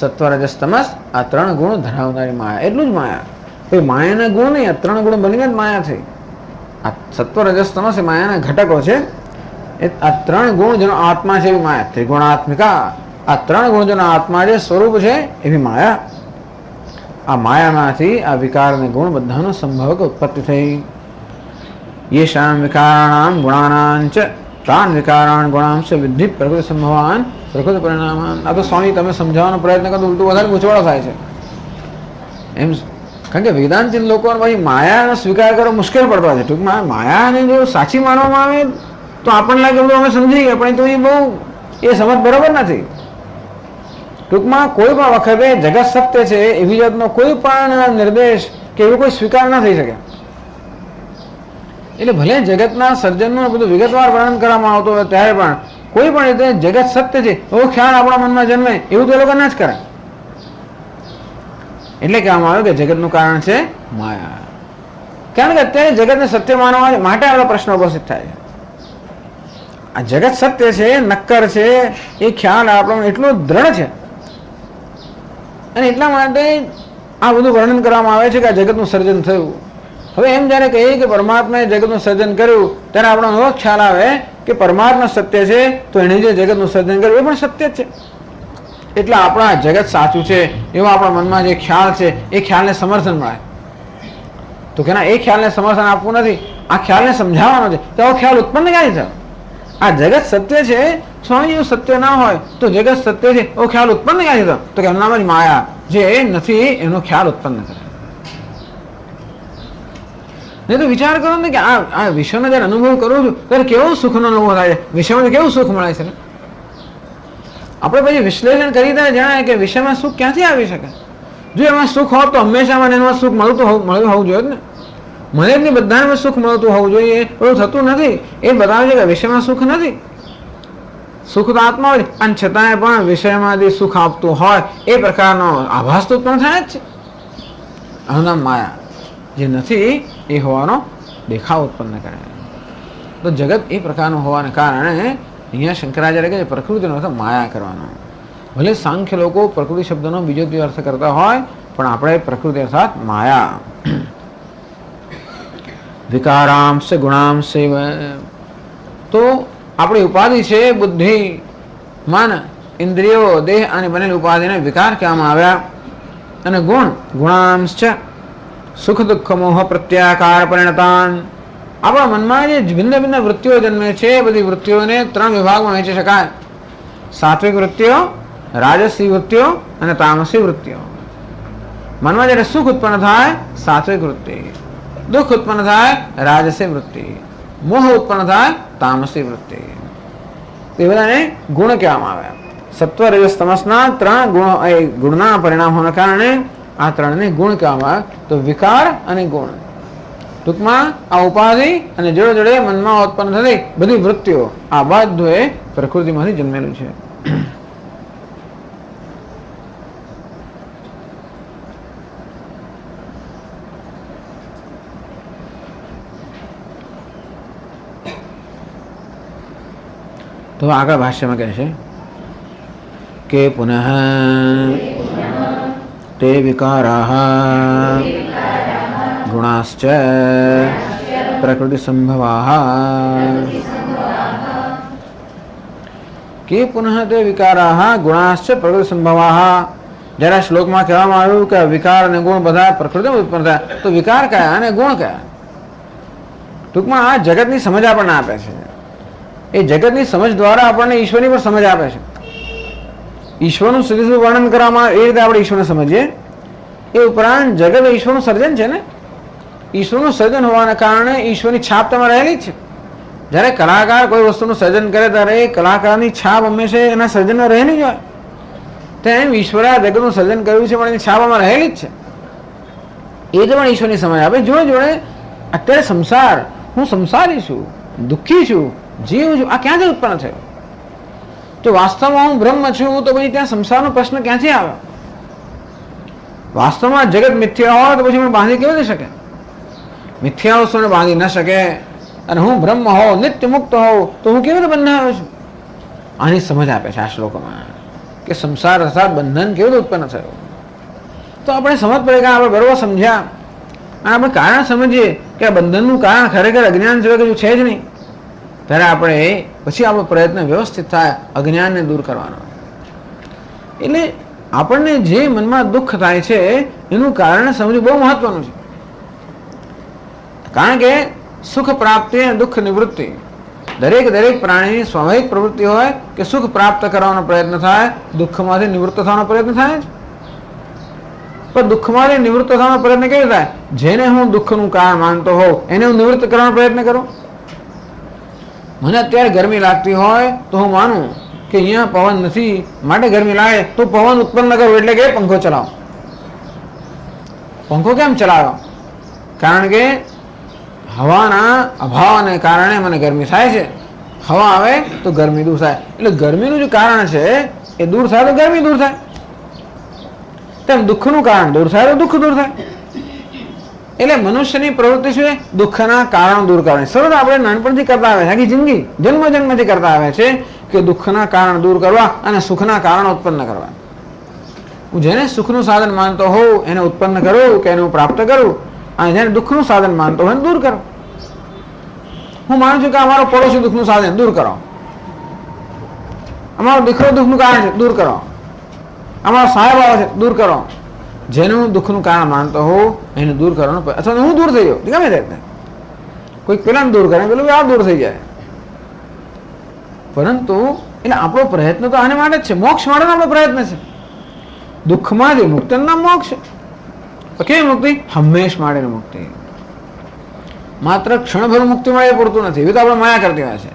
સત્વ રજસ તમસ આ ત્રણ ગુણ ધરાવનારી માયા, એટલું જ માયા. એ માયાના ગુણ નહીં, આ ત્રણ ગુણ બનીને જ માયા થઈ. આ સત્વ રજસ તમસ એ માયાના ઘટકો છે. આ ત્રણ ગુણ જેનો આત્મા છે એવી માયા, ત્રિગુણાત્મિકા. આ ત્રણ ગુણ જેનો આત્મા જે સ્વરૂપ છે એવી માયા. આ માયામાંથી આ વિકાર અને ગુણ બધાનો સંભવક ઉત્પત્તિ થઈ. યેષામ વિકારાણામ ગુણાનાં ચ તાન વિકારાણ ગુણાંશ વિધિ પ્રકૃતિ સંભવાન પ્રકૃતિ પરિણામાન. આ તો સ્વામી તમે સમજાવવાનો પ્રયત્ન કરો તો ઉલટું વધારે ગૂંચવાડો થાય છે એમ. કારણ કે વેદાંતિન લોકો પછી માયાનો સ્વીકાર કરવો મુશ્કેલ પડતો હોય છે. ટૂંકમાં માયાને જો સાચી માનવામાં આવે તો આપણને લાગે બધું અમે સમજી ગયા, પણ તો એ બહુ એ સમજ બરોબર નથી. ટૂંકમાં કોઈ પણ વખતે જગત સત્ય છે એવી જાતનો કોઈ પણ નિર્દેશ કે એવું કોઈ સ્વીકાર ના થઈ શકે. એટલે ભલે જગતના સર્જનનું બધું વિગતવાર વર્ણન કરવામાં આવતું હોય ત્યારે પણ કોઈ પણ રીતે જગત સત્ય છે એવો ખ્યાલ આપણા મનમાં જન્મે એવું તો એ લોકો ના જ કરે. એટલે કહેવામાં આવ્યું કે જગતનું કારણ છે માયા. કારણ કે અત્યારે જગતને સત્ય માનવા માટે આપણા પ્રશ્નો ઉપસ્થિત થાય છે. આ જગત સત્ય છે, નક્કર છે, એ ખ્યાલ આપણો એટલો દ્રઢ છે અને એટલા માટે આ બધું વર્ણન કરવામાં આવે છે કે આ જગતનું સર્જન થયું. હવે એમ જયારે કહીએ કે પરમાત્માએ જગતનું સર્જન કર્યું ત્યારે આપણો એવો ખ્યાલ આવે કે પરમાત્મા સત્ય છે તો એણે જે જગતનું સર્જન કર્યું એ પણ સત્ય જ છે. એટલે આપણા જગત સાચું છે એવો આપણા મનમાં જે ખ્યાલ છે એ ખ્યાલને સમર્થન મળે. તો કે ના, એ ખ્યાલને સમર્થન આપવું નથી, આ ખ્યાલને સમજાવવાનો છે. તો આવો ખ્યાલ ઉત્પન્ન ક્યાંથી થયો? આ જગત સત્ય છે, સ્વામી એવું સત્ય ના હોય તો જગત સત્ય છે એવો ખ્યાલ ઉત્પન્ન ક્યાંથી થયો? તો કે એમનામાં જ માયા જે નથી એનો ખ્યાલ ઉત્પન્ન કરે. નહીં તો વિચાર કરો ને કે આ વિશ્વનો જયારે અનુભવ કરું છું ત્યારે કેવો સુખનો અનુભવ થાય છે, વિશ્વમાં કેવું સુખ મળે છે. આપણે પછી વિશ્લેષણ કરી ત્યારે જણાય કે વિષયમાં સુખ ક્યાંથી આવી શકે? જો એમાં સુખ હોત તો હંમેશા મને એમાં સુખ મળતું હોવું જોઈએ ને. મને જ નહીં, બધાને સુખ મળતું હોવું જોઈએ, એવું થતું નથી. એ બતાવે છે કે વિષયમાં સુખ નથી. સુખ તો આત્મા હોય અને છતાંય પણ વિષયમાંથી સુખ આપતું હોય એ પ્રકારનો આભાસ તો ઉત્પન્ન થાય જ છે. આનું નામ માયા. જે નથી એ હોવાનો દેખાવ ઉત્પન્ન કરે. તો જગત એ પ્રકારનું હોવાને કારણે અહીંયા શંકરાચાર્ય કહે પ્રકૃતિનો અર્થ માયા કરવાનો. ભલે સાંખ્ય લોકો પ્રકૃતિ શબ્દનો બીજો બે અર્થ કરતા હોય પણ આપણે પ્રકૃતિ અર્થાત માયા. વિકારાંશ ગુણાંશ. તો આપણી ઉપાધિ છે બુદ્ધિ, મન, ઇન્દ્રિયો, દેહ અને બનેલી ઉપાધિને વિકાર કહેવામાં આવ્યા. અને ગુણાંશ છે સુખ દુઃખ મોહ પ્રત્યાકાર પરિણતાન. આપણા મનમાં જે ભિન્ન ભિન્ન વૃત્તિઓ જન્મે છે એ બધી વૃત્તિઓને ત્રણ વિભાગમાં વહેંચી શકાય. સાત્વિક વૃત્તિઓ, રાજસી વૃત્તિઓ અને તામસી વૃત્તિઓ. મનમાં જ્યારે સુખ ઉત્પન્ન થાય સાત્વિક વૃત્તિ, દુઃખ ઉત્પન્ન થાય રાજસી વૃત્તિ, મોહ ઉત્પન્ન થાય તામસી વૃત્તિ. એ બધાને ગુણ કહેવામાં આવ્યા. સત્વ રજસ તમસના ત્રણ ગુણના પરિણામ હોવાના કારણે આ ત્રણને ગુણ કહેવામાં આવે. તો વિકાર અને ગુણ, ટૂંકમાં આ ઉપાધિ અને જોડે જોડે મનમાં ઉત્પન્ન થતી બધી વૃત્તિઓ, આ બધું એ પ્રકૃતિમાંથી જન્મેલું છે. તો આગળ ભાષ્યમાં કહે છે કે પુનઃ તે વિકારાઃ ગુણાશ્ચ પ્રકૃતિ સંભવાઃ. કે પુનઃ તે વિકારાઃ ગુણાશ્ચ પ્રકૃતિ સંભવાઃ. જ્યારે શ્લોકમાં કહેવામાં આવ્યું કે વિકાર અને ગુણ બધા પ્રકૃતિમાં ઉત્પન્ન થાય તો વિકાર કયા અને ગુણ કયા? ટૂંકમાં આ જગતની સમજ આપણને આપે છે. એ જગતની સમજ દ્વારા આપણને ઈશ્વરની પણ સમજ આપે છે. ઈશ્વરનું સીધું સીધું વર્ણન કરવામાં એ રીતે આપણે ઈશ્વરને સમજીએ. એ ઉપરાંત જગત ઈશ્વરનું સર્જન છે ને. ઈશ્વરનું સર્જન હોવાના કારણે ઈશ્વરની છાપ તેમાં રહેલી જ છે. જ્યારે કલાકાર કોઈ વસ્તુનું સર્જન કરે ત્યારે એ કલાકારની છાપ હંમેશા એના સર્જનમાં રહેલી જ હોય. તેમ ઈશ્વરે આ જગતનું સર્જન કર્યું છે પણ એની છાપ આમાં રહેલી જ છે. એ જ પણ ઈશ્વરની સમજ આપે. જોડે જોડે અત્યારે સંસાર, હું સંસારી છું, દુઃખી છું, જીવ છું, આ ક્યાંથી ઉત્પન્ન થયો? તો વાસ્તવમાં હું બ્રહ્મ છું તો પછી ત્યાં સંસારનો પ્રશ્ન ક્યાંથી આવ્યો? વાસ્તવમાં જગત મિથ્યા હોય તો પછી મને બાંધી કેવી રીતે શકે? મિથ્યા વસ્તુને બાંધી ન શકે. અને હું બ્રહ્મ હોઉં, નિત્ય મુક્ત હોઉં તો હું કેવી રીતે બંધાયો છું? આની સમજ આપે છે આ શ્લોકમાં. કે સંસાર અર્થાત બંધન કેવું ઉત્પન્ન થયું. તો આપણે સમજ પડે કે આપણે બરોબર સમજ્યા અને આપણે કારણ સમજીએ કે આ બંધનનું કારણ ખરેખર અજ્ઞાન સિવાય કશું છે જ નહીં, ત્યારે આપણે પછી આપણો પ્રયત્ન વ્યવસ્થિત થાય અજ્ઞાનને દૂર કરવાનો. એટલે આપણને જે મનમાં દુઃખ થાય છે એનું કારણ સમજવું બહુ મહત્વનું છે. કારણ કે સુખ પ્રાપ્તિ અને દુઃખ નિવૃત્તિ દરેક પ્રાણીની સ્વાભાવિક પ્રવૃત્તિ હોય કે સુખ પ્રાપ્ત કરવાનો પ્રયત્ન થાય, દુઃખમાંથી નિવૃત્ત થવાનો પ્રયત્ન થાય. પણ દુઃખમાંથી નિવૃત્ત થવાનો પ્રયત્ન કેવી થાય? જેને હું દુઃખનું કારણ માનતો હોઉં એને હું નિવૃત્ત કરવાનો પ્રયત્ન કરું. મને અત્યારે ગરમી લાગતી હોય તો હું માનું કે અહીંયા પવન નથી માટે ગરમી લાગે તો પવન ઉત્પન્ન કરું, એટલે કે પંખો ચલાવો. પંખો કેમ ચલાવ્યો? કારણ કે હવાના અભાવને કારણે મને ગરમી થાય છે. હવા આવે તો ગરમી દૂર થાય, એટલે ગરમીનું જે કારણ છે એ દૂર થાય તો ગરમી દૂર થાય, તેમ દુઃખનું કારણ દૂર થાય તો દુઃખ દૂર થાય. એટલે મનુષ્યની પ્રવૃત્તિ છે દુઃખના કારણ દૂર કરવાની. સરળ આપણે નાનપણથી કરતા આવે છે, આખી જિંદગી જન્મથી કરતા આવે છે કે દુઃખના કારણ દૂર કરવા અને સુખના કારણ ઉત્પન્ન કરવા. હું જેને સુખનું સાધન માનતો હોઉં એને ઉત્પન્ન કરું કે એને હું પ્રાપ્ત કરું, અને જેને દુઃખનું સાધન માનતો હોય એને દૂર કરો. હું માનું છું કે અમારો પડોશી દુઃખનું સાધન દૂર કરો, અમારો દીકરો દુઃખનું કારણ છે દૂર કરો, અમારો સાહેબ આવે છે દૂર કરો. જેને હું દુઃખનું કારણ માનતો હોઉં એને દૂર કરવાનો, અથવા હું દૂર થઈ જાઉં ગમે તે કોઈ પેલા દૂર કરે પેલું આ દૂર થઈ જાય. પરંતુ એટલે આપણો પ્રયત્ન તો આને માટે જ છે, મોક્ષ માટે આપણો પ્રયત્ન છે. દુઃખમાંથી મુક્તિના મોક્ષ. કેવી મુક્તિ? હંમેશ માટેની મુક્તિ. માત્ર ક્ષણભર મુક્તિ મળે એ પૂરતું નથી, એવી તો આપણે માયા કરતી હોય છે.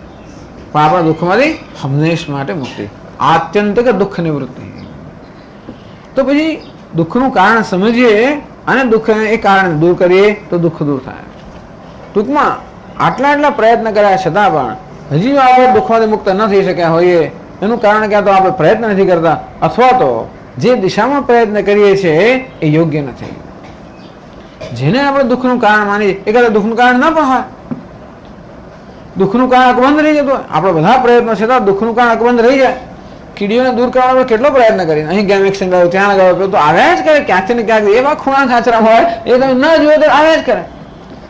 પણ આપણા દુઃખમાંથી હંમેશ માટે મુક્તિ, આત્યંતિક દુઃખ નિવૃત્તિ. તો પછી દુઃખનું કારણ સમજીએ અને દુઃખ એ કારણ દૂર કરીએ તો દુઃખ દૂર થાય. ટૂંકમાં આટલા પ્રયત્ન કર્યા છતાં પણ હજી આપણે દુઃખમાંથી મુક્ત ન થઈ શક્યા હોઈએ એનું કારણ ક્યાં તો આપણે પ્રયત્ન નથી કરતા, અથવા તો જે દિશામાં પ્રયત્ન કરીએ છીએ એ યોગ્ય નથી. જેને આપણે દુઃખનું કારણ માનીએ એ કદાચ દુઃખનું કારણ ન પણ હોય, દુઃખનું કારણ અકબંધ રહી જતું હોય. આપણે બધા પ્રયત્નો છતાં દુઃખનું કારણ અકબંધ રહી જાય. કીડીઓને દૂર કરવાનો કેટલો પ્રયત્ન કરીને અહીં ગેમ એક્શન ગયો ત્યાં ગયો તો આવ્યા જ કરે, ક્યાંકથી ને ક્યાંક એવા ખૂણા ખાચરા હોય એ તમે ન જુઓ તો આવ્યા જ કરે.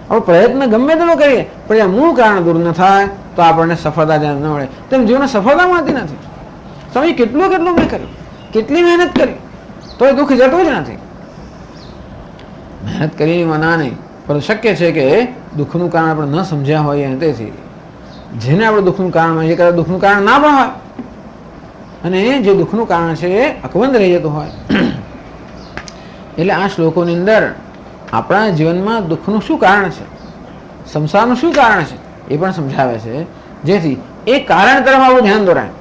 આપણે પ્રયત્ન ગમે તેનો કરીએ પણ એ મૂળ કારણ દૂર ન થાય તો આપણને સફળતા જ્યાં ન મળે. તેમ જીવનને સફળતા મળતી નથી. સમય કેટલું મેં કર્યું, કેટલી મહેનત કરી તો એ દુઃખ જતું જ નથી. મહેનત કરી મના નહીં, પરંતુ શક્ય છે કે દુઃખનું કારણ આપણે ન સમજ્યા હોઈએ અને તેથી જેને આપણે દુઃખનું કારણ માનીએ કદાચ દુઃખનું કારણ ના પણ હોય અને જે દુઃખનું કારણ છે એ અકબંધ રહી જતું હોય. એટલે આ શ્લોકોની અંદર આપણા જીવનમાં દુઃખનું શું કારણ છે, સંસારનું શું કારણ છે એ પણ સમજાવે છે, જેથી એ કારણ તરફ આપણું ધ્યાન દોરાય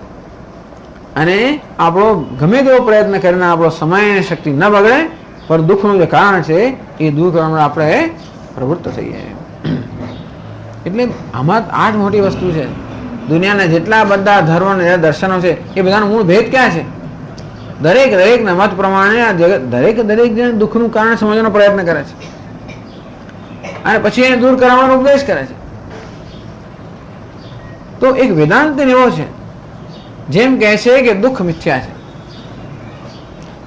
અને આપણો ગમે તેવો પ્રયત્ન કરીને આપણો સમય અને શક્તિ ન બગડે, પણ દુઃખનું જે કારણ છે એ દૂર કરવામાં આપણે પ્રવૃત્ત થઈએ. એટલે આમાં આ જ મોટી વસ્તુ છે. દુનિયાના જેટલા બધા ધર્મો અને દર્શનો છે એ બધાનો મૂળ ભેદ ક્યાં છે? દરેકના મત પ્રમાણે આ જગત દરેક જણ દુઃખનું કારણ સમજવાનો પ્રયત્ન કરે છે અને પછી એને દૂર કરવાનો ઉપદેશ કરે છે. તો એક વેદાંત એવો છે જેમ કહે છે કે દુઃખ મિથ્યા છે,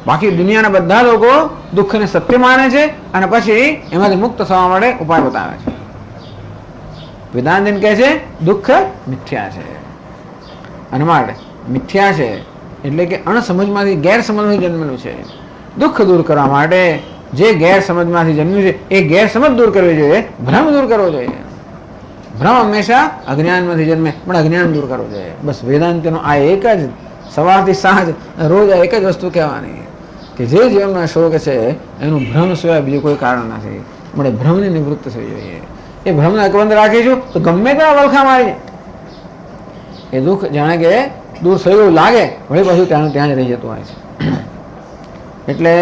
બાકી દુનિયાના બધા લોકો દુઃખને સત્ય માને છે અને પછી એમાંથી મુક્ત થવા માટે ઉપાય બતાવે છે. વેદાંત કહે છે દુઃખ મિથ્યા છે, અને માટે મિથ્યા છે એટલે કે અણસમજમાંથી ગેરસમજમાંથી જન્મેલું છે. દુઃખ દૂર કરવા માટે જે ગેરસમજમાંથી જન્મ્યું છે એ ગેરસમજ દૂર કરવી જોઈએ, ભ્રમ દૂર કરવો જોઈએ. ભ્રમ હંમેશા અજ્ઞાનમાંથી જન્મે, પણ અજ્ઞાન દૂર કરવું જોઈએ. બસ વેદાંતનો આ એક જ સવારથી સાંજ રોજ આ એક જ વસ્તુ કહેવાની કે જે જીવનનો શોખ છે એનું ભ્રમ સિવાય બીજું કોઈ કારણ નથી. મળે ભ્રમની નિવૃત્ત થવી જોઈએ. એ ભ્રમને અકબંધ રાખીશું તો ગમે ત્યાં વલખા મારી એ દુઃખ જાણે કે દૂર થયું લાગે, વળી પાછું ત્યાં જ રહી જતું હોય છે. એટલે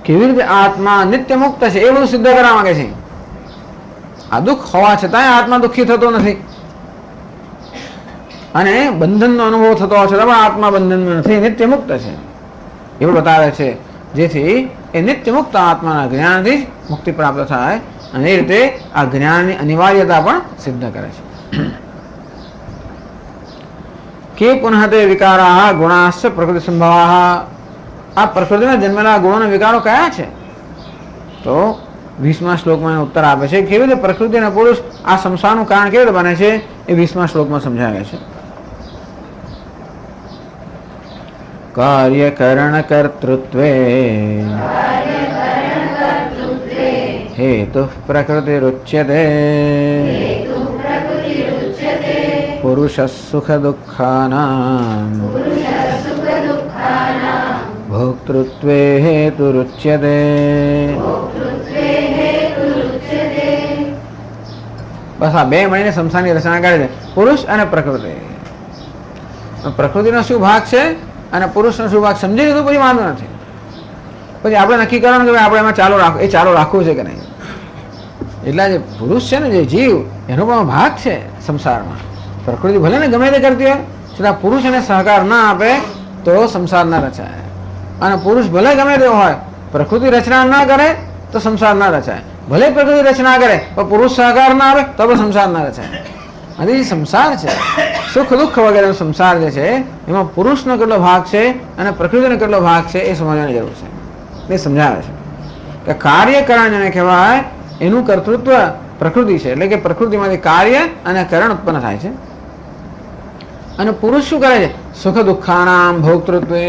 કેવી રીતે આત્મા નિત્ય મુક્ત છે એ બધું સિદ્ધ કરવા માંગે છે. આ દુઃખ હોવા છતાં આત્મા દુઃખી થતો નથી અને બંધનનો અનુભવ થતો હોય છતાં પણ આત્મા બંધનમાં નથી, નિત્ય મુક્ત છે એવું બતાવે છે. જેથી એ નિત્ય મુક્ત આત્માના જ્ઞાનથી જ મુક્તિ પ્રાપ્ત થાય અને એ રીતે આ જ્ઞાનની અનિવાર્યતા પણ સિદ્ધ કરે છે. કે પુનઃ તે વિકારા ગુણાશ્ચ પ્રકૃતિ સંભવા. આ પ્રકૃતિમાં જન્મેલા ગુણો વિકારો કયા છે? તો 20મા શ્લોકમાં ઉત્તર આપે છે. કેવી રીતે પ્રકૃતિ અને પુરુષ આ સંસારનું કારણ કેવી રીતે બને છે એ 20મા શ્લોકમાં સમજાવે છે. કાર્યકરણ કર્તૃત્વે હેતુ પ્રકૃતિ રુચ્યતે પુરુષ સુખ દુઃખાનામ ભોક્તૃત્વે હેતુ રુચ્યતે. બસ આ 2 મળીને સંસારની રચના કરે છે, પુરુષ અને પ્રકૃતિ. પ્રકૃતિનો શું ભાગ છે અને પુરુષનો શું ભાગ સમજી લીધું પછી વાંધો નથી. પછી આપણે નક્કી કરવાનું કે આપણે એમાં ચાલો રાખવું છે કે નહીં. એટલા જે પુરુષ છે ને, જે જીવ, એનો પણ ભાગ છે સંસારમાં. પ્રકૃતિ ભલે ને ગમે તે કરતી હોય, છતાં પુરુષ એને સહકાર ના આપે તો સંસાર ના રચાય. અને પુરુષ ભલે ગમે તેવો હોય, પ્રકૃતિ રચના ના કરે તો સંસાર ના રચાય. ભલે પ્રકૃતિ રચના કરે પણ પુરુષ સહકાર ના આવે તો પણ સંસાર ના રચાય. અને જે સંસાર છે, સુખ દુઃખ વગેરેનો સંસાર જે છે, એમાં પુરુષનો કેટલો ભાગ છે અને પ્રકૃતિનો કેટલો ભાગ છે એ સમજવાની જરૂર છે. એ સમજાવે છે કે કાર્યકરણ જેને કહેવાય એનું કર્તૃત્વ પ્રકૃતિ છે. એટલે કે પ્રકૃતિમાંથી કાર્ય અને કરણ ઉત્પન્ન થાય છે. અને પુરુષ શું કરે છે? સુખ દુઃખાનામ ભોક્તૃત્વે.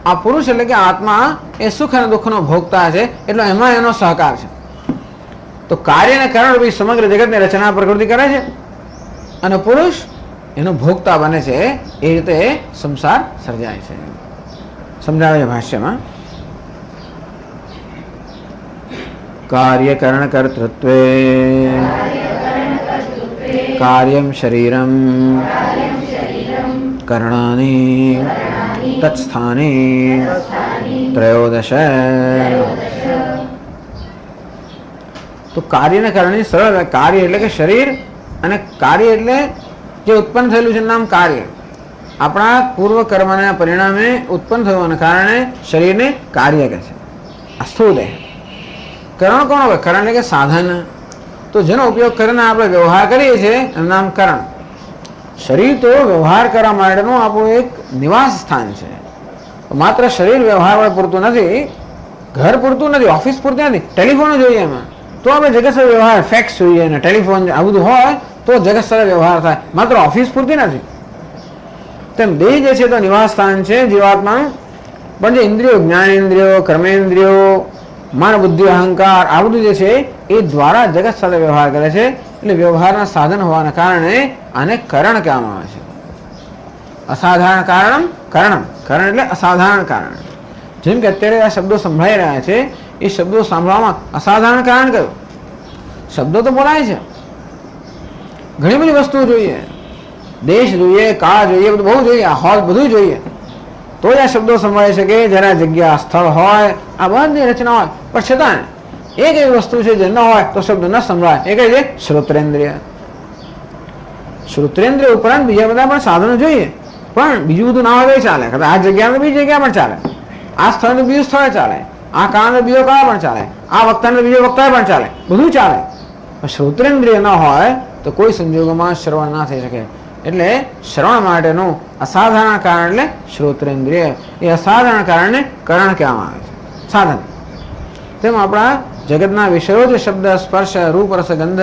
આ પુરુષ એટલે કે આત્મા એ સુખ અને દુઃખનો ભોગતા છે, એટલે એમાં એનો સહકાર છે. તો કાર્ય અને કરણ રૂપી સમગ્ર જગતની રચના પ્રકૃતિ કરે છે અને પુરુષ એનો ભોગતા બને છે. એ રીતે સંસાર સર્જાય છે. સમજાવે છે ભાષ્યમાં. કાર્યકરણ કર્તૃત્વે કાર્યમ શરીરમ કરણાની તત્સ્થાને 13. તો કાર્યને કારણે સરળ. કાર્ય એટલે કે શરીર અને કાર્ય એટલે જે ઉત્પન્ન થયેલું છે નામ કાર્ય. આપણા પૂર્વ કર્મના પરિણામે ઉત્પન્ન થવાના કારણે શરીરને કાર્ય કહે છે. આ સ્થૂળ દેહ. કરણ કોણ હોય? કરણ એટલે કે સાધન. તો જેનો ઉપયોગ કરીને આપણે વ્યવહાર કરીએ છીએ એનું નામ કરણ. શરીર તો વ્યવહાર કરવા માટેનું આપણું એક નિવાસ સ્થાન છે. માત્ર શરીર વ્યવહાર પૂરતું નથી, ઘર પૂરતું નથી, ઓફિસ પૂરતું નથી, ટેલિફોન જોઈએ એમાં તો આપણે જગત સાથે વ્યવહાર, ફેક્સ જોઈએ ને ટેલિફોન આ બધું હોય તો જગત સાથે વ્યવહાર થાય. માત્ર ઓફિસ પૂરતી નથી. તેમ દેહ જે છે તો નિવાસ સ્થાન છે જીવાત્માનું. પણ જે ઇન્દ્રિયો, જ્ઞાનેન્દ્રિયો, કર્મેન્દ્રિયો, મન, બુદ્ધિ, અહંકાર આ બધું જે છે એ દ્વારા જગત સાથે વ્યવહાર કરે છે. એટલે વ્યવહારના સાધન હોવાના કારણે આને કરણ કહેવામાં આવે છે. અસાધારણ કારણમ કરણમ. કરણ એટલે અસાધારણ કારણ. જેમ કે અત્યારે આ શબ્દો સંભળાઈ રહ્યા છે, એ શબ્દો સાંભળવામાં અસાધારણ કારણ કયું? શબ્દો તો બોલાય છે, ઘણી બધી વસ્તુઓ જોઈએ, દેશ જોઈએ, કાળ જોઈએ, બધું બહુ જોઈએ, હોલ બધું જોઈએ તો જ આ શબ્દો સંભળાઈ શકે. જરા જગ્યા, સ્થળ હોય, આ બધી રચના હોય, પણ છતાં એક એવી વસ્તુ છે જે ન હોય તો શબ્દ ન સંભળાય. એ કઈ છે? શ્રોત્રેન્દ્રિય. શ્રોત્રેન્દ્રિય ઉપરાંત બીજા બધા પણ સાધનો જોઈએ, પણ બીજું બધું ના હોય તો ચાલે. આ જગ્યામાં બીજી જગ્યા પણ ચાલે, આ સ્થળનું બીજું સ્થળે ચાલે, આ કાળનો બીજો કાળ પણ ચાલે, આ વક્તાનો બીજો વક્તા પણ ચાલે, બધું ચાલે. પણ શ્રોત્રેન્દ્રિય ન હોય તો કોઈ સંજોગોમાં શ્રવણ ના થઈ શકે. એટલે શ્રવણ માટેનું અસાધારણ કારણ એટલે શ્રોત્રેન્દ્રિય. એ અસાધારણ કારણને કરણ કહેવામાં આવે છે, સાધન. તેમ આપણા જગતના વિષયો જે શબ્દ, સ્પર્શ, રૂપ, રસ, ગંધ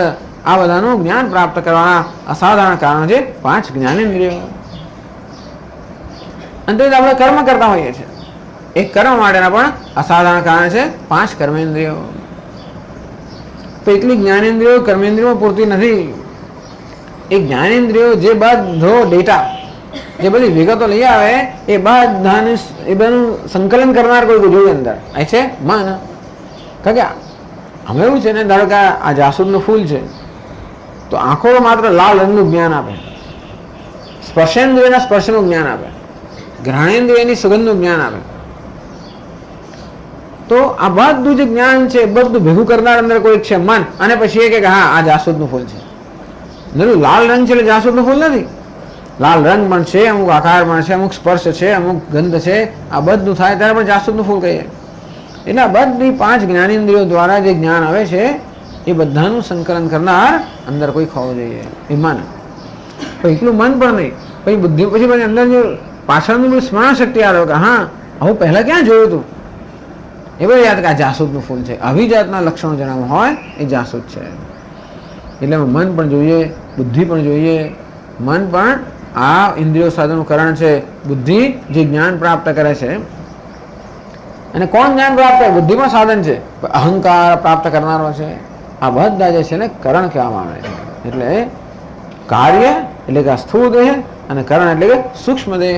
આ બધાનું જ્ઞાન પ્રાપ્ત કરવાના અસાધારણ કારણો છે 5 જ્ઞાનેન્દ્રિયો. અંતે આપણે કર્મ કરતા હોઈએ છીએ, એક કર્મ માટેના પણ અસાધારણ કારણ છે 5 કર્મેન્દ્રિયો. તો એટલી જ્ઞાનેન્દ્રિયો કર્મેન્દ્રિયો પૂરતી નથી. એ જ્ઞાનેન્દ્રિયો જે બધો ડેટા, જે બધી વિગતો લઈ આવે એ બધાનું સંકલન કરનાર કોઈ જોઈએ અંદર એ છે મન. કારણ કે અમે એવું છે ને, ધારો કે આ જાસૂદનું ફૂલ છે તો આંખો માત્ર લાલ રંગનું જ્ઞાન આપે, સ્પર્શેન્દ્રિયના સ્પર્શનું જ્ઞાન આપે, ઘ્રાણેન્દ્રિયની સુગંધનું જ્ઞાન આપે. તો આ બધું જે જ્ઞાન છે બધું ભેગું કરનાર અંદર કોઈ છે મન. અને પછી એ કે હા આ જાસૂદનું ફૂલ છે. લાલ રંગ છે એટલે જાસૂદનું ફૂલ નથી. લાલ રંગ પણ છે, અમુક આકાર પણ છે, અમુક સ્પર્શ છે, અમુક ગંધ છે, આ બધું થાય ત્યારે પણ જાસૂદનું ફૂલ કહીએ. એટલે આ બધી 5 જ્ઞાનેન્દ્રિયો દ્વારા જે જ્ઞાન આવે છે એ બધાનું સંકલન કરનાર અંદર કોઈ હોવું જોઈએ, એ મન. તો એટલું મન પણ નહીં, પછી બુદ્ધિ પછી અંદર જો પાછળનું બધું સ્મરણ શક્તિ આવે કે હા હું પહેલા ક્યાં જોયું હતું, એ બધું યાદ કે આ જાસૂદનું ફૂલ છે. અભિજાતના લક્ષણો જણાવવા હોય એ જાસૂદ છે. એટલે મન પણ જોઈએ, બુદ્ધિ પણ જોઈએ. મન પણ આ ઇન્દ્રિયો સાધનનું કારણ છે. બુદ્ધિ જે જ્ઞાન પ્રાપ્ત કરે છે, અને કોણ જ્ઞાન પ્રાપ્ત કરે? બુદ્ધિ પણ સાધન છે, અહંકાર પ્રાપ્ત કરનારો છે. આ બધા જે છે ને કરણ કહેવામાં આવે છે. એટલે કાર્ય એટલે કે સ્થૂળ દેહ અને કરણ એટલે કે સૂક્ષ્મ દેહ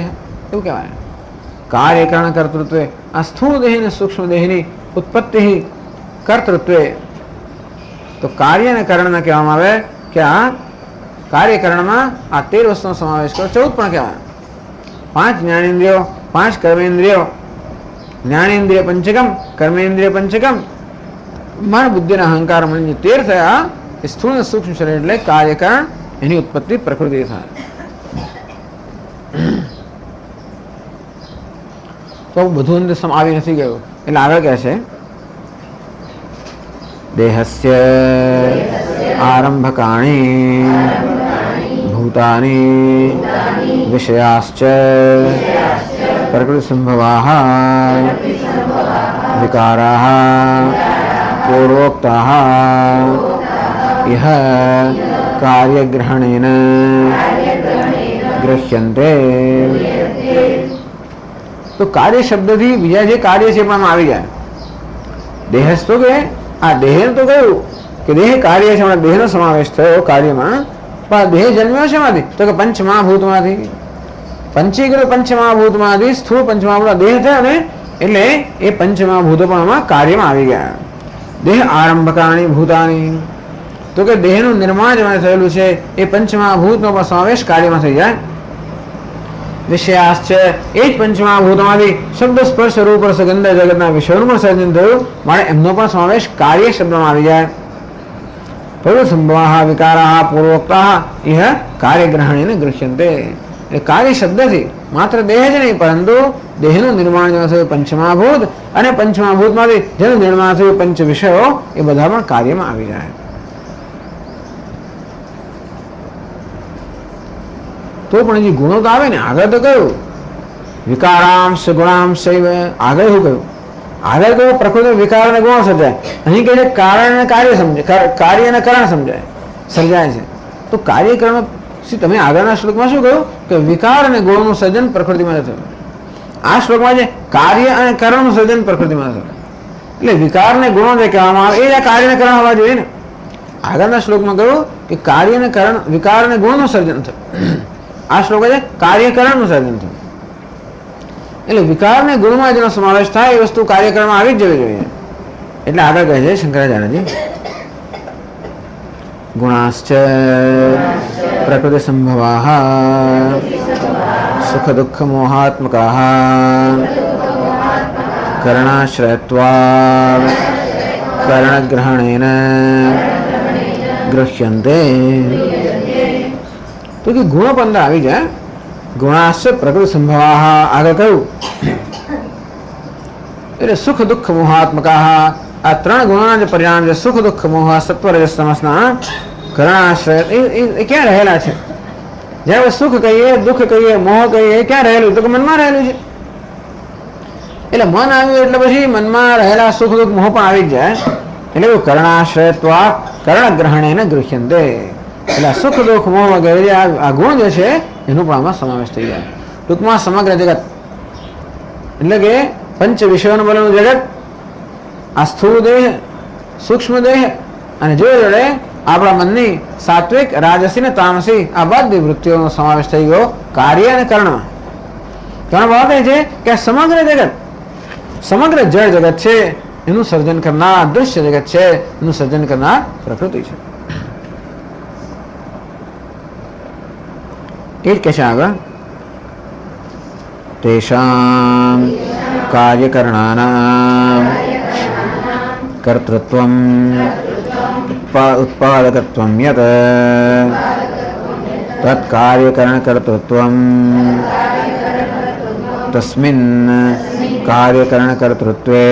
એવું કહેવાય. કાર્યકરણ કર્તૃત્વે આ સ્થૂળ દેહ અને સૂક્ષ્મ દેહની ઉત્પત્તિ કર્તૃત્વે. તો કાર્ય અને કરણ કહેવામાં આવે કે આ કાર્યકરણમાં આ 13 વસ્તુનો સમાવેશ કરો. 14 પણ કહેવાય. 5 જ્ઞાનેન્દ્રિયો, 5 કર્મેન્દ્રિયો, જ્ઞાનેન્દ્રિય પંચકમ, કર્મેન્દ્રિય પંચકમ, મન બુદ્ધિ અને અહંકાર મન 13 થયા. સ્થૂળ અને સૂક્ષ્મ શરીર એટલે કાર્યકરણ, એની ઉત્પત્તિ પ્રકૃતિ થાય. તો બધું અંદર આવી નથી ગયું. એટલે આગળ કહે છે દેહસ્ય આરંભકાણી ભૂતાની વિષયાશ્ચ પ્રકૃતિ સંભવાઃ વિકારાઃ પૂર્વોક્તાઃ ઇહ કાર્યગ્રહણેન ગૃહ્યન્તે. તો કાર્ય શબ્દથી બીજા જે કાર્ય છે પણ આવી જાય. દેહસ્થ તો કે આ દેહ તો કહ્યું કે દેહ કાર્ય છે, દેહનો સમાવેશ થયો કાર્યમાં. પણ દેહ જન્મ્યો છે માંથી તો કે પંચમહાભૂતમાંથી. પંચીકૃત પંચમહાભૂતમાંથી સ્થૂળ પંચમહાભૂત દેહ થયો ને, એટલે એ પંચમહાભૂતો પણ આમાં કાર્યમાં આવી ગયા. દેહ આરંભકાણી ભૂતાની તો કે દેહનું નિર્માણ જેમાં થયેલું છે એ પંચમહાભૂતનો પણ સમાવેશ કાર્યમાં થઈ જાય. વિષયાશ્ચ એ જ પંચમહાભૂતોમાંથી શબ્દ સ્પર્શ રૂપ રસગંધ જગતના વિષયોનું પણ સર્જન થયું, માટે એમનો પણ સમાવેશ કાર્ય શબ્દમાં આવી જાય. પ્રકૃતિ સંભવાઃ વિકારાઃ પૂર્વોક્તાઃ ઇહ કાર્યગ્રહણેન ગૃહ્યન્તે. એ કાર્ય શબ્દથી માત્ર દેહ જ નહીં, પરંતુ દેહનું નિર્માણ જેમાં થયું પંચમહાભૂત, અને પંચમહાભૂતમાંથી જેનું નિર્માણ થયું પંચ વિષયો, એ બધા પણ કાર્યમાં આવી જાય. તો પણ જે ગુણો તો આવે ને. આગળ તો કહ્યું વિકારાંશ ગુણાંશ. આગળ શું કહ્યું? આગળ કહ્યું પ્રકૃતિ વિકાર અને ગુણો સર્જાય. અહીં કહે છે કારણ અને કાર્ય સમજાય, કાર્ય અને કરણ સમજાય સર્જાય છે. તો કાર્યકરણ તમે આગળના શ્લોકમાં શું કહ્યું કે વિકાર અને ગુણોનું સર્જન પ્રકૃતિમાં થયું. આ શ્લોકમાં છે કાર્ય અને કરણનું સર્જન પ્રકૃતિમાં થયું. એટલે વિકાર ને ગુણો જે કહેવામાં આવે એ કાર્ય અને કરણ હોવા જોઈએ ને. આગળના શ્લોકમાં કહ્યું કે કાર્ય અને કરણ વિકાર અને ગુણનું સર્જન થયું. આ શ્લોક છે કાર્યકરણનું સર્જન થયું. એટલે વિકાર ને ગુણમાં જેનો સમાવેશ થાય એ વસ્તુ કાર્યકરણમાં આવી જ જવી જોઈએ. એટલે આગળ કહે છે શંકરાચાર્યજી ગુણાશ્ચ પ્રકૃતિ સંભવાઃ સુખ દુઃખ મોહાત્મકાઃ કરણાશ્રયત્વાદ કર્ણગ્રહણેન ગૃહ્યન્તે. તો કે ગુણો પણ આવી જાય. ગુણાશ્ચ પ્રકૃતિ સંભવાઃ આગળ કહ્યું એટલે સુખ દુઃખ મોહાત્મકાઃ. આ 3 ગુણોના જે પરિણામ છે સુખ દુઃખ મોહ સત્વ રજસ તમસના કરણાશ્રય, એ ક્યાં રહેલા છે? જ્યારે સુખ કહીએ, દુઃખ કહીએ, મોહ કહીએ, એ ક્યાં રહેલું? તો કે મનમાં રહેલું છે. એટલે મન આવ્યું એટલે પછી મનમાં રહેલા સુખ દુઃખ મોહ પણ આવી જ જાય. એટલે એવું કરણાશ્રયત્વા કર્ણગ્રહણેન ગૃહ્યન્તે. એટલે સુખ દુઃખ મોહ વગેરે આ ગુણ જે છે એનો પણ આમાં સમાવેશ થઈ જાય. ટૂંકમાં સમગ્ર જગત એટલે કે પંચ વિષયોનું બનેલું જગત, આ સ્થૂળ દેહ, સૂક્ષ્મ દેહ, અને જોડે જોડે આપણા મનની સાત્વિક, રાજસી ને તામસી આ બધી વૃત્તિઓનો સમાવેશ થઈ ગયો કાર્ય અને કર્ણમાં. તેનો ભાવ એ છે કે સમગ્ર જગત, સમગ્ર જળ જગત છે એનું સર્જન કરનાર, દૃશ્ય જગત છે એનું સર્જન કરનાર પ્રકૃતિ છે. એ જ કહે છે આગળ તેષાં કાર્યકરણાનાં કર્તૃત્વમ ઉત્પાદકત્વમ યત તત્કાર્યકરણકર્તૃત્વમ તસ્મિन् કાર્યકરણકર્તૃત્વે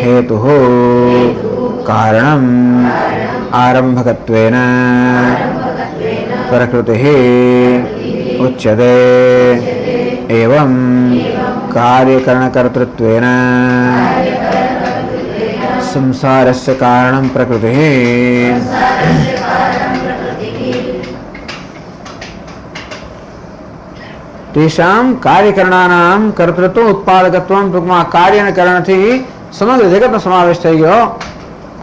હેતુઃ કારણમ આરંભકત્વેન प्रकृतिः उच्यते। एवं कार्यकरणकर्तृत्वेन संसारस्य कारणं प्रकृतिः। तेषां कार्यकरणानां कर्तृत्व उत्पादकत्वं ટૂંકમાં કાર્ય અને કરણથી સમગ્ર જગતનો સમાવેશ થઈ ગયો.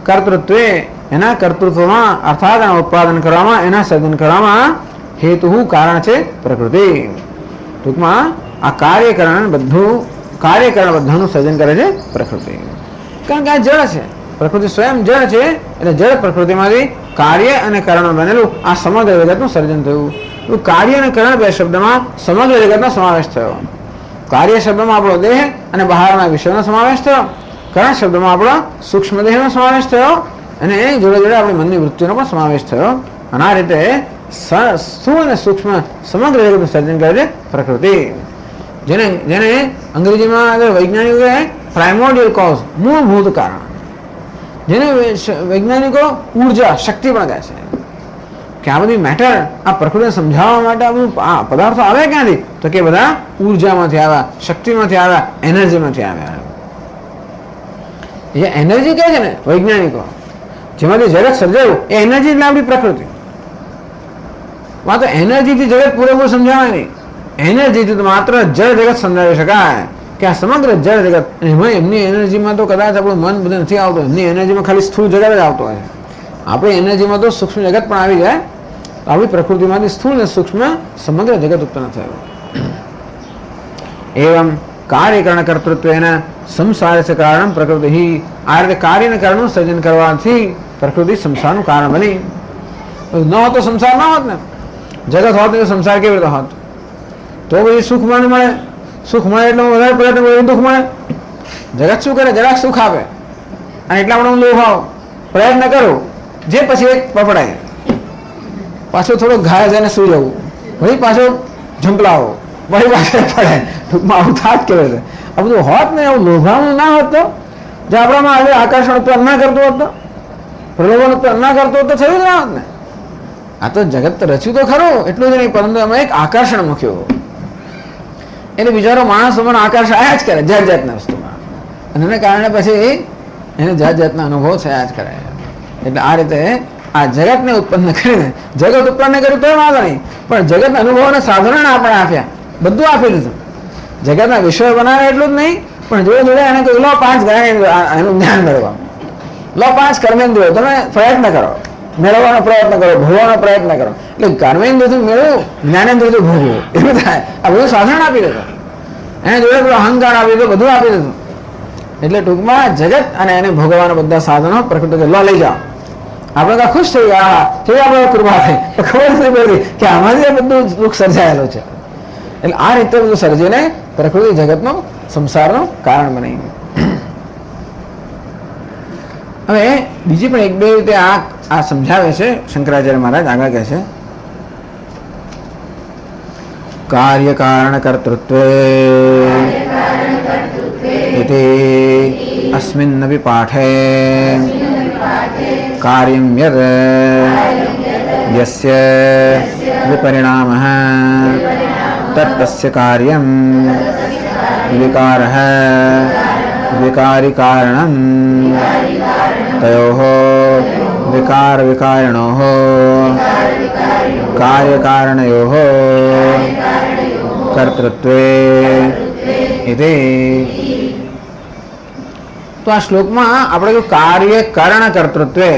કર્તૃત્વે એના કર્તૃત્વમાં અર્થાત એના ઉત્પાદન કરવામાં એના સર્જન કરવામાં હેતુ કારણ છે પ્રકૃતિ. ટૂંકમાં આ કાર્યકરણ બધાનું સર્જન કરે છે પ્રકૃતિ. કારણ કે આ જળ છે, પ્રકૃતિ સ્વયં જળ છે એટલે જળ પ્રકૃતિમાંથી કાર્ય અને કરણ બનેલું આ સમગ્ર જગતનું સર્જન થયું. કાર્ય અને કરણ બે શબ્દમાં સમગ્ર જગતનો સમાવેશ થયો. કાર્ય શબ્દમાં આપણો દેહ અને બહારના વિશ્વનો સમાવેશ થયો. કરણ શબ્દમાં આપણો સૂક્ષ્મ દેહનો સમાવેશ થયો અને એ જોડે જોડે આપણી મનની વૃત્તિનો પણ સમાવેશ થયો. અને આ રીતે સ્થૂળ અને સૂક્ષ્મ સમગ્ર જગતનું સર્જન કરે છે પ્રકૃતિ. જેને અંગ્રેજીમાં વૈજ્ઞાનિકો કહે પ્રાઇમોર્ડિયલ કોઝ, મૂળભૂત કારણ, જેને વૈજ્ઞાનિકો ઉર્જા શક્તિ પણ કહે છે. કે આ બધી મેટર આ પ્રકૃતિને સમજાવવા માટે આ બધું પદાર્થો આવે ક્યાંથી? તો કે બધા ઉર્જામાંથી આવ્યા, શક્તિમાંથી આવ્યા, એનર્જીમાંથી આવ્યા. એ એનર્જી કહે છે ને વૈજ્ઞાનિકો, જેમાંથી જગત સર્જાયું એ એનર્જી એટલે આપણી પ્રકૃતિ. માત્ર એનર્જીથી જગત પૂરેપૂરું સમજાવાય નહીં. એનર્જીથી તો માત્ર જળ જગત સમજાવી શકાય કે આ સમગ્ર જળ જગત. એમની એનર્જીમાં તો કદાચ આપણું મન બધું નથી આવતું. એમની એનર્જીમાં ખાલી સ્થૂળ જગત જ આવતો હોય. આપણી એનર્જીમાં તો સૂક્ષ્મ જગત પણ આવી જાય. આપણી પ્રકૃતિમાંથી સ્થૂળ અને સૂક્ષ્મ સમગ્ર જગત ઉત્પન્ન થયું. એવં કાર્યકરણ કર્તૃત્વેન સંસારસ્ય કારણં પ્રકૃતિ. આ રીતે કાર્ય અને કારણનું સર્જન કરવાથી પ્રકૃતિ સંસારનું કારણ બની. ન હોત તો સંસાર ના હોત ને. જગત હોત તો સંસાર કેવી રીતે હોત? તો પછી સુખ મને મળે, સુખ મળે એટલે વધારે પ્રયત્ન કરું દુઃખ મળે. જગત શું કરે? જરાક સુખ આપે અને એટલા માટે હું લોભ આવું, પ્રયત્ન કરું, જે પછી એક પપડાય, પાછું થોડું ઘાય જઈને સુઈ જવું, વળી પાછો ઝંપલાવો, વળી પાછળ પડે. ટૂંકમાં આવું થાત કેવું છે. આ બધું હોત ને એવું લોભાનું ના હોત તો, જે આપણામાં આજે આકર્ષણ ઉત્પન્ન ના કરતું હોત તો, પ્રલોભન ઉત્પન્ન ના કરતું હોત તો થયું જ ના હોત ને. આ તો જગત રચ્યું તો ખરું એટલું જ નહીં, પરંતુ એમાં એક આકર્ષણ મૂક્યું એટલે બિચારો માણસ મને આકર્ષણ આયા જ કરે જાત જાતના વસ્તુમાં, અને એને કારણે પછી એને જાત જાતના અનુભવ થયા જ કરે. એટલે આ રીતે આ જગતને ઉત્પન્ન કરીને, જગત ઉત્પન્ન કર્યું તો વાંધો નહીં, પણ જગતના અનુભવોને સાધનો આપણે આપ્યા, બધું આપી દીધું. જગતના વિષય બનાવે એટલું જ નહીં, પણ જોડે જોડે એને કહ્યું લો 5 એનું જ્ઞાન મેળવવા, લો 5 કર્મેન્દ્રિયો તમે પ્રયત્ન કરો, મેળવવાનો પ્રયત્ન કરો, ભોગવાનો પ્રયત્ન કરો. એટલે કર્મેન્દ્રિયથી મેળવું, જ્ઞાનેન્દ્રિયથી ભોગવું, એવું થાય. આ બધું સાધન આપી દીધું, એને જોડે પેલો અહંકાર આપી દીધું, બધું આપી દીધું. એટલે ટૂંકમાં જગત અને એને ભોગવવાના બધા સાધનો પ્રકૃતિ લો લઈ જાઓ. આપણે તો ખુશ થઈ ગયા, થઈ આપણે કૃપા થઈ, ખબર નથી પડતી કે આમાંથી બધું દુઃખ સર્જાયેલું છે. એટલે આ રીતે બધું સર્જીને પ્રકૃતિ જગતનો સંસારનું કારણ બની. હવે બીજી પણ એક બે રીતે આ સમજાવે છે શંકરાચાર્ય મહારાજ. આગળ કહે છે કાર્ય કારણ કર્તૃત્વે ઇતિ અસ્મિન્નપી પાઠે કાર્યં યદ યસ્ય વિપરિણામઃ તત્તસ્ય કાર્યં વિકારઃ વિકારી કારણં તયોઃ વિકાર વિકારિણોઃ કાર્ય કારણયોઃ કર્તૃત્વે ઇતિ. તો આ શ્લોકમાં આપણે જો કાર્ય કરણ કર્તૃત્વે,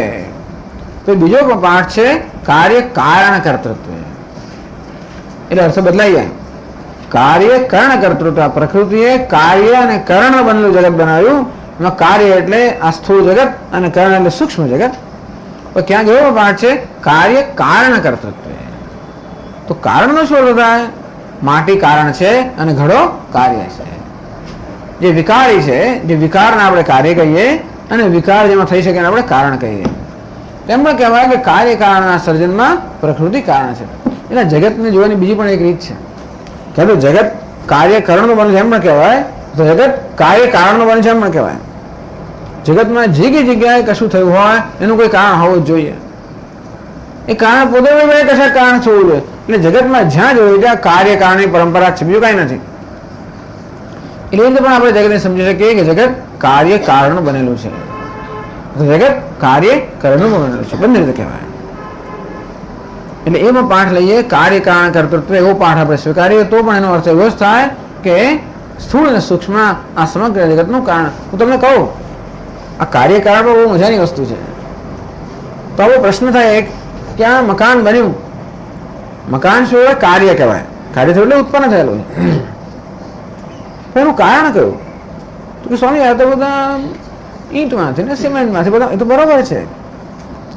તો બીજો પાઠ છે કાર્ય કારણ કર્તૃત્વે. એટલે અર્થ બદલાઈ જાય. કાર્ય કરણ કર્તૃત્વ, પ્રકૃતિએ કાર્ય અને કરણ બનેલું જગત બનાવ્યું. એમાં કાર્ય એટલે આ સ્થૂળ જગત અને કરણ એટલે સૂક્ષ્મ જગત. તો ક્યાંક એવો પાઠ છે કાર્ય કારણ કર્તૃત્વ. તો કારણનો શું અર્થ થાય? માટી કારણ છે અને ઘડો કાર્ય છે. જે વિકારી છે, જે વિકારને આપણે કાર્ય કહીએ અને વિકાર જેમાં થઈ શકે એને આપણે કારણ કહીએ. તેમ પણ કહેવાય કે કાર્ય કારણના સર્જનમાં પ્રકૃતિ કારણ છે. એટલે જગતને જોવાની બીજી પણ એક રીત છે કે તો જગત કાર્ય કારણનું બને છે એમ પણ કહેવાય, તો જગત કાર્ય કારણનું બને છે એમ પણ કહેવાય. જગતમાં જે કઈ જગ્યાએ કશું થયું હોય એનું કોઈ કારણ હોવું જ જોઈએ. એ કારણ પોતે કશા કારણ છોડવું જોઈએ. એટલે જગતમાં જ્યાં જોયું ત્યાં કાર્ય કારણની પરંપરા છે, બીજું કાંઈ નથી. એટલે એ રીતે પણ આપણે જગતને સમજી શકીએ કે જગત કાર્ય કારણ બનેલું છે. જગત કાર્ય કારણનું બનેલું છે, બંને રીતે કહેવાય. એટલે એમાં પાઠ લઈએ કાર્ય કારણ કર્તૃત્વ, એવો પાઠ આપણે સ્વીકારીએ તો પણ એનો અર્થ એવો જ થાય કે સ્થૂળ અને સૂક્ષ્મ આ સમગ્ર જગતનું કારણ. હું તમને કહું, આ કાર્ય કારણ પણ બહુ મજાની વસ્તુ છે. તો આવો પ્રશ્ન થાય કે આ મકાન બન્યું, મકાન શું હોય? કાર્ય કહેવાય. કાર્ય થયું એટલે ઉત્પન્ન થયેલું છે. એનું કારણ કયું? તો કે સ્વામી આ તો બધા ઈંટમાંથી ને સિમેન્ટમાંથી બધા, એ તો બરોબર છે.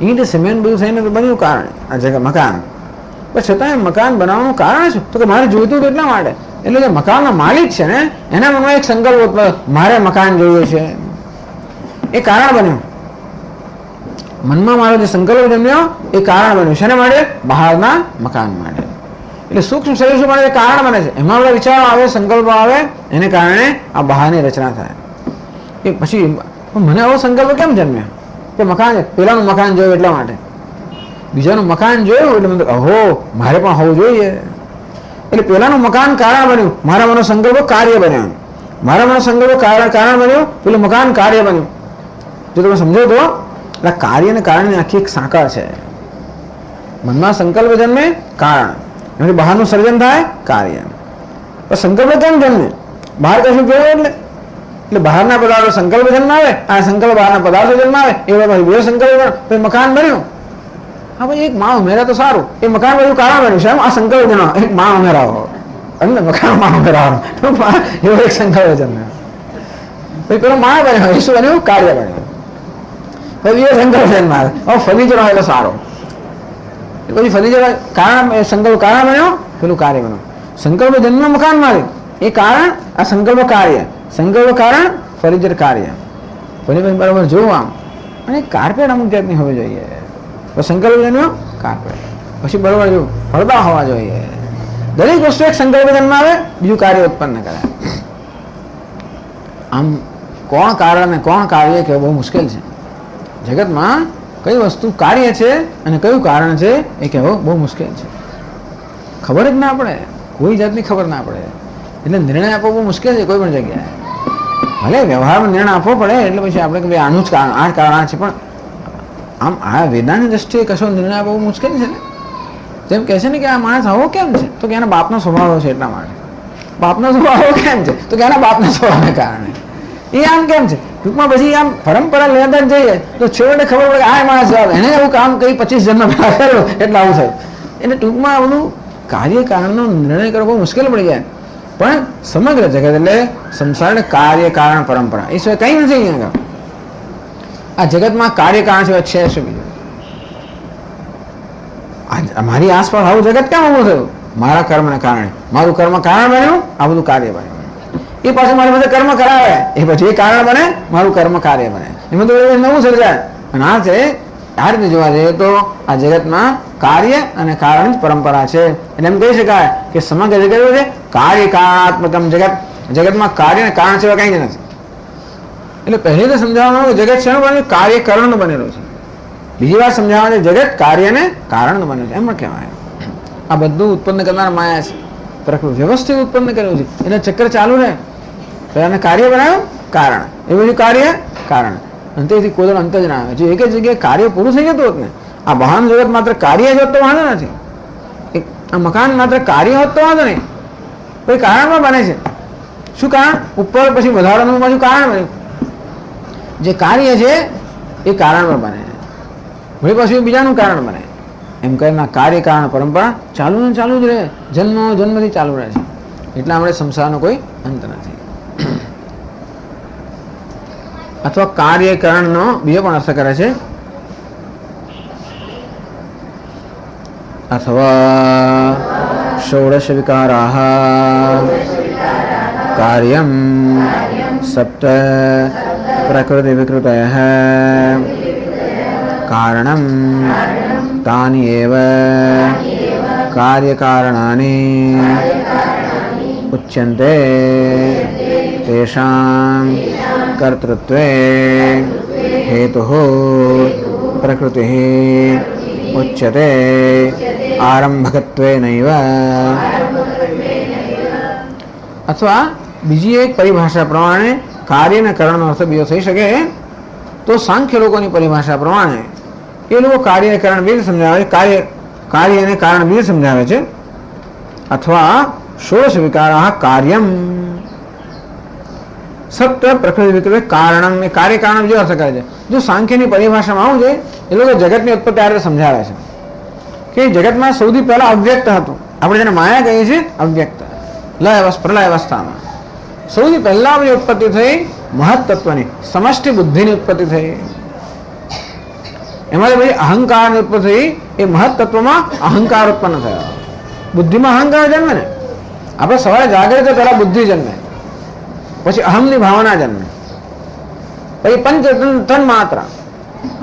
ઈંટ સિમેન્ટ બધું થઈને બન્યું કારણ આ જગ્યા મકાન. પણ છતાં મકાન બનાવવાનું કારણ શું? તો કે મારે જોઈતું હતું એટલા માટે. એટલે જે મકાનનો માલિક છે ને એના મનમાં એક સંકલ્પ, મારે મકાન જોઈએ છે, એ કારણ બન્યું. મનમાં મારો જે સંકલ્પ જન્મ્યો એ કારણ બન્યું. શેના માટે? બહારના મકાન માટે. એટલે સૂક્ષ્મ શરીર શું માટે કારણ બને છે? એમાં બધા વિચારો આવે, સંકલ્પો આવે, એને કારણે આ બહારની રચના થાય. એ પછી મને આવો સંકલ્પ કેમ જન્મ્યો કે મકાન, પેલાનું મકાન જોયું એટલા માટે, બીજાનું મકાન જોયું એટલે મને અહો મારે પણ હોવું જોઈએ. એટલે પેલાનું મકાન કારણ બન્યું, મારા મનો સંકલ્પ કાર્ય બન્યો. મારા મનો સંકલ્પ કારણ બન્યું, પેલું મકાન કાર્ય બન્યું. જો તમે સમજો તો એટલે કાર્ય અને કારણની આખી એક શાખા છે. મનમાં સંકલ્પ જન્મે કારણ, એમાંથી બહારનું સર્જન થાય કાર્ય. પણ સંકલ્પ કેમ જન્મે? બહાર કશું જોયું એટલે બહારના પદાર્થો સંકલ્પ જન્માવે, આ સંકલ્પ બહારના પદાર્થો જન્માવે, એ પછી બે સંકલ્પ પછી મકાન બન્યું. હા ભાઈ એક માં ઉમેરા તો સારું, એ મકાન બધું કારણ બન્યું છે. આ સંકલ્પ જન્માવ, એક માં ઉમેરાવો અને મકાન માં ઉમેરાવો, એવો એક સંકલ્પ જન્મ્યો. પછી પેલો માં બન્યો, એ શું બન્યું? કાર્ય બન્યું. પછી એ સંકલ્પ જન્માવે, હવે ફર્નિચર હોય તો સારો, પછી ફર્નિચર કારણ, એ સંકલ્પ કારણ બન્યો, પેલું કાર્ય બન્યું. સંકલ્પ જન્મ મકાન માલિક, એ કારણ, આ સંકલ્પ કાર્ય, સંકલ્પ કારણ, ફર્નિચર કાર્ય. પછી બરાબર જોવું આમ, અને કાર્પેટ અમુક જાતની હોવી જોઈએ. સંકલ્પ જન્મ્યો કાર્પેટ, પછી બરોબર જોવું પડદા હોવા જોઈએ. દરેક વસ્તુ એક સંકલ્પ જન્માવે, બીજું કાર્ય ઉત્પન્ન કરે. આમ કોણ કારણ અને કોણ કાર્ય કહેવું બહુ મુશ્કેલ છે. જગતમાં કઈ વસ્તુ કાર્ય છે અને કયું કારણ છે એ કહેવું બહુ મુશ્કેલ છે. ખબર જ ના પડે, કોઈ જાતની ખબર ના પડે. એટલે નિર્ણય આપવો બહુ મુશ્કેલ છે કોઈ પણ જગ્યાએ. ભલે વ્યવહારમાં નિર્ણય આપવો પડે એટલે પછી આપણે કે ભાઈ આનું જ કારણ, આ કારણ છે, પણ આમ આ વેદાંતની દ્રષ્ટિએ કશો નિર્ણય આપવો બહુ મુશ્કેલ છે ને. જેમ કહે છે ને કે આ માણસ આવો કેમ છે, તો કે એના બાપનો સ્વભાવ છે એટલા માટે. બાપનો સ્વભાવ કેમ છે, તો કે એના બાપના સ્વભાવને કારણે. એ આમ કેમ છે, ટૂંકમાં પછી આમ પરંપરા લેતા જઈએ તો છેવટે ખબર પડે કે આ માણસ એને એવું કામ કઈ 25 જન્મ પહેલા કર્યું એટલે આવું થયું. એટલે ટૂંકમાં આ બધું કાર્ય કારણનો નિર્ણય કરવો બહુ મુશ્કેલ પડી જાય. પણ સમગ્ર જગત એટલે સંસાર કાર્ય કારણ પરંપરા, એ સિવાય કઈ નથી. અહીંયા આ જગતમાં કાર્ય કારણ સિવાય છે શું બીજું? મારી આસપાસ આવું જગત કેમ ઊભું થયું? મારા કર્મને કારણે. મારું કર્મ કારણ બન્યું, આ બધું કાર્ય બન્યું. એ પાછું મારી પાસે કર્મ કરાવે, એ પછી એ કારણ બને, મારું કર્મ કાર્ય બને. એમાં તો નવું સર્જાય. અને આ છે, આ રીતે જોવા જઈએ તો આ જગતમાં કાર્ય અને કારણ જ પરંપરા છે. એટલે એમ કહી શકાય કે સમગ્ર જગત છે કાર્ય કારણાત્મકમ જગત. જગતમાં કાર્ય અને કારણ સિવાય કંઈ જ નથી. એટલે પહેલી તો સમજાવવાનું જગત શેનું બનેલું? કાર્ય કારણનું બનેલું છે. બીજી વાર સમજાવવાનું જગત કાર્ય અને કારણનું બનેલું છે. એમ કહેવાય આ બધું ઉત્પન્ન કરનાર માયા છે. પ્રકૃતિ વ્યવસ્થિત ઉત્પન્ન કર્યું છે, એને ચક્ર ચાલુ રહે. પહેલાને કાર્ય બનાવ્યું કારણ, એ બધું કાર્ય કારણ, અને તેથી કોઈ અંત જ ના આવે. જો એક જ જગ્યાએ કાર્ય પૂરું થઈ જતું હોત ને, આ બહારનું જગત માત્ર કાર્ય જ હોત તો વાંધો નથી. આ મકાન માત્ર કાર્ય હોત તો વાંધો નહીં, કોઈ કારણમાં બને છે. શું કારણ? ઉપર પછી વધારાનું પાછું કારણ બન્યું. જે કાર્ય છે એ કારણમાં બને, વળી પાછું બીજાનું કારણ બને. એમ કરીને કાર્ય કારણ પરંપરા ચાલુ ને ચાલુ જ રહે, જન્મથી ચાલુ રહે છે. એટલે આપણે સંસારનો કોઈ અંત નથી. અથવા કાર્ય કારણનો બીજો પણ અર્થ કરે છે, અથવા ષોડશ વિકારાઃ કાર્યમ સપ્ત પ્રકૃતિ વિકૃતયઃ કારણમ તાની એવ કાર્યકારણાની ઉચ્યન્તે તેષાં કર્તૃત્વે હેતુઃ પ્રકૃતિઃ ઉચ્યતે આરંભકત્વેનૈવ. અથવા બીજી એક પરિભાષા પ્રમાણે કાર્ય અને કરણનો અર્થ બીજો થઈ શકે તો સાંખ્ય લોકોની પરિભાષા પ્રમાણે એ લોકો કાર્ય અને કરણ બે સમજાવે, કાર્ય અને કારણ બે સમજાવે છે. અથવા ષોડશ વિકારા કાર્યમ સત્ય પ્રકૃતિ વિકૃતિ કારણમ ને કાર્ય કારણ જો અર્થ કરે છે. જો સાંખ્યની પરિભાષામાં આવું છે એ લોકો જગતની ઉત્પત્તિ આ રીતે સમજાવે છે કે જગતમાં સૌથી પહેલા અવ્યક્ત હતું. આપણે જેને માયા કહીએ છીએ અવ્યક્ત, પ્રલય અવસ્થામાં સૌથી પહેલા બધી ઉત્પત્તિ થઈ મહત્તત્વની સમષ્ટિ બુદ્ધિની ઉત્પત્તિ થઈ. એમાંથી પછી અહંકારની ઉત્પત્તિ થઈ. એ મહત્તત્વમાં અહંકાર ઉત્પન્ન થયો. બુદ્ધિમાં અહંકાર જન્મે ને. આપણે સવારે જાગે તો પહેલા બુદ્ધિ જન્મે, પછી અહમની ભાવના જન્મે, પછી પંચ તન માત્ર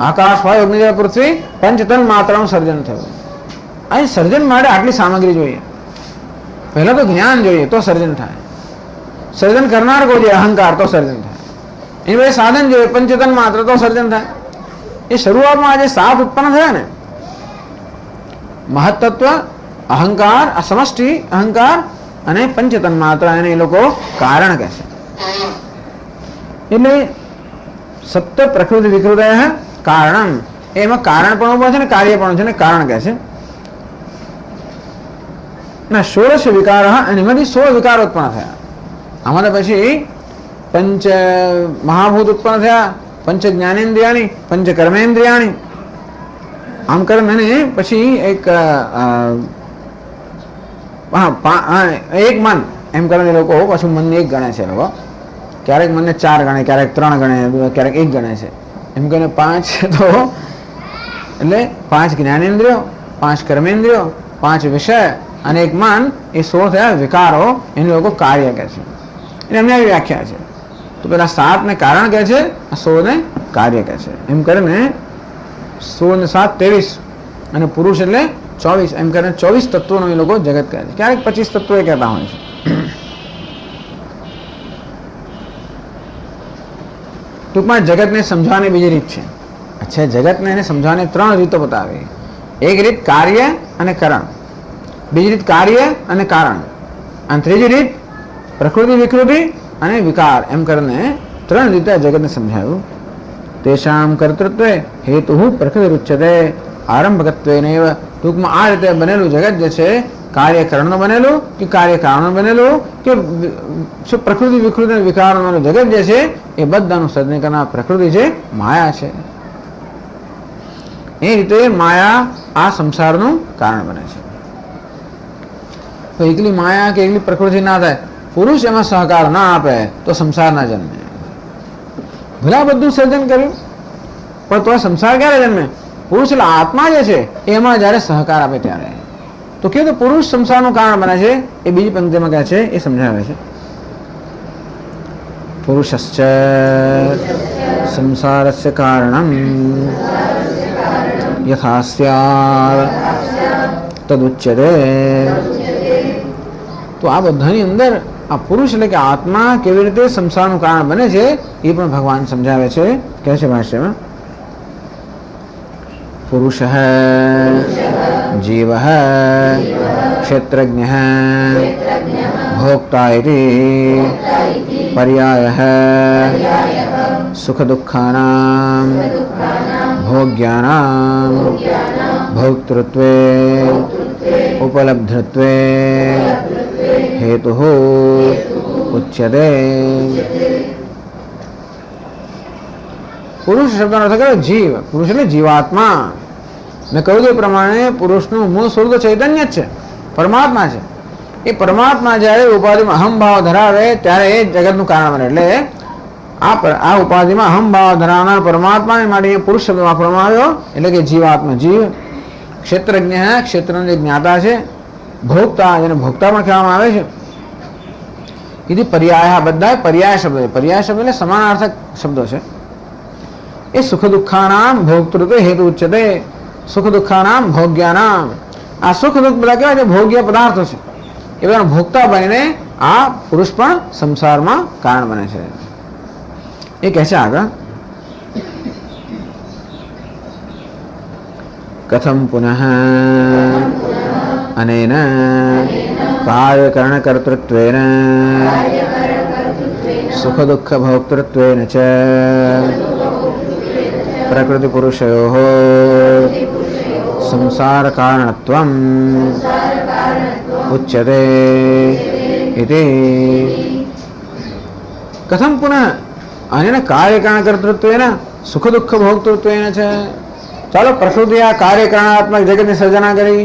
આકાશ વાયુ અગ્નિ જળ પૃથ્વી પંચ તન માત્રનું સર્જન થયું. અહીં સર્જન માટે આટલી સામગ્રી જોઈએ. પહેલા તો જ્ઞાન જોઈએ તો સર્જન થાય. સર્જન કરનાર કોઈ જોઈએ અહંકાર તો સર્જન થાય. એની પછી સાધન જોઈએ પંચતન માત્ર તો સર્જન થાય. એ શરૂઆતમાં આજે સાત ઉત્પન્ન થયા ને, મહત્તત્વ, અહંકાર, સમષ્ટિ અહંકાર અને પંચતન માત્ર, એને એ લોકો કારણ કહે છે. એટલે સપ્ત પ્રકૃતિ વિકૃતય કારણ, એમાં કારણ પણ ઉભા છે ને કાર્ય પણ છે ને કારણ કહે છે. ના ષોડશ વિકાર અને એમાંથી 16 વિકાર ઉત્પન્ન થયા. આમાં પછી પંચ મહાભૂત ઉત્પન્ન થયા, પંચ જ્ઞાનેન્દ્રિયાની, પંચ કર્મેન્દ્રિયાની. આમ કરે મને પછી એક મન એમ કરીને લોકો પાછું મનને એક ગણે છે. લોકો ક્યારેક મનને 4 ગણે, ક્યારેક 3 ગણે, ક્યારેક 1 ગણે છે. એમ કહીને 5 તો એટલે 5 જ્ઞાનેન્દ્રિયો, 5 કર્મેન્દ્રિયો, 5 વિષય અને 1 મન, એ 16 થયા વિકારો. એને લોકો કાર્ય કહે છે. એને અમને આવી વ્યાખ્યા છે. તો પેલા 7 ને કારણ કહે છે, 16 ને કાર્ય કહે છે. એમ કરીને 16 ને 7 23 અને પુરુષ એટલે 24. એમ કરીને 24 તત્વોનો એ લોકો જગત કહે છે. ક્યારેક 25 તત્વો એ કહેતા હોય છે. ટૂંકમાં જગતને સમજવાની બીજી રીત છે. અચ્છા, જગતને એને સમજવાની 3 રીતો બતાવી. એક રીત કાર્ય અને કરણ, બીજી રીત કાર્ય અને કારણ, અને ત્રીજી રીત પ્રકૃતિ વિકૃતિ અને વિકાર. એમ કરીને 3 રીતે જગતને સમજાયું. તેષામ કર્તૃત્વે હેતુ પ્રકૃતિ ઉચ્યતે આરંભકત્વેનૈવ. ટૂંકમાં આ રીતે બનેલું જગત જે છે કાર્ય કરણનું બનેલું કે કાર્ય કારણનું બનેલું કે પ્રકૃતિ વિકૃતિ અને વિકારનું જગત જે છે એ બધાનું સર્જન કરનાર પ્રકૃતિ છે, માયા છે. એ રીતે માયા આ સંસારનું કારણ બને છે. તો એકલી માયા કે એકલી પ્રકૃતિ ના થાય, પુરુષ એમાં સહકાર ના આપે તો સંસાર ના જન્મે. ભલા બધું સર્જન કર્યું પણ તો સંસાર ક્યારે જન્મે? પુરુષ એટલે આત્મા જે છે એમાં જયારે સહકાર આપે ત્યારે. તો કે પુરુષ સંસારનું કારણ બને છે. એ બીજી પંક્તિમાં કહે છે, એ સમજાવે છે. પુરુષશ્ચ સંસારસ્ય કારણમ યથા સ્યાત તદુચ્યતે. તો આ બધાની અંદર આ પુરુષ એટલે કે આત્મા કેવી રીતે સંસારનું કારણ બને છે એ પણ ભગવાન સમજાવે છે. કહે છે ભાષ્યમાં, પુરુષ જીવ ક્ષેત્રજ્ઞ ભોક્તા ઇતિ પર્યાયઃ સુખ દુઃખાનાં ભોગ્યાનાં ભોક્તૃત્વે ઉપલબ્ધત્વે હેતુઃ ઉચ્યતે. પુરુષ શબ્દનો અર્થ કરે જીવ. પુરુષ એટલે જીવાત્મા. મેં કહ્યું તે પ્રમાણે પુરુષનું મૂળ સ્વરૂપ ચૈતન્ય જ છે, પરમાત્મા છે. એ પરમાત્મા જ્યારે ઉપાધિમાં અહમ ભાવ ધરાવે ત્યારે એ જગતનું કારણ બને. એટલે આ ઉપાધિમાં અહમ ભાવ ધરાવનાર પરમાત્માને માટે પુરુષ શબ્દ વાપરવામાં આવ્યો. એટલે કે જીવાત્મા, જીવ. ક્ષેત્રજ્ઞ, ક્ષેત્રનો જે જ્ઞાતા છે. ભોગતા, જેને ભોગતા પણ કહેવામાં આવે છે. કીધી પર્યાય, બધા પર્યાય શબ્દ છે. પર્યાય શબ્દ એટલે સમાનાર્થક શબ્દો છે. એ સુખ દુઃખાનામ ભોક્તૃત્વે હેતુ ઉચ્યતે. સુખ દુઃખાનામ ભોગ્યાનામ. આ સુખ દુઃખ બધા કેવા છે? ભોગ્ય પદાર્થો છે. એ બધા ભોગતા બનીને આ પુરુષ પણ સંસારમાં કારણ બને છે. એ કહે છે આગળ, કથમ પુનઃ અનેન કાર્યકરણકર્તૃત્વેન સુખ દુઃખ ભોક્તૃત્વેન ચ પ્રકૃતિ પુરુષયોઃ સંસાર કારણત્વમ ઉચ્યતે ઇતિ. કથમ પુનઃ અનેન કાર્યકરણકર્તૃત્વેન સુખ દુઃખ ભોક્તૃત્વેન છે. ચાલો, પ્રકૃતિ આ કાર્યકરણાત્મક જગતની સર્જના કરી,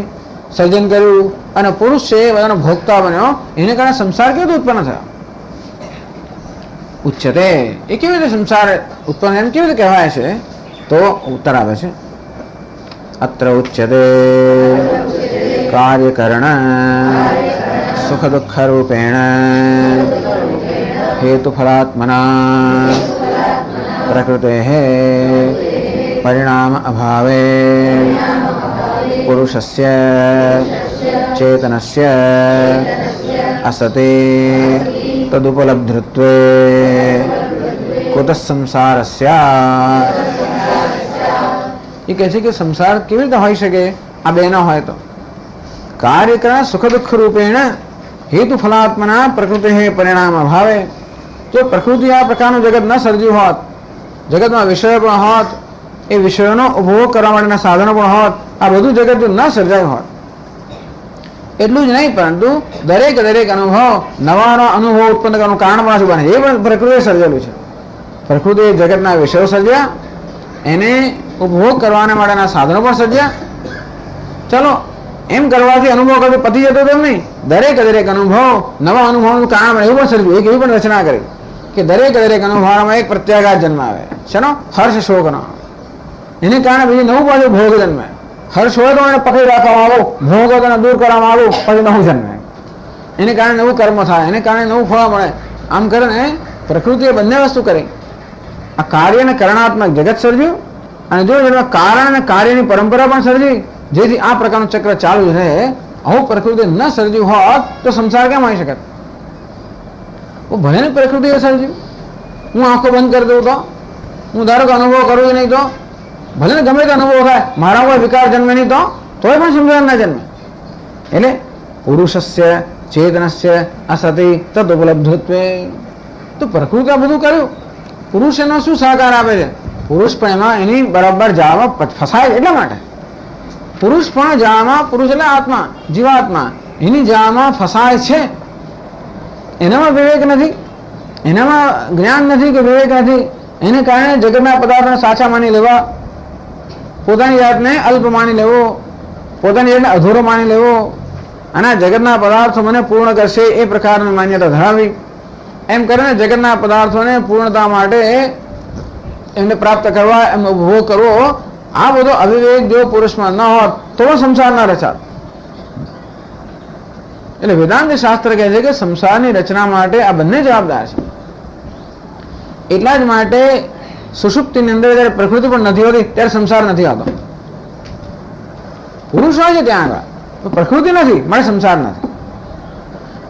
સર્જન કર્યું અને પુરુષ છે બધાનો ભોગતા બન્યો, એને કારણે સંસાર કેવી રીતે ઉત્પન્ન થયો? ઉચ્ચતે, એ કેવી રીતે સંસાર ઉત્પન્ન એમ કેવી રીતે કહેવાય છે? તો ઉત્તર આવે છે, અત્ર ઉચ્યતે કાર્યકરણ સુખ દુઃખ રૂપેણ હેતુફલાત્મના પ્રકૃતેઃ પરિણામ અભાવે પુરુષસ્ય ચેતનસ્ય અસતે તદુપલબ્ધૃત્વે કુતઃ સંસારસ્ય. એ કહે છે કે સંસાર કેવી રીતે હોઈ શકે આ બે ન હોય તો? કાર્યકરણ સુખ દુઃખ રૂપેણ હેતુ ફલાત્મના પ્રકૃતિ પરિણામ અભાવે. જો પ્રકૃતિ આ પ્રકારનું જગત ન સર્જ્યું હોત, જગતમાં વિષયો પણ હોત, એ વિષયોનો ઉપભોગ કરવા માટેના સાધનો પણ હોત, આ બધું જગત ન સર્જાયું હોત. એટલું જ નહીં, પરંતુ દરેક અનુભવ નવાનો અનુભવ ઉત્પન્ન કરવાનું કારણ પણ શું બને? એ પણ પ્રકૃતિએ સર્જેલું છે. પ્રકૃતિએ જગતના વિષયો સર્જ્યા, એને ઉપભોગ કરવાના માટેના સાધનો પણ સર્જ્યા. ચલો, એમ કરવાથી અનુભવ કરતો પતી જતો તેમ નહીં, દરેક અનુભવ નવા અનુભવનું કારણ એવું પણ સર્જ્યું. એક એવી પણ રચના કરી કે દરેક અનુભવમાં એક પ્રત્યાઘાત જન્મ આવે. શેનો? હર્ષ શોકનો. એને કારણે બીજું નવું પાછું ભોગ જન્મે. હર્ષ હોય તો એને પકડી રાખવામાં આવો, ભોગ હોય તો એને દૂર કરવામાં આવું, પછી નવું જન્મે. એને કારણે નવું કર્મ થાય, એને કારણે નવું ફળ મળે. આમ કરીને પ્રકૃતિએ બંને વસ્તુ કરી. આ કાર્ય અને કરણાત્મક જગત સર્જ્યું, અને જો એમાં કારણ અને કાર્યની પરંપરા પણ સર્જી, જેથી આ પ્રકારનું ચક્ર ચાલુ રહે. આવું પ્રકૃતિ ન સર્જ્યું હોત તો સંસાર કેમ હોઈ શકે? ભલે ને પ્રકૃતિએ સર્જ્યું, હું આંખો બંધ કરી દઉં તો, હું ધારો કે અનુભવ કરું નહીં તો, ભલે ને ગમે તે અનુભવ થાય, મારા કોઈ વિકાર જન્મે નહીં તો તોય પણ સંસાર ના જન્મે. એટલે પુરુષસ્ય ચેતનસ્ય અસતિ તદુપલબ્ધત્વે. તો પ્રકૃતિ આ બધું કર્યું, પુરુષ એનો શું સહકાર આપે છે? પુરુષ પણ એમાં એની બરાબર જાળમાં ફસાય. એટલા માટે પુરુષ પણ જાળમાં, પુરુષ એટલે આત્મા, જીવાત્મા, એની જાળમાં ફસાય છે. એનામાં વિવેક નથી, એનામાં જ્ઞાન નથી કે વિવેક નથી. એને કારણે જગતના પદાર્થોને સાચા માની લેવા, પોતાની જાતને અલ્પ માની લેવો, પોતાની જાતને અધૂરો માની લેવો, અને જગતના પદાર્થો મને પૂર્ણ કરશે એ પ્રકારની માન્યતા ધરાવી. એમ કરીને જગતના પદાર્થોને પૂર્ણતા માટે એમને પ્રાપ્ત કરવા, એમનો ઉપભોગ કરવો, આ બધો અવિવેક જો પુરુષમાં ન હોત તો સંસાર ના રચાત. એટલે વેદાંત શાસ્ત્ર કહે છે કે સંસારની રચના માટે આ બંને જવાબદાર છે. એટલા જ માટે સુષુપ્તિની અંદર જયારે પ્રકૃતિ પણ નથી હોતી ત્યારે સંસાર નથી આવતો. પુરુષ હોય છે ત્યાં આગળ, પ્રકૃતિ નથી માટે સંસાર નથી.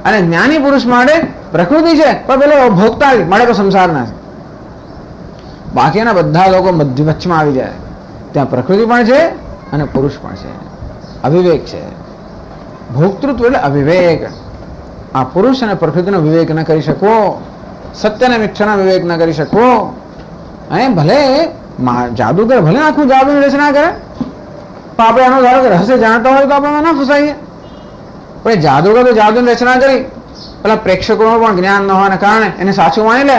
અને જ્ઞાની પુરુષ માટે પ્રકૃતિ છે પણ પેલો ભોગતા માટે તો સંસાર નથી. બાકીના બધા લોકો વચ્ચેમાં આવી જાય, ત્યાં પ્રકૃતિ પણ છે અને પુરુષ પણ છે. અવિવેક છે, ભોક્તૃત્વ એટલે અવિવેક. આ પુરુષ અને પ્રકૃતિનો વિવેક ન કરી શકવો, સત્ય અને મિથ્યાનો વિવેક ન કરી શકવો. અને ભલે જાદુગર ભલે આખું જાદુની રચના કરે, તો આપણે આનો ધારો કે રહસ્ય જાણતા હોય તો આપણે ના ફસાઈએ. પણ જાદુગર તો જાદુની રચના કરી, પેલા પ્રેક્ષકોનું પણ જ્ઞાન ન હોવાના કારણે એને સાચું માની લે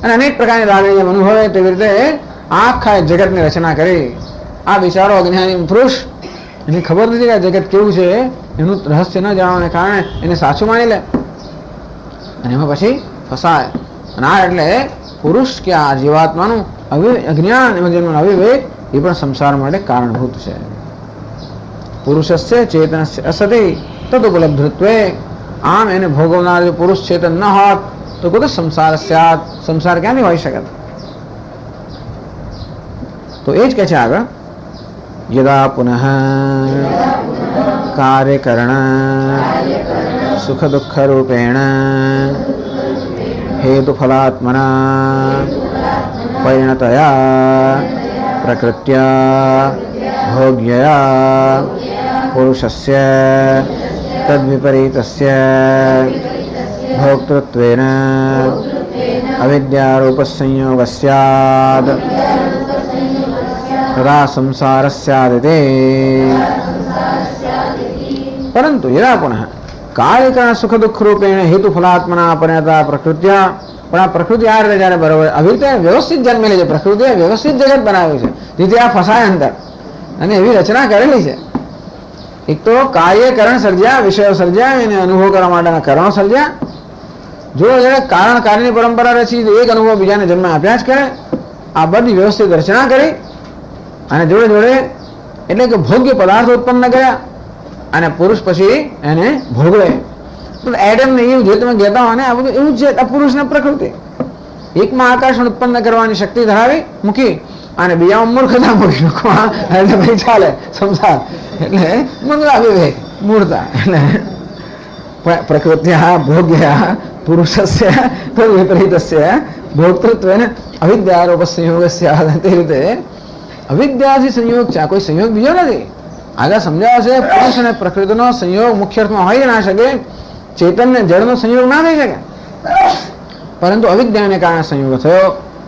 અને અનેક પ્રકારની લાગણી અનુભવે. તેવી રીતે આખા જગતની રચના કરી. આ બિચારો અજ્ઞાની પુરુષ, એની ખબર નથી કે આ જગત કેવું છે, એનું રહસ્ય ન જાણવાને કારણે એને સાચું માની લે અને એમાં પછી ફસાય. અને આ એટલે પુરુષ કે આ જીવાત્માનું અજ્ઞાન, એમાં જન્મનો અવિવેક એ પણ સંસાર માટે કારણભૂત છે. પુરુષસ્ય ચેતનસ્ય અસતિ તદુપલબ્ધત્વે. આમ એને ભોગવનાર જો પુરુષ ચેતન ન હોત તો કોઈ સંસાર સ્યાત, સંસાર ક્યાંથી હોઈ શકે? તો એ જ કહે છે આગળ, યદા પુનઃ કાર્યકરણ સુખ દુઃખ રૂપેણ હેતુફલાત્મના પરિણતયા પ્રકૃત્યા ભોગ્યયા પુરુષસ્ય તદ્વિપરીતસ્ય ભોક્તૃત્વેન અવિદ્યારૂપસંયોગ સ્યાદ તદા સંસાર સ્યાદિતિ. પરંતુ યદા પુનઃ કાલિકા સુખ દુઃખ રૂપેણ હેતુ ફલાત્મના પરિણતા પ્રકૃત્યા, પણ આ પ્રકૃતિ આ રીતે જયારે બરોબર આવી રીતે વ્યવસ્થિત જન્મેલી છે, પ્રકૃતિએ વ્યવસ્થિત જગત બનાવ્યું છે જેથી આ ફસાય અંદર, અને એવી રચના કરેલી છે. એક તો કાર્યકરણ સર્જ્યા, વિષયો સર્જ્યા, એને અનુભવ કરવા માટેના કારણો સર્જ્યા. જો કારણ કાર્યની પરંપરા રચી તો એક અનુભવ બીજાને જન્મ આપ્યા જ કરે. આ બધી વ્યવસ્થિત રચના કરી અને જોડે જોડે એટલે કે ભોગ્ય પદાર્થો ઉત્પન્ન કર્યા અને પુરુષ પછી એને ભોગવે. એડમ ને એવું જે તમે કહેતા હો ને આ બધું એવું જ છે. આ પુરુષ ને પ્રકૃતિ એકમાં આકાશ ઉત્પન્ન કરવાની શક્તિ ધરાવી મૂકી અને બીજામાં મૂર્ખતા મૂકી મૂકવા એટલે ભાઈ ચાલે સંસાર, એટલે મંગળા વિવેક મૂર્તા. એટલે પ્રકૃત્યા ભોગ્યા પુરુષસ્ય વિપરીતસ્ય ભોક્તૃત્વેન અવિદ્યારૂપ સંયોગસ્ય. તે રીતે અવિદ્યાથી સંયોગ છે, આ કોઈ સંયોગ બીજો નથી. આગળ સમજાવે છે પુરુષ અને પ્રકૃતિનો સંયોગ મુખ્ય અર્થમાં હોય ના શકે, ચેતન ને જળનો સંયોગ ના થઈ શકે, પરંતુ અવિદ્યાને કારણે સંયોગ થયો.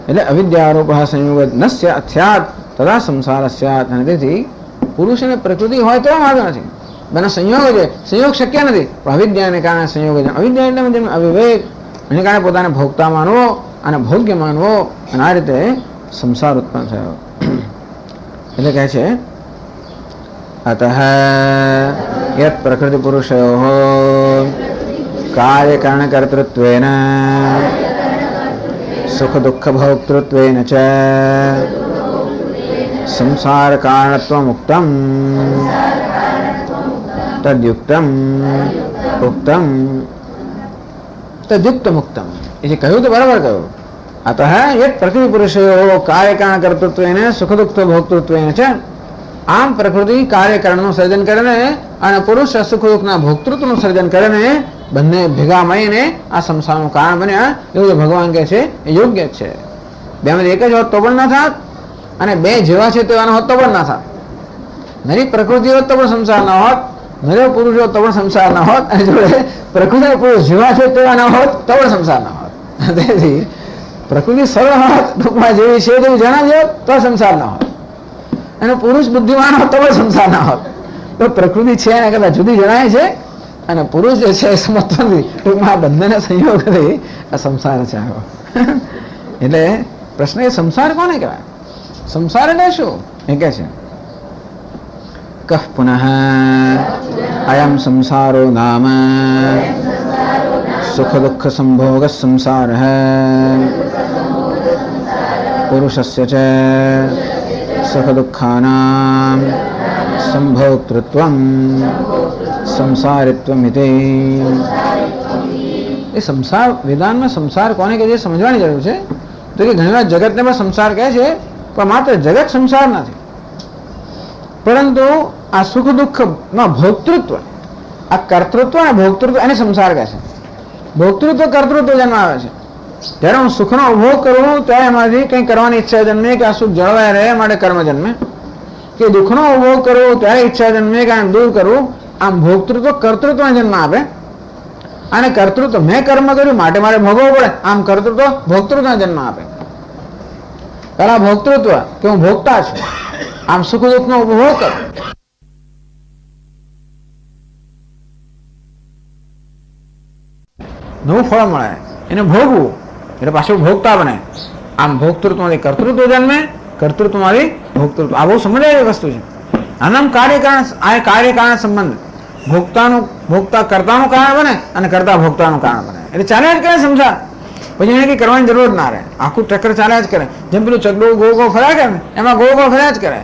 એટલે અવિદ્યારૂપ સંયોગ નસ્ય અથ્યાત તદા સંસાર સ્યાત. અને તેથી પુરુષ અને પ્રકૃતિ હોય તો વાંધો નથી, બંને સંયોગ છે, સંયોગ શક્ય નથી, પણ અવિદ્યાને કારણે સંયોગ છે. અવિદ્યા એટલે અવિવેક, એને કારણે પોતાને ભોગતા માનવો અને ભોગ્ય માનવો, અને આ રીતે સંસાર ઉત્પન્ન થયો. એટલે કહે છે અતઃ યત પ્રકૃતિ પુરુષયોઃ કાર્યકારણ કર્તૃત્વેન સુખ દુઃખ ભોક્તૃત્વેન ચ સંસાર કારણત્વમ ઉક્તમ તદ્યુક્તમ ઉક્તમ તદ્યુક્તમ ઉક્તમ. એ જે કહ્યું તો બરાબર કહ્યું. અતઃ યત પ્રકૃતિ પુરુષયોઃ કાર્યકારણ કર્તૃત્વેન સુખ દુઃખ ભોક્તૃત્વેન ચ. આમ પ્રકૃતિ કાર્યકરણનું સર્જન કરીને અને પુરુષ સુખ દુઃખના ભોક્તૃત્વનું સર્જન કરીને બંને ભેગા મળીને આ સંસારનું કારણ બન્યા. એવું ભગવાન કહે છે એ યોગ્ય છે. બેમાંથી એક જ હોત તો પણ ના થાત, અને બે જેવા છે તેવાના હોત તો પણ ના થાત. નરી પ્રકૃતિ હોત તો પણ સંસાર ના હોત, નરો પુરુષ હોત તો પણ સંસાર ના હોત, અને જોડે પ્રકૃતિ પુરુષ જેવા છે તેવા ના હોત તો પણ સંસાર ના હોત. તેથી પ્રકૃતિ સરળ હોત, ટૂંકમાં જેવી છે તેવી જણાવી હોત તો સંસાર ના હોત, અને પુરુષ બુદ્ધિમાન હોત તો પણ સંસાર ના હોત. તો પ્રકૃતિ છે એના કરતા જુદી જણાય છે, અને પુરુષ જે છે સમજતો નથી. ટૂંકમાં બંનેને સંયોગ કરી આ સંસાર છે. એટલે પ્રશ્ન એ સંસાર કોને કહેવાય? સંસાર એટલે શું એ કહે છે કહ પુનઃ અયમ સંસારો નામ સુખ દુઃખ સંભોગ સંસાર પુરુષસ્ય ચ સુખ દુઃખાનામ સંભોક્તૃત્વમ સંસારિત્વમ ઇતિ. એ સંસાર વેદાંતમાં સંસાર કોને કહે છે સમજવાની જરૂર છે. તો કે ઘણીવાર જગતને પણ સંસાર કહે છે, પણ માત્ર જગત સંસાર નથી, પરંતુ આ સુખ દુઃખમાં ભોક્તૃત્વ, આ કર્તૃત્વ અને ભોક્તૃત્વ એને સંસાર કહે છે. ભોક્તૃત્વ કર્તૃત્વ જન્મ આવે છે. જ્યારે હું સુખનો ઉપભોગ કરું ત્યારે એમાંથી કંઈ કરવાની ઈચ્છા જન્મે કે આ સુખ જળવાય રહે માટે કર્મ જન્મે, કે દુઃખનો ઉપભોગ કરવો ત્યારે ઈચ્છા જન્મે કે આને દૂર કરવું. આમ ભોક્તૃત્વ કર્તૃત્વને જન્મ આપે, અને કર્તૃત્વ મેં કર્મ કર્યું માટે મારે ભોગવવું પડે, આમ કર્તૃત્વ ભોક્તૃત્વને જન્મ આપે. પેલા ભોક્તૃત્વ કે હું ભોગતા છું, આમ સુખ દુઃખનો ઉપભોગ કરું. નવું ફળ મળે એને ભોગવું એટલે પાછું ભોગતા બને. આમ ભોક્તૃત્વમાંથી કર્તૃત્વ જન્મે, કર્તૃત્વમાંથી ભોક્તૃત્વ. આ બહુ સમજાય વસ્તુ છે. આનામ કાર્યકારણ, આ કાર્યકારણ સંબંધ. ભોગતા કર્તાનું કારણ બને અને કર્તા ભોગતાનું કારણ બને. એટલે ચાલ્યા જ કરે સંસાર, પછી એને કંઈ કરવાની જરૂર ના રહે. આખું ચક્ર ચાલ્યા જ કરે. જેમ પેલું ચકડું ગોળ ગોળ ફર્યા કરે ને, એમાં ગોળ ગોળ ફર્યા જ કરે.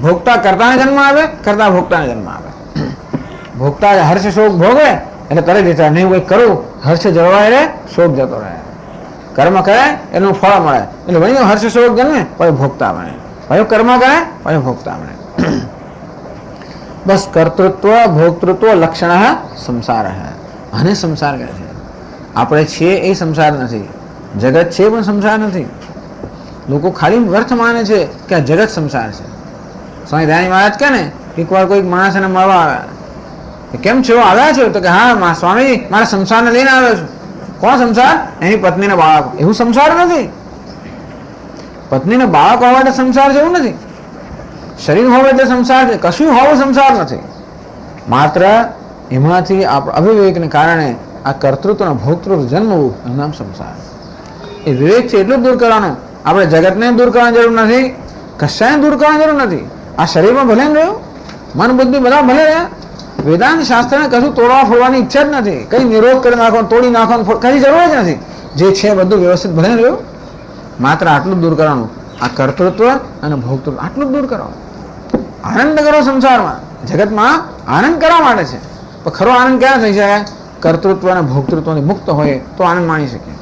ભોગતા કર્તાને જન્મ આવે, કર્તા ભોગતાને જન્મ આવે. ભોગતા હર્ષ શોક ભોગવે એટલે તરત વિચાર નહીં કંઈક કરું, હર્ષ જળવાય રહે, શોક જતો રહે. કર્મ કરે એનું ફળ મળે, એટલે વળી હર્ષ શોક જન્મે પછી ભોગતા બને, પછી કર્મ કરે પછી ભોગતા બને. બસ કર્તૃત્વ ભોક્તૃત્વ લક્ષણ સંસાર હે. આને સંસાર કહે છે. આપણે છીએ એ સંસાર નથી, જગત છે પણ સંસાર નથી. લોકો ખાલી વ્યર્થ માને છે કે આ જગત સંસાર છે. સ્વામી દયાનંદ મહારાજ કે ને એકવાર કોઈક માણસ એને મળવા આવ્યા, કેમ છો, આવ્યા છો? તો કે હા સ્વામી, મારા સંસારને લઈને આવ્યો છું. કોણ સંસાર? એની પત્નીને બાળકો. એવું સંસાર નથી. પત્નીને બાળક હોવા એટલે સંસાર છે એવું નથી. શરીર હોવે એટલે સંસાર છે, કશું હોવું સંસાર નથી. માત્ર એમાંથી અવિવેકને કારણે આ કર્તૃત્વ અને ભોક્તૃત્વ જન્મવું એનું નામ સંસાર. એ વિવેક છે એટલું જ દૂર કરવાનું. આપણે જગતને દૂર કરવાની જરૂર નથી, કશાને દૂર કરવાની જરૂર નથી. આ શરીરમાં ભલે રહ્યું, મન બુદ્ધિ બધા ભલે રહ્યા. વેદાંત શાસ્ત્રને કશું તોડવા ફોડવાની ઈચ્છા જ નથી. કઈ નિરોધ કરી નાખો, તોડી નાખો, કઈ જરૂર જ નથી. જે છે બધું વ્યવસ્થિત ભલે રહ્યું. માત્ર આટલું જ દૂર કરવાનું, આ કર્તૃત્વ અને ભોક્તૃત્વ આટલું જ દૂર કરવાનું. આનંદ કરો સંસારમાં, જગતમાં આનંદ કરવા માટે છે. પણ ખરો આનંદ ક્યાં થઈ જાય? કર્તૃત્વ અને ભોક્તૃત્વથી મુક્ત હોય તો આનંદ માણી શકે.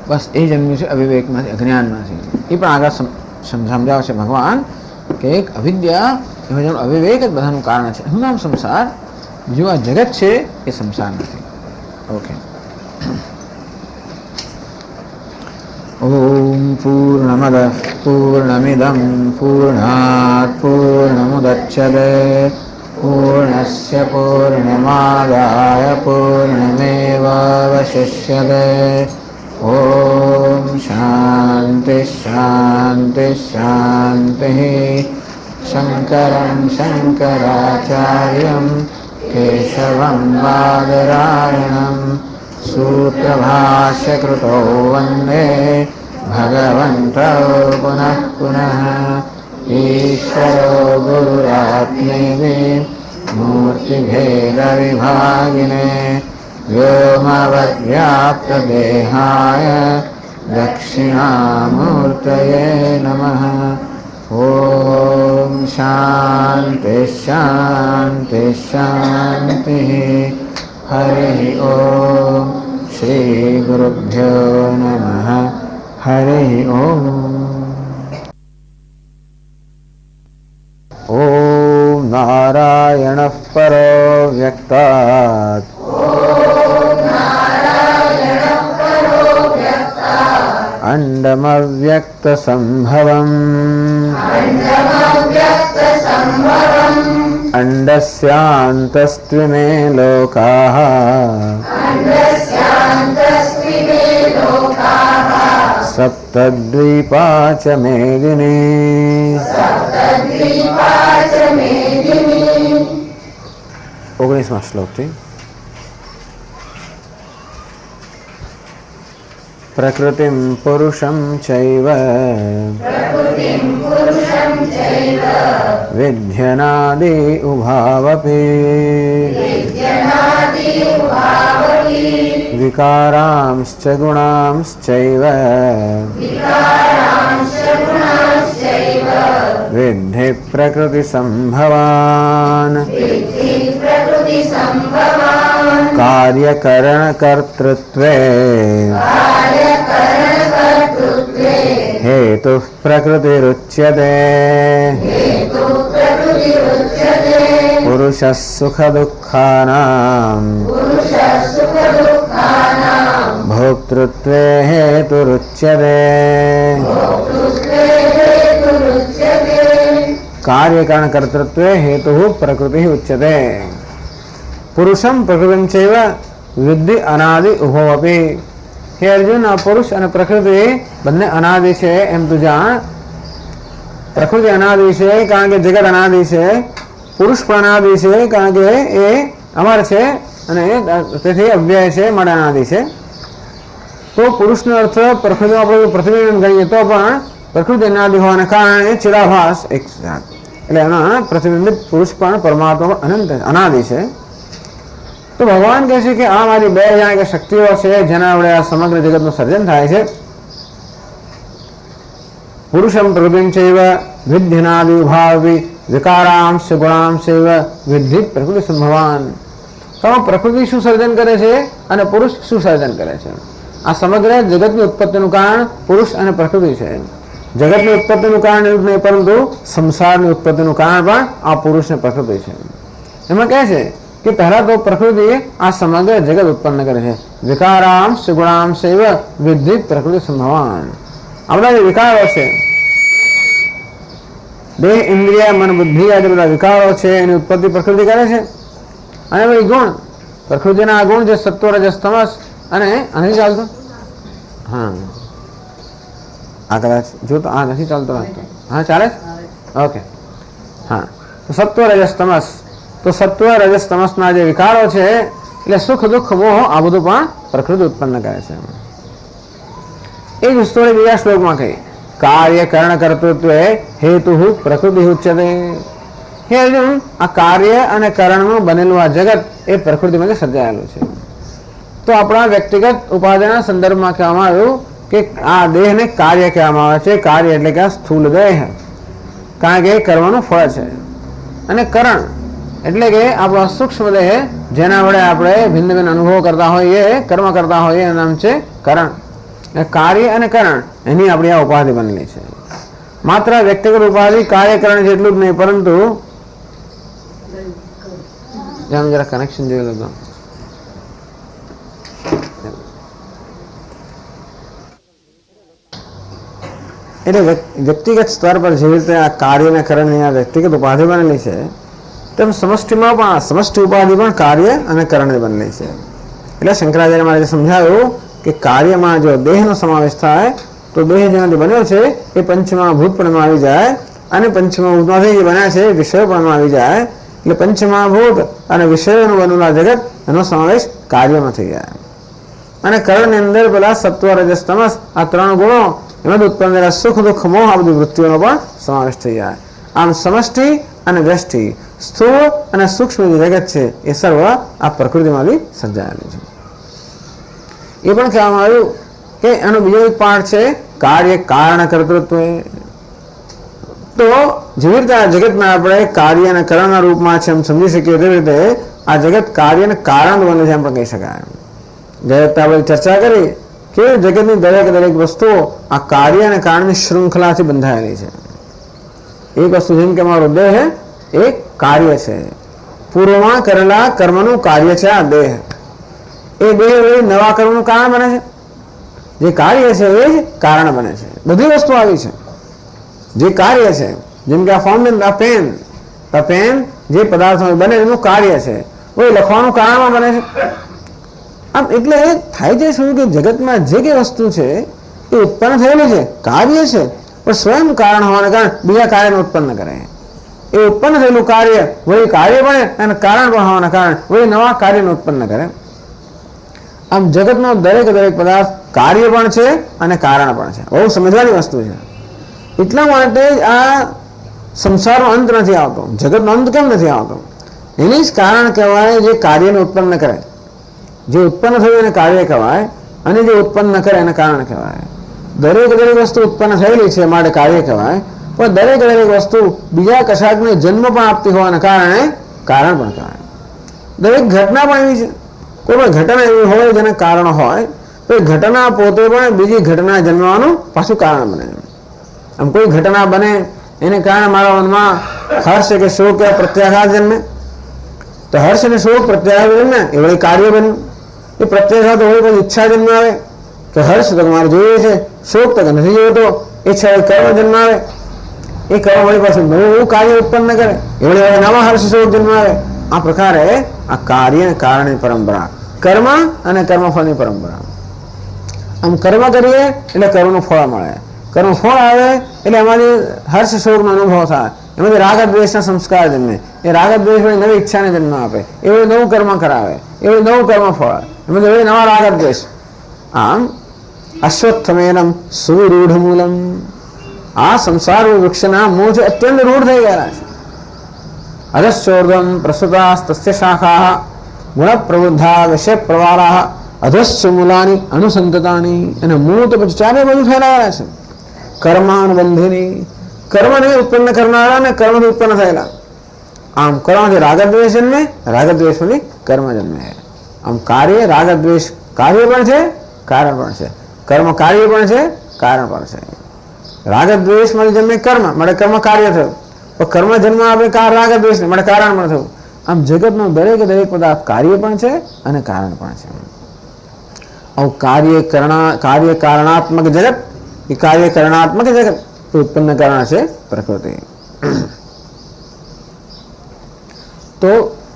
બસ એ જન્મ્યું છે અવિવેકમાંથી, અજ્ઞાનમાંથી. એ પણ આગળ સમજાવશે ભગવાન કે એક અવિદ્યા, અવિવેક જ બધાનું કારણ છે. એનું નામ સંસાર. બીજું આ જગત છે એ સંસાર નથી. ઓકે. ઓમ પૂર્ણમદ પૂર્ણમિદમ પૂર્ણાત પૂર્ણમુદચ્યતે પૂર્ણસ્ય પૂર્ણમાદાય પૂર્ણમેવાવશિષ્યતે. ઓમ શાંતિ શાંતિ શાંતિ. શંકરં શંકરાચાર્યં કેશવં બાદરાયણં સૂત્રભાષ્યકૃતો વંદે ભગવન્તો પુનઃ પુનઃ. ઈશ્વરો ગુરુરાત્મેતિ મૂર્તિભેદવિભાગિને વ્યોમવદ્વ્યાપ્તદેહાય દક્ષિણામૂર્તયે નમઃ. ઓમ શાંતિ શાંતિ શાંતિ. હરિ ઓમ. શ્રી ગુરુભ્યો નમઃ. હરિ ઓમ. ઓમ નારાયણઃ પરો વ્યક્તાત અંડમવ્યક્તસંભવम् અંડસ્યાन्तस्त्विमे लोकाः સપ્તદ્વીપા ચ મેદિની. 19મા શ્લોકથી. પ્રકૃતિમ પુરુષમ ચૈવ વિધ્યનાદિ ઉભાવપી વિકારાંશ્ચ ગુણાંશ્ચૈવ વિદ્ધિ પ્રકૃતિ સંભવાન. કાર્યકરણ કર્તૃત્વે હેતુ પ્રકૃતિરુચ્યતે. પુરુષ સુખ દુઃખાનાં ભોક્તૃત્વે હેતુરુચ્યતે. કાર્યકારણ કર્તૃત્વે હેતુ પ્રકૃતિ ઉચ્યતે. પુરુષમ પ્રકૃતિમ ચૈવ વિદ્ધિ અનાદિ ઉભોપી. હે અર્જુન, આ પુરુષ અને પ્રકૃતિ બંને અનાદિ છે એમ તું જાણ. પ્રકૃતિ અનાદિ છે કારણ કે જગત અનાદિ છે. પુરુષ પણ અનાદિ છે કારણ કે એ અમર છે અને તેથી અવ્યય છે, માટે અનાદિ છે. તો પુરુષનો અર્થ પ્રકૃતિમાં આપણે પ્રતિબિંબ ગણીએ તો પણ પ્રકૃતિ અનાદિ હોવાને કારણે ચિરાભાસ એક એટલે એના પ્રતિબિંબિત પુરુષ પણ પરમાત્મા અનંત અનાદિ છે. તો ભગવાન કહે છે કે આ મારી બે જાણે કે શક્તિઓ છે જેના વડે આ સમગ્ર જગતનું સર્જન થાય છે. પુરુષમ પ્રકૃતિમ ચૈવ વિદ્યનાદિ ઉભાવપી વિકારાંશ ગુણાંશૈવ વિદ્ધિ પ્રકૃતિ સંભવાન. તો પ્રકૃતિ શું સર્જન કરે છે અને પુરુષ શું સર્જન કરે છે? આ સમગ્ર જગતની ઉત્પત્તિનું કારણ પુરુષ અને પ્રકૃતિ છે. જગતની ઉત્પત્તિનું કારણ એવું નહીં, પરંતુ સંસારની ઉત્પત્તિનું કારણ પણ આ પુરુષ અને પ્રકૃતિ છે. એમાં કહે છે કે પહેલા તો પ્રકૃતિ આ સમગ્ર જગત ઉત્પન્ન કરે છે. વિકારાંશ ગુણાંશૈવ વિદ્ધિ પ્રકૃતિ સંભવાન. આ બધા જે વિકારો છે દેહ, ઇન્દ્રિય, મન, બુદ્ધિ આદિ બધા વિકારો છે એની ઉત્પત્તિ પ્રકૃતિ કરે છે. અને ભાઈ ગુણ, પ્રકૃતિના ગુણ જે સત્વ, રજસ, તમસ અને નથી ચાલતો. હા, આ કદાચ જો તો આ નથી ચાલતો. હા, ચાલે. ઓકે. હા, તો સત્વ, રજસ, તમસ. તો સત્વ, રજસ, તમસના જે વિકારો છે એટલે સુખ, દુઃખ, મોહ આ બધું પણ પ્રકૃતિ ઉત્પન્ન કરે છે. એ જ વસ્તુને બીજા શ્લોકમાં કહી, કાર્ય કરણ કર્તૃત્વે હેતુ પ્રકૃતિ ઉચ્યતે. હે અર્જુન, આ કાર્ય અને કરણનું બનેલું આ જગત એ પ્રકૃતિમાંથી સર્જાયેલું છે. તો આપણા વ્યક્તિગત ઉપાધિના સંદર્ભમાં કહેવામાં આવ્યું કે આ દેહને કાર્ય કહેવામાં આવે છે. કાર્ય એટલે કે સ્થૂલ દેહ, કારણ કે એ કર્મનું ફળ છે. અને કરણ એટલે કે આપણો સૂક્ષ્મ દેહ, જેના વડે આપણે ભિન્ન ભિન્ન અનુભવો કરતા હોઈએ, કર્મ કરતા હોઈએ, એનું નામ છે કરણ. કાર્ય અને કરણ એની આપણી આ ઉપાધિ બનેલી છે. માત્ર વ્યક્તિગત ઉપાધિ કાર્યકરણ જેટલું જ નહીં, પરંતુ જરા કનેક્શન જોઈ લો. એટલે વ્યક્તિગત સ્તર પર જેવી રીતે આ કાર્ય અને કરણની આ વ્યક્તિગત ઉપાધિ બનેલી છે, તેમ સમષ્ટિમાં પણ આ સમષ્ટિ ઉપાધિ પણ કાર્ય અને કરણની બનેલી છે. એટલે શંકરાચાર્ય મહારાજે સમજાવ્યું કે કાર્યમાં જો દેહનો સમાવેશ થાય તો દેહ જેનાથી બન્યો છે એ પંચમહાભૂત પણ આવી જાય, અને પંચમહાભૂતમાંથી જે બન્યા છે એ વિષયો પણ આવી જાય. એટલે પંચમહાભૂત અને વિષયોનું બનેલું આ જગત એનો સમાવેશ કાર્યમાં થઈ જાય. અને કરણની અંદર પેલા સત્વ, રજસ, તમસ આ ત્રણ ગુણો એમાં ઉત્પન્ન થયેલા સુખ, દુઃખ, મોહ આ બધી વૃત્તિઓનો પણ સમાવેશ થઈ જાય. આમ સમષ્ટિ અને વ્યષ્ટિ, સ્થૂળ અને સૂક્ષ્મ જગત છે એ સર્વ આ પ્રકૃતિમાંથી સર્જાયેલું છે. એ પણ કહેવામાં આવ્યું કે એનો બીજો એક પાઠ છે કાર્ય કારણ કર્તૃત્વ. તો જેવી રીતે આ જગતમાં આપણે કાર્ય અને કરણના રૂપમાં છે એમ સમજી શકીએ, તેવી રીતે આ જગત કાર્ય અને કારણ બને છે એમ પણ કહી શકાય. ગઈ આપણે ચર્ચા કરી કે જગતની દરેક વસ્તુઓ આ કાર્ય અને કારણની શૃંખલાથી બંધાયેલી છે. એક વસ્તુ જેમ કે અમારો દેહ એ કાર્ય છે, પૂર્વમાં કરેલા કર્મનું કાર્ય છે આ દેહ. એ દેહ નવા કર્મનું કારણ બને છે. જે કાર્ય છે એ જ કારણ બને છે. બધી વસ્તુ આવી છે જે કાર્ય છે, જેમ કે આ ફાઉન્ટેન, આ પેન જે પદાર્થો બને એનું કાર્ય છે, એ લખવાનું કારણમાં બને છે. આમ એટલે થાય છે શું કે જગતમાં જે કઈ વસ્તુ છે એ ઉત્પન્ન થયેલું છે, કાર્ય છે, પણ સ્વયં કારણ હોવાને કારણે બીજા કાર્યને ઉત્પન્ન કરે. એ ઉત્પન્ન થયેલું કાર્ય વળી કાર્ય બને અને કારણ પણ હોવાના કારણે વળી નવા કાર્યને ઉત્પન્ન કરે. આમ જગતનો દરેક પદાર્થ કાર્ય પણ છે અને કારણ પણ છે. બહુ સમજવાની વસ્તુ છે. એટલા માટે આ સંસારનો અંત નથી આવતો. જગતનો અંત કેમ નથી આવતો? એની જ કારણ કહેવાય જે કાર્યને ઉત્પન્ન કરે. જે ઉત્પન્ન થયું એને કાર્ય કહેવાય, અને જે ઉત્પન્ન કરે એને કારણ કહેવાય. દરેક વસ્તુ ઉત્પન્ન થયેલી છે માટે કાર્ય કહેવાય, પણ દરેક વસ્તુ બીજા કશાકને જન્મ પણ આપતી હોવાના કારણે કારણ પણ કહેવાય. દરેક ઘટના પણ એવી છે. કોઈ પણ ઘટના એવી હોય જેને કારણ હોય તો એ ઘટના પોતે પણ બીજી ઘટના જન્મવાનું પાછું કારણ બને. આમ કોઈ ઘટના બને એને કારણે મારા મનમાં હર્ષ કે શોક કે પ્રત્યાઘાત જન્મે, તો હર્ષ અને શોક પ્રત્યાઘાત જન્મે એ વળી કાર્ય બન્યું. એ પ્રત્યાઘાત હોય પછી ઈચ્છા જન્મ આવે કે હર્ષ તો મારે જોઈએ છે, શોક તો નથી જોઈતો, ઈચ્છા કર્મ જન્મ આવે. એ કર્મ વળી પાછું નવું કાર્ય ઉત્પન્ન કરે, એ વળી નવા હર્ષ શોક જન્મ આવે. આ પ્રકારે આ કાર્ય અને કારણની પરંપરા, કર્મ અને કર્મફળની પરંપરા. આમ કર્મ કરીએ એટલે કર્મનું ફળ મળે, કર્મ ફળ આવે એટલે એમાંથી હર્ષ શોકનો અનુભવ થાય, એમાંથી રાગ દ્વેષના સંસ્કાર જન્મે, એ રાગ દ્વેષ વળી નવી ઈચ્છાને જન્મ આપે, એ વળી નવું કર્મ કરાવે, એ વળી નવું કર્મ ફળ, એમાંથી વળી નવા રાગ દ્વેષ. આમ અશ્વત્થમેનમ સુવિરૂઢ મૂલમ, આ સંસાર વૃક્ષના મૂળ છે અત્યંત રૂઢ થઈ ગયેલા છે. અધશ્ચોર્ધમ પ્રસુતાસ્તસ્ય શાખાઃ ગુણ પ્રવૃદ્ધા વિષય પ્રવારાઃ અધશ્ચ મૂલાની અનુસંતતાની. અને મૂળ તો પછી ચારે બાજુ ફેલાયેલા છે. કર્માનુબંધિની, કર્મને ઉત્પન્ન કરનારા અને કર્મથી ઉત્પન્ન થયેલા. આમ કર્મથી રાગદ્વેષ જન્મે, રાગદ્વેષમાંથી કર્મ જન્મે. આમ કાર્ય રાગદ્વેષ કાર્ય પણ છે, કારણ પણ છે. કર્મ કાર્ય પણ છે, કારણ પણ છે. રાગદ્વેષમાંથી જન્મે કર્મ માટે કર્મ કાર્ય થયું, તો કર્મ જન્મ આપે રાગદ્વેષ માટે કારણ પણ થયું. આમ જગતનો દરેક પદાર્થ કાર્ય પણ છે અને કારણ પણ છે. આવું કાર્ય કારણાત્મક જગત, એ કાર્ય કરણાત્મક જગત ઉત્પન્ન કારણ છે પ્રકૃતિ. તો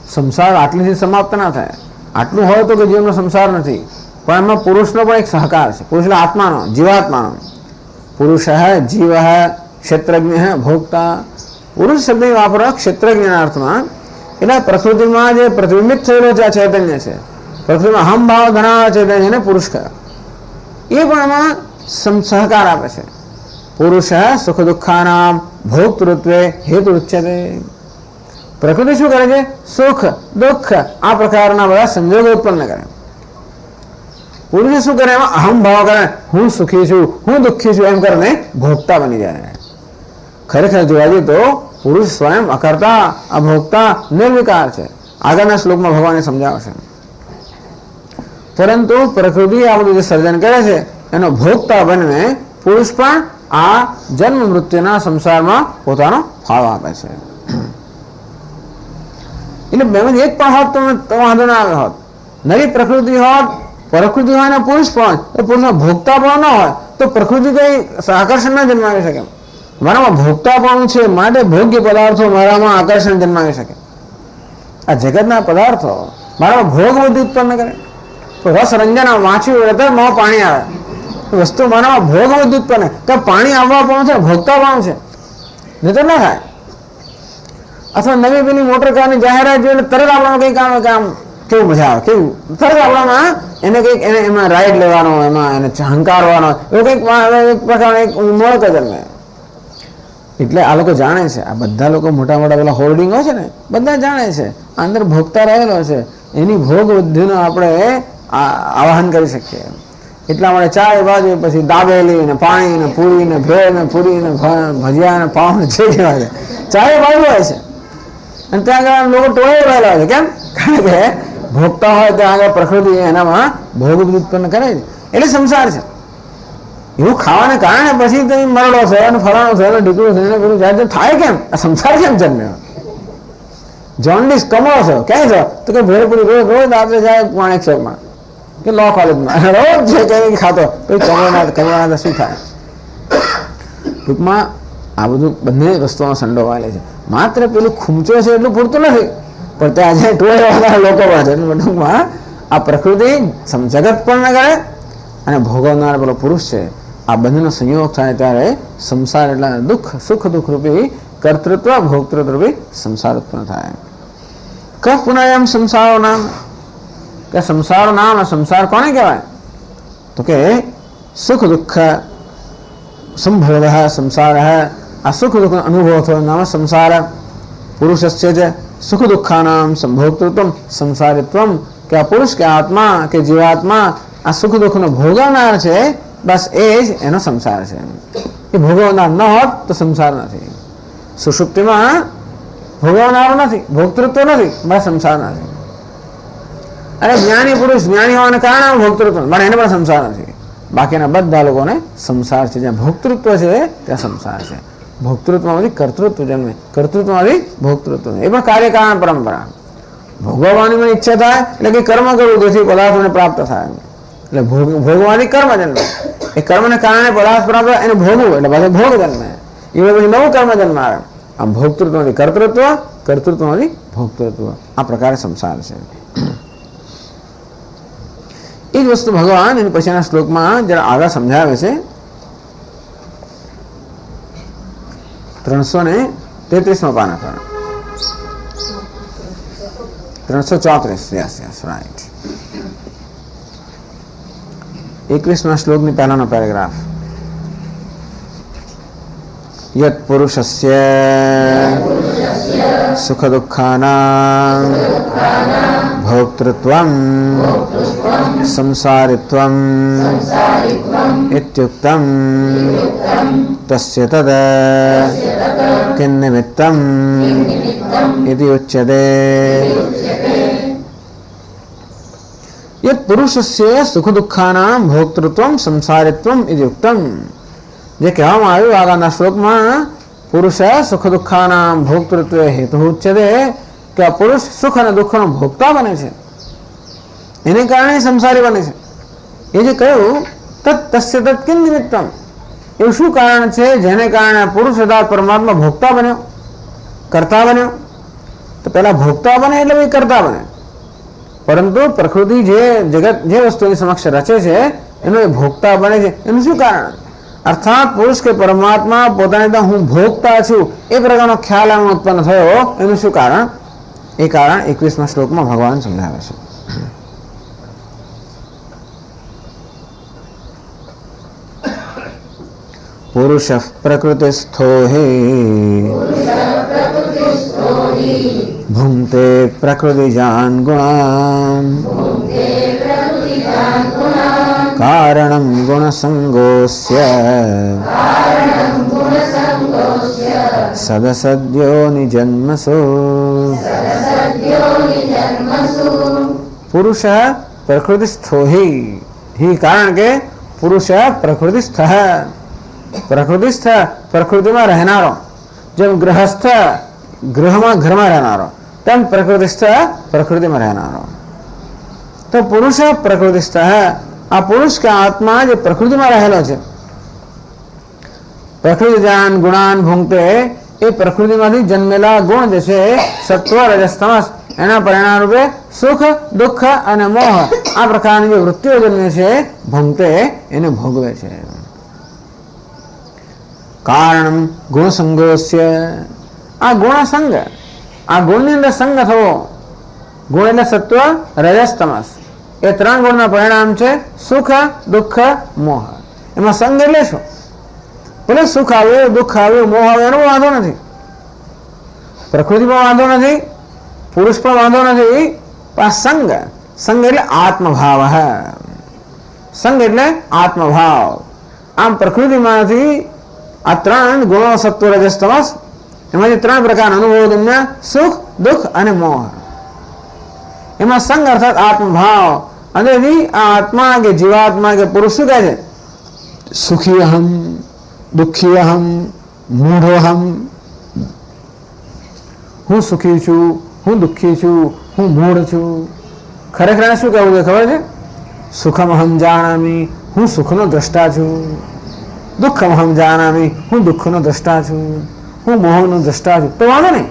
સંસાર આટલીથી સમાપ્ત ના થાય. આટલું હોય તો કે જીવનનો સંસાર નથી, પણ એમાં પુરુષનો પણ એક સહકાર છે. પુરુષ એટલે આત્માનો, જીવાત્માનો. પુરુષ જીવ ક્ષેત્રજ્ઞ ભોક્તા. પુરુષ શબ્દ વાપરો ક્ષેત્રજ્ઞના અર્થમાં. એટલે પ્રકૃતિમાં જે પ્રતિબિંબિત થયેલો છે આ ચૈતન્ય છે, પ્રકૃતિમાં હમ ભાવ ધરાવનાર ચૈતન્યને પુરુષ કહે. એ પણ એમાં સહકાર આપે છે. પુરુષ સુખ દુઃખાનામ ભોક્તૃત્વે હેતુ ઉચ્યતે. પ્રકૃતિ શું કરે છે? સુખ દુઃખ આ પ્રકારના બધા સંજોગો ઉત્પન્ન કરે. પુરુષ શું કરે? એમાં અહમ ભાવ કરે, હું સુખી છું, હું દુઃખી છું એમ કરીને ભોગતા બની જાય. ખરેખર જોવા જઈએ તો પુરુષ સ્વયં અકર્તા અભોગતા નિર્વિકાર છે. આગળના શ્લોકમાં ભગવાને સમજાવશે. પરંતુ પ્રકૃતિ આ બધું જે સર્જન કરે છે એનો ભોગતા બનીને પુરુષ પણ આ જન્મ મૃત્યુના સંસારમાં પોતાનો ફાળો આપે છે. એટલે બેમાં એક પણ હોત તો વાંધો ના આવે હોત. નવી પ્રકૃતિ હોત, પ્રકૃતિ હોય ને પુરુષ પણ, એ પુરુષનો ભોગતા પણ ન હોય તો પ્રકૃતિ કઈ આકર્ષણ ના જન્માવી શકે. મારામાં ભોગતા પણ છે માટે ભોગ્ય પદાર્થો મારામાં આકર્ષણ જન્માવી શકે. આ જગતના પદાર્થો મારામાં ભોગ બુદ્ધિ ઉત્પન્ન કરે. તો રસ રંજન વાંચ્યું એટલે મોં પાણી આવે. વસ્તુ મારામાં ભોગ બુદ્ધિ ઉત્પન્ન કે પાણી આવવા પણ છે, ભોગતા પણ છે, નહીં તો ના થાય. અથવા નવી પેલી મોટર કારની જાહેરાત જોઈને તરત આપણામાં કંઈક આવે કે આમ કેવું મજા આવે, કેવું તરત આપણામાં એને કંઈક એને એમાં રાઈડ લેવાનો, એમાં એને હંકારવાનો એવું કંઈક એક પ્રકારનો એક મોડક જન્મે. એટલે આ લોકો જાણે છે, આ બધા લોકો મોટા મોટા પેલા હોર્ડિંગ હોય છે ને બધા જાણે છે અંદર ભોગતા રહેલો છે. એની ભોગ બુદ્ધિનો આપણે આવાહન કરી શકીએ. એટલા માટે ચારે બાજુ પછી દાબેલી ને પાણી ને પૂરી ને ભેળ ને પૂરી ને ભજીયા ને પાવ ને જે કહેવાય છે ચારે બાજુ હોય છે. અને ત્યાં આગળ લોકો ટોળે રહેલા છે. કેમ? કારણ કે ભોગતા હોય ત્યાં આગળ પ્રકૃતિ એનામાં ભોગ ઉત્પન્ન કરે છે. એટલે સંસાર છે. એવું ખાવાને કારણે પછી તો મરડો છે અને ફલાણો છે અને ઢીકડું છે ને પેલું જાય થાય. કેમ? આ સંસાર કેમ જન્મ્યો? જોન્ડિસ કમળો છો ક્યાંય છો તો કે ભેળપુરી રોજ રોજ રાત્રે જાય માણેકચોકમાં કે લો કોલેજમાં રોજ છે કઈ ખાતો તો કમળના શું થાય? ટૂંકમાં આ બધું બંને વસ્તુમાં સંડોવાયેલી છે. માત્ર પેલું ખૂમચો છે એટલું પૂરતું નથી, પણ ત્યાં જે ટોળેવાળા લોકો પણ છે. ટૂંકમાં આ પ્રકૃતિ જગત પણ ન કરે અને ભોગવનાર પેલો પુરુષ છે. આ બંનેનો સંયોગ થાય ત્યારે સંસાર એટલે દુઃખ સુખ દુઃખ રૂપી કર્તૃત્વ ભોક્તૃત્વ રૂપી સંસાર ઉત્પન્ન થાય. ક પુનઃ સંસારો નામ કે સંસારો નામ સંસાર કોને કહેવાય? તો કે સુખ દુઃખ સંભવ સંસાર આ સુખ દુઃખ અનુભવ થયો નામ સંસાર. પુરુષસ્ય જ સુખ દુઃખાનામ સંભોક્તૃત્વ સંસારિત્વમ કે આ પુરુષ કે આત્મા કે જીવાત્મા આ સુખ દુઃખનો ભોગવનાર છે. બસ એ જ એનો સંસાર છે. એ ભોગવનાર ન હોત તો સંસાર નથી. સુષુપ્તિમાં ભોગવનારો નથી, ભોક્તૃત્વ નથી, બસ સંસાર નથી. અરે જ્ઞાની પુરુષ જ્ઞાની હોવાને કારણે ભોક્તૃત્વ પણ એને પણ સંસાર નથી. બાકીના બધા લોકોને સંસાર છે. જ્યાં ભોક્તૃત્વ છે ત્યાં સંસાર છે. ભોક્તૃત્વમાંથી કર્તૃત્વ જન્મે, કર્તૃત્વમાંથી ભોક્તૃત્વ. એ પણ કાર્યકારણ પરંપરા. ભોગવવાની મને ઈચ્છા થાય એટલે કે કર્મ કરવું જેથી પદાર્થોને પ્રાપ્ત થાય. એટલે ભોગવાની કર્મ જન્મે. એ કર્મને કારણે પદાર્થ પ્રાપ્ત એને ભોગવું એટલે પાછું ભોગ જન્મે. એ પછી નવું કર્મ જન્મ આવે. આમ ભોક્તૃત્વમાંથી કર્તૃત્વ, કર્તૃત્વમાંથી ભોક્તૃત્વ. આ પ્રકારે સંસાર છે. એ જ વસ્તુ ભગવાન એની પછીના શ્લોકમાં જરા આગળ સમજાવે છે. 333 પાના પર 334. Yes right. 21 શ્લોકની પહેલાનો પેરેગ્રાફ. યત પુરુષસ્ય સુખ દુઃખાનાં ભોક્તૃત્વં સંસારિત્વં ઇત્યુક્તં તસ્ય તદ કિન્નિમિત્તં ઇતિ ઉચ્યતે. યત પુરુષસ્ય સુખ દુઃખાનાં ભોક્તૃત્વં સંસારિત્વં ઇત્યુક્તં. જે કહેવામાં આવ્યું આગળના શ્લોકમાં પુરુષ સુખ દુઃખાના ભોક્તૃત્વ હેતુ ઉચ્યતે કે આ પુરુષ સુખ અને દુઃખનો ભોગતા બને છે, એને કારણે સંસારી બને છે. એ જે કહ્યું તસ્ય તત્ કિમ નિમિત્તમ, એવું શું કારણ છે જેને કારણે પુરુષ અર્થાત પરમાત્મા ભોગતા બન્યો? કરતા બન્યો, તો પેલા ભોગતા બને એટલે ભાઈ કરતા બને. પરંતુ પ્રકૃતિ જે જગત જે વસ્તુની સમક્ષ રચે છે એનો એ ભોગતા બને છે. એનું શું કારણ? અર્થાત પુરુષ કે પરમાત્મા પોતાને હું ભોગતા છું એ પ્રકારનો ખ્યાલ આમાં ઉત્પન્ન થયો. એનું શું કારણ? એ કારણ 21મા શ્લોકમાં ભગવાન સમજાવે છે. પુરુષ પ્રકૃતિસ્થો હે ભુંક્તે પ્રકૃતિજાન ગુણાન કારણમ ગુણસંગોસ્ય સદસદ્યો નિજન્મસો. પુરુષ પ્રકૃતિસ્થો હિ કારણ કે પુરુષ પ્રકૃતિસ્થ પ્રકૃતિસ્થ પ્રકૃતિમાં રહેનારો, જેમ ગ્રહસ્થ ગ્રહમાં ઘરમાં રહેનારો તેમ પ્રકૃતિસ્થ પ્રકૃતિમાં રહેનારો. તો પુરુષ પ્રકૃતિસ્થ આ પુરુષ કે આત્મા જે પ્રકૃતિમાં રહેલો છે, પ્રકૃતિજાન ગુણાન ભુંક્તે એ પ્રકૃતિમાંથી જન્મેલા ગુણ જે છે સત્વ રજસ તમસ એના પરિણામ રૂપે સુખ દુઃખ અને મોહ આ પ્રકારની જે વૃત્તિઓ જન્મે છે ભુંક્તે એને ભોગવે છે. કારણ ગુણસંગોસ્ય આ ગુણસંગ, આ ગુણની અંદર સંગ થવો. ગુણ એટલે સત્વ રજસ તમસ એ ત્રણ ગુણના પરિણામ છે સુખ દુઃખ મોહ. એમાં સંગ એટલે શું? ભલે સુખ આવ્યું દુઃખ આવ્યું મોહ આવ્યો એનો વાંધો નથી, પ્રકૃતિમાં વાંધો નથી, પુરુષ પણ વાંધો નથી, પણ સંગ સંગ એટલે આત્મભાવ. સંગ એટલે આત્મભાવ. આમ પ્રકૃતિમાંથી આ ત્રણ ગુણો સત્વ રજસ તમસ એમાંથી ત્રણ પ્રકાર અનુભવો તમને સુખ દુઃખ અને મોહ. એમાં સંગ અર્થાત આત્મભાવ. અંદરથી આ આત્મા કે જીવાત્મા કે પુરુષ શું કહે છે? સુખી અહમ દુઃખી અહમ મૂઢોહમ. હું સુખી છું, હું દુઃખી છું, હું મૂઢ છું. ખરેખર શું કહેવું છે ખબર છે? સુખમ અહમ જાનામી હું સુખનો દ્રષ્ટા છું, દુઃખમ અહમ જાનામી હું દુઃખનો દ્રષ્ટા છું, હું મોહનો દ્રષ્ટા છું. તો વાંધો નહીં,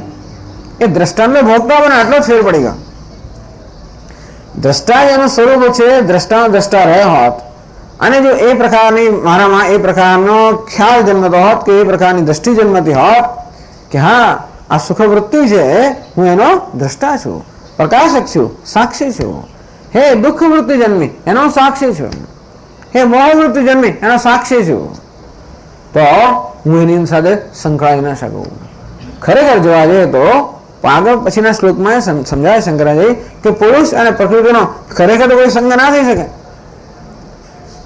એ દ્રષ્ટાને ભોગતા બને આટલો જ ફેર પડી ગયો. દ્રષ્ટા એનું સ્વરૂપ છે, દ્રષ્ટાનો દ્રષ્ટા રહ્યો હોત અને જો એ પ્રકારની મારામાં એ પ્રકારનો ખ્યાલ જન્મતો હોત કે એ પ્રકારની દ્રષ્ટિ જન્મતી હોત કે હા આ સુખ વૃત્તિ છે હું એનો દ્રષ્ટા છું, પ્રકાશક છું, સાક્ષી છું. હે દુઃખ વૃત્તિ જન્મી એનો સાક્ષી છું, હે મોહ વૃત્તિ જન્મી એનો સાક્ષી છું, તો હું એની સાથે સંકળાઈ ન શકું. ખરેખર જોવા જઈએ તો આગળ પછીના શ્લોકમાં સમજાય શંકરાચાર્ય કે પુરુષ અને પ્રકૃતિનો ખરેખર તો કોઈ સંગ ના થઈ શકે.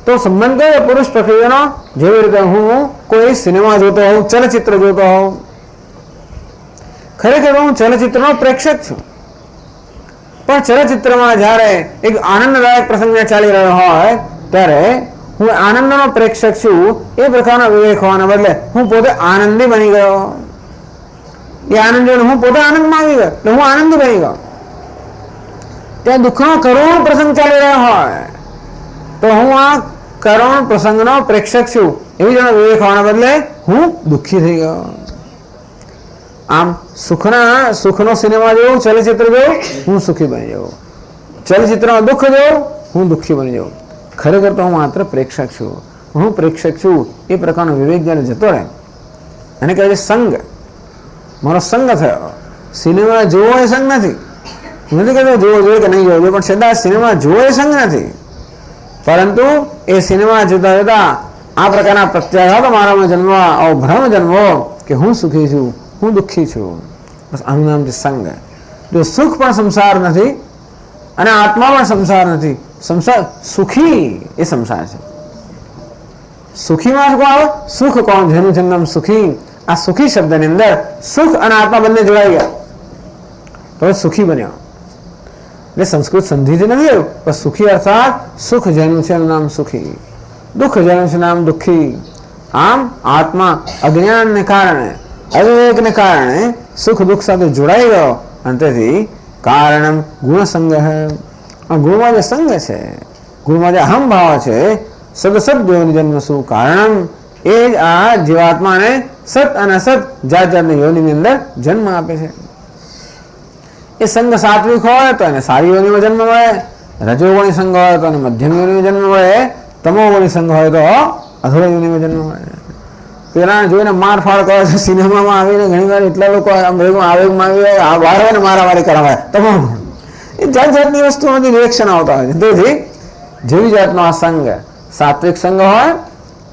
તો સંબંધ કયો? પુરુષ પ્રકૃતિનો. જેવી રીતે હું કોઈ સિનેમા જોતો હોઉં, ચલચિત્ર જોતો હોઉં, ખરેખર હું ચલચિત્રનો પ્રેક્ષક છું, પણ ચલચિત્રમાં જ્યારે એક આનંદદાયક પ્રસંગ ચાલી રહ્યો હોય ત્યારે હું આનંદનો પ્રેક્ષક છું એ પ્રકારનો વિવેક હોવાના બદલે હું પોતે આનંદી બની ગયો. એ આનંદ જોઈને હું પોતે આનંદમાં આવી ગયો એટલે હું આનંદી બની ગયો. ત્યાં દુઃખનો કરુણ પ્રસંગ ચાલી રહ્યો હોય તો હું આ કરુણ પ્રસંગનો પ્રેક્ષક છું એવી જેનો વિવેક હોવાના બદલે હું દુઃખી થઈ ગયો. આમ સુખનો સિનેમા જોઉં, ચલચિત્ર જોઉં, હું સુખી બની જાઉં, ચલચિત્રમાં દુઃખ જોઉં, હું દુઃખી બની જાઉં. ખરેખર તો હું માત્ર પ્રેક્ષક છું. હું પ્રેક્ષક છું એ પ્રકારનો વિવેક જ્યારે જતો રહે એને કહે છે સંગ. મારો સંગ થયો. સિનેમા જોવો એ સંગ નથી. હું નથી કહેતો જોવો જોઈએ કે નહીં જોવો જોઈએ, પણ છતાં સિનેમા જોવો એ સંગ નથી. પરંતુ એ સિનેમા જોતા જોતા આ પ્રકારના પ્રત્યાઘાતો મારામાં જન્મવા, આવો ભ્રમ જન્મવો કે હું સુખી છું, હું દુઃખી છું, બસ આનું નામ છે સંગ. જો સુખ પણ સંસાર નથી અને આત્મા પણ સંસાર નથી. સંસાર સુખી એ સંસાર છે. સુખીમાં કોણ આવે? સુખ કોણ? જેનું જન્મ સુખી. આ સુખી શબ્દની અંદર સુખ અને આત્મા બંને જોડાઈ ગયા તો સુખી બન્યો. એટલે સંસ્કૃત સંધિથી નથી આવ્યું, પણ સુખી અર્થાત સુખ જેનું છે એનું નામ સુખી, દુઃખ જેનું છે નામ દુઃખી. આમ આત્મા અજ્ઞાનને કારણે, અવિવેકને કારણે સુખ દુઃખ સાથે જોડાઈ ગયો અને તેથી કારણમ ગુણસંગ. ગુણમાં જે સંગ છે, ગુણમાં જે અહમ ભાવ છે, સદસદ્યોની જન્મ શું કારણમ એ જ આ જીવાત્માને સત અને અસત જાત જાતની યોનિની અંદર જન્મ આપે છે. એ સંઘ સાત્વિક હોય તો એને સારી યોનિમાં જન્મ મળે, રજોગુણી સંઘ હોય તો એને મધ્યમ યોનિમાં જન્મ મળે, તમોગુણી સંઘ હોય તો અધોળ યોનિમાં જન્મ મળે. પેલા જોઈને માર ફાડ કરે છે સિનેમામાં આવીને ઘણી વાર એટલા લોકો આવેગમાં આવી વારવાને મારામારી કરાવાય તમામ એ જાત જાતની વસ્તુઓમાંથી રિએક્શન આવતા હોય છે. તેથી જેવી જાતનો આ સંઘ સાત્વિક સંઘ હોય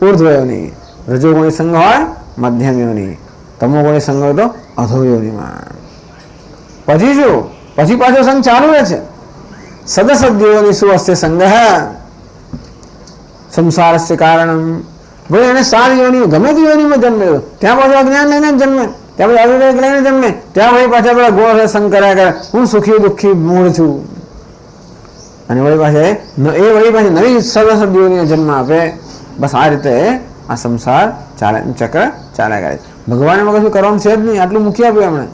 ઉર્ધ્વ યોની, રજોગુણી સંઘ હોય મધ્યમ યોની, તમોગુણી સંઘ હોય તો અધો યોનીમાં. પછી શું? પછી પાછો સંઘ ચાલુ રહે છે. સદસદ્યોની સુઅસ્ય સંઘ સંસારસ્ય કારણમ. ભાઈ એને સારી યોની ગમે તે યોનીમાં જન્મે ત્યાં પાછું અજ્ઞાન લઈને જન્મે, ત્યાં પછી અવિવેક લઈને જન્મે, ત્યાં વળી પાછા પેલા ગુણ સંગ કર્યા કરે હું સુખી દુઃખી મૂળ છું. અને વળી પાછા એ વળી પાછી નવી સદસદ્યોની જન્મ આપે. બસ આ રીતે આ સંસાર ચાલે, ચક્ર ચાલ્યા કરે. ભગવાને કશું કરવાનું છે જ નહીં. આટલું મૂકી આપ્યું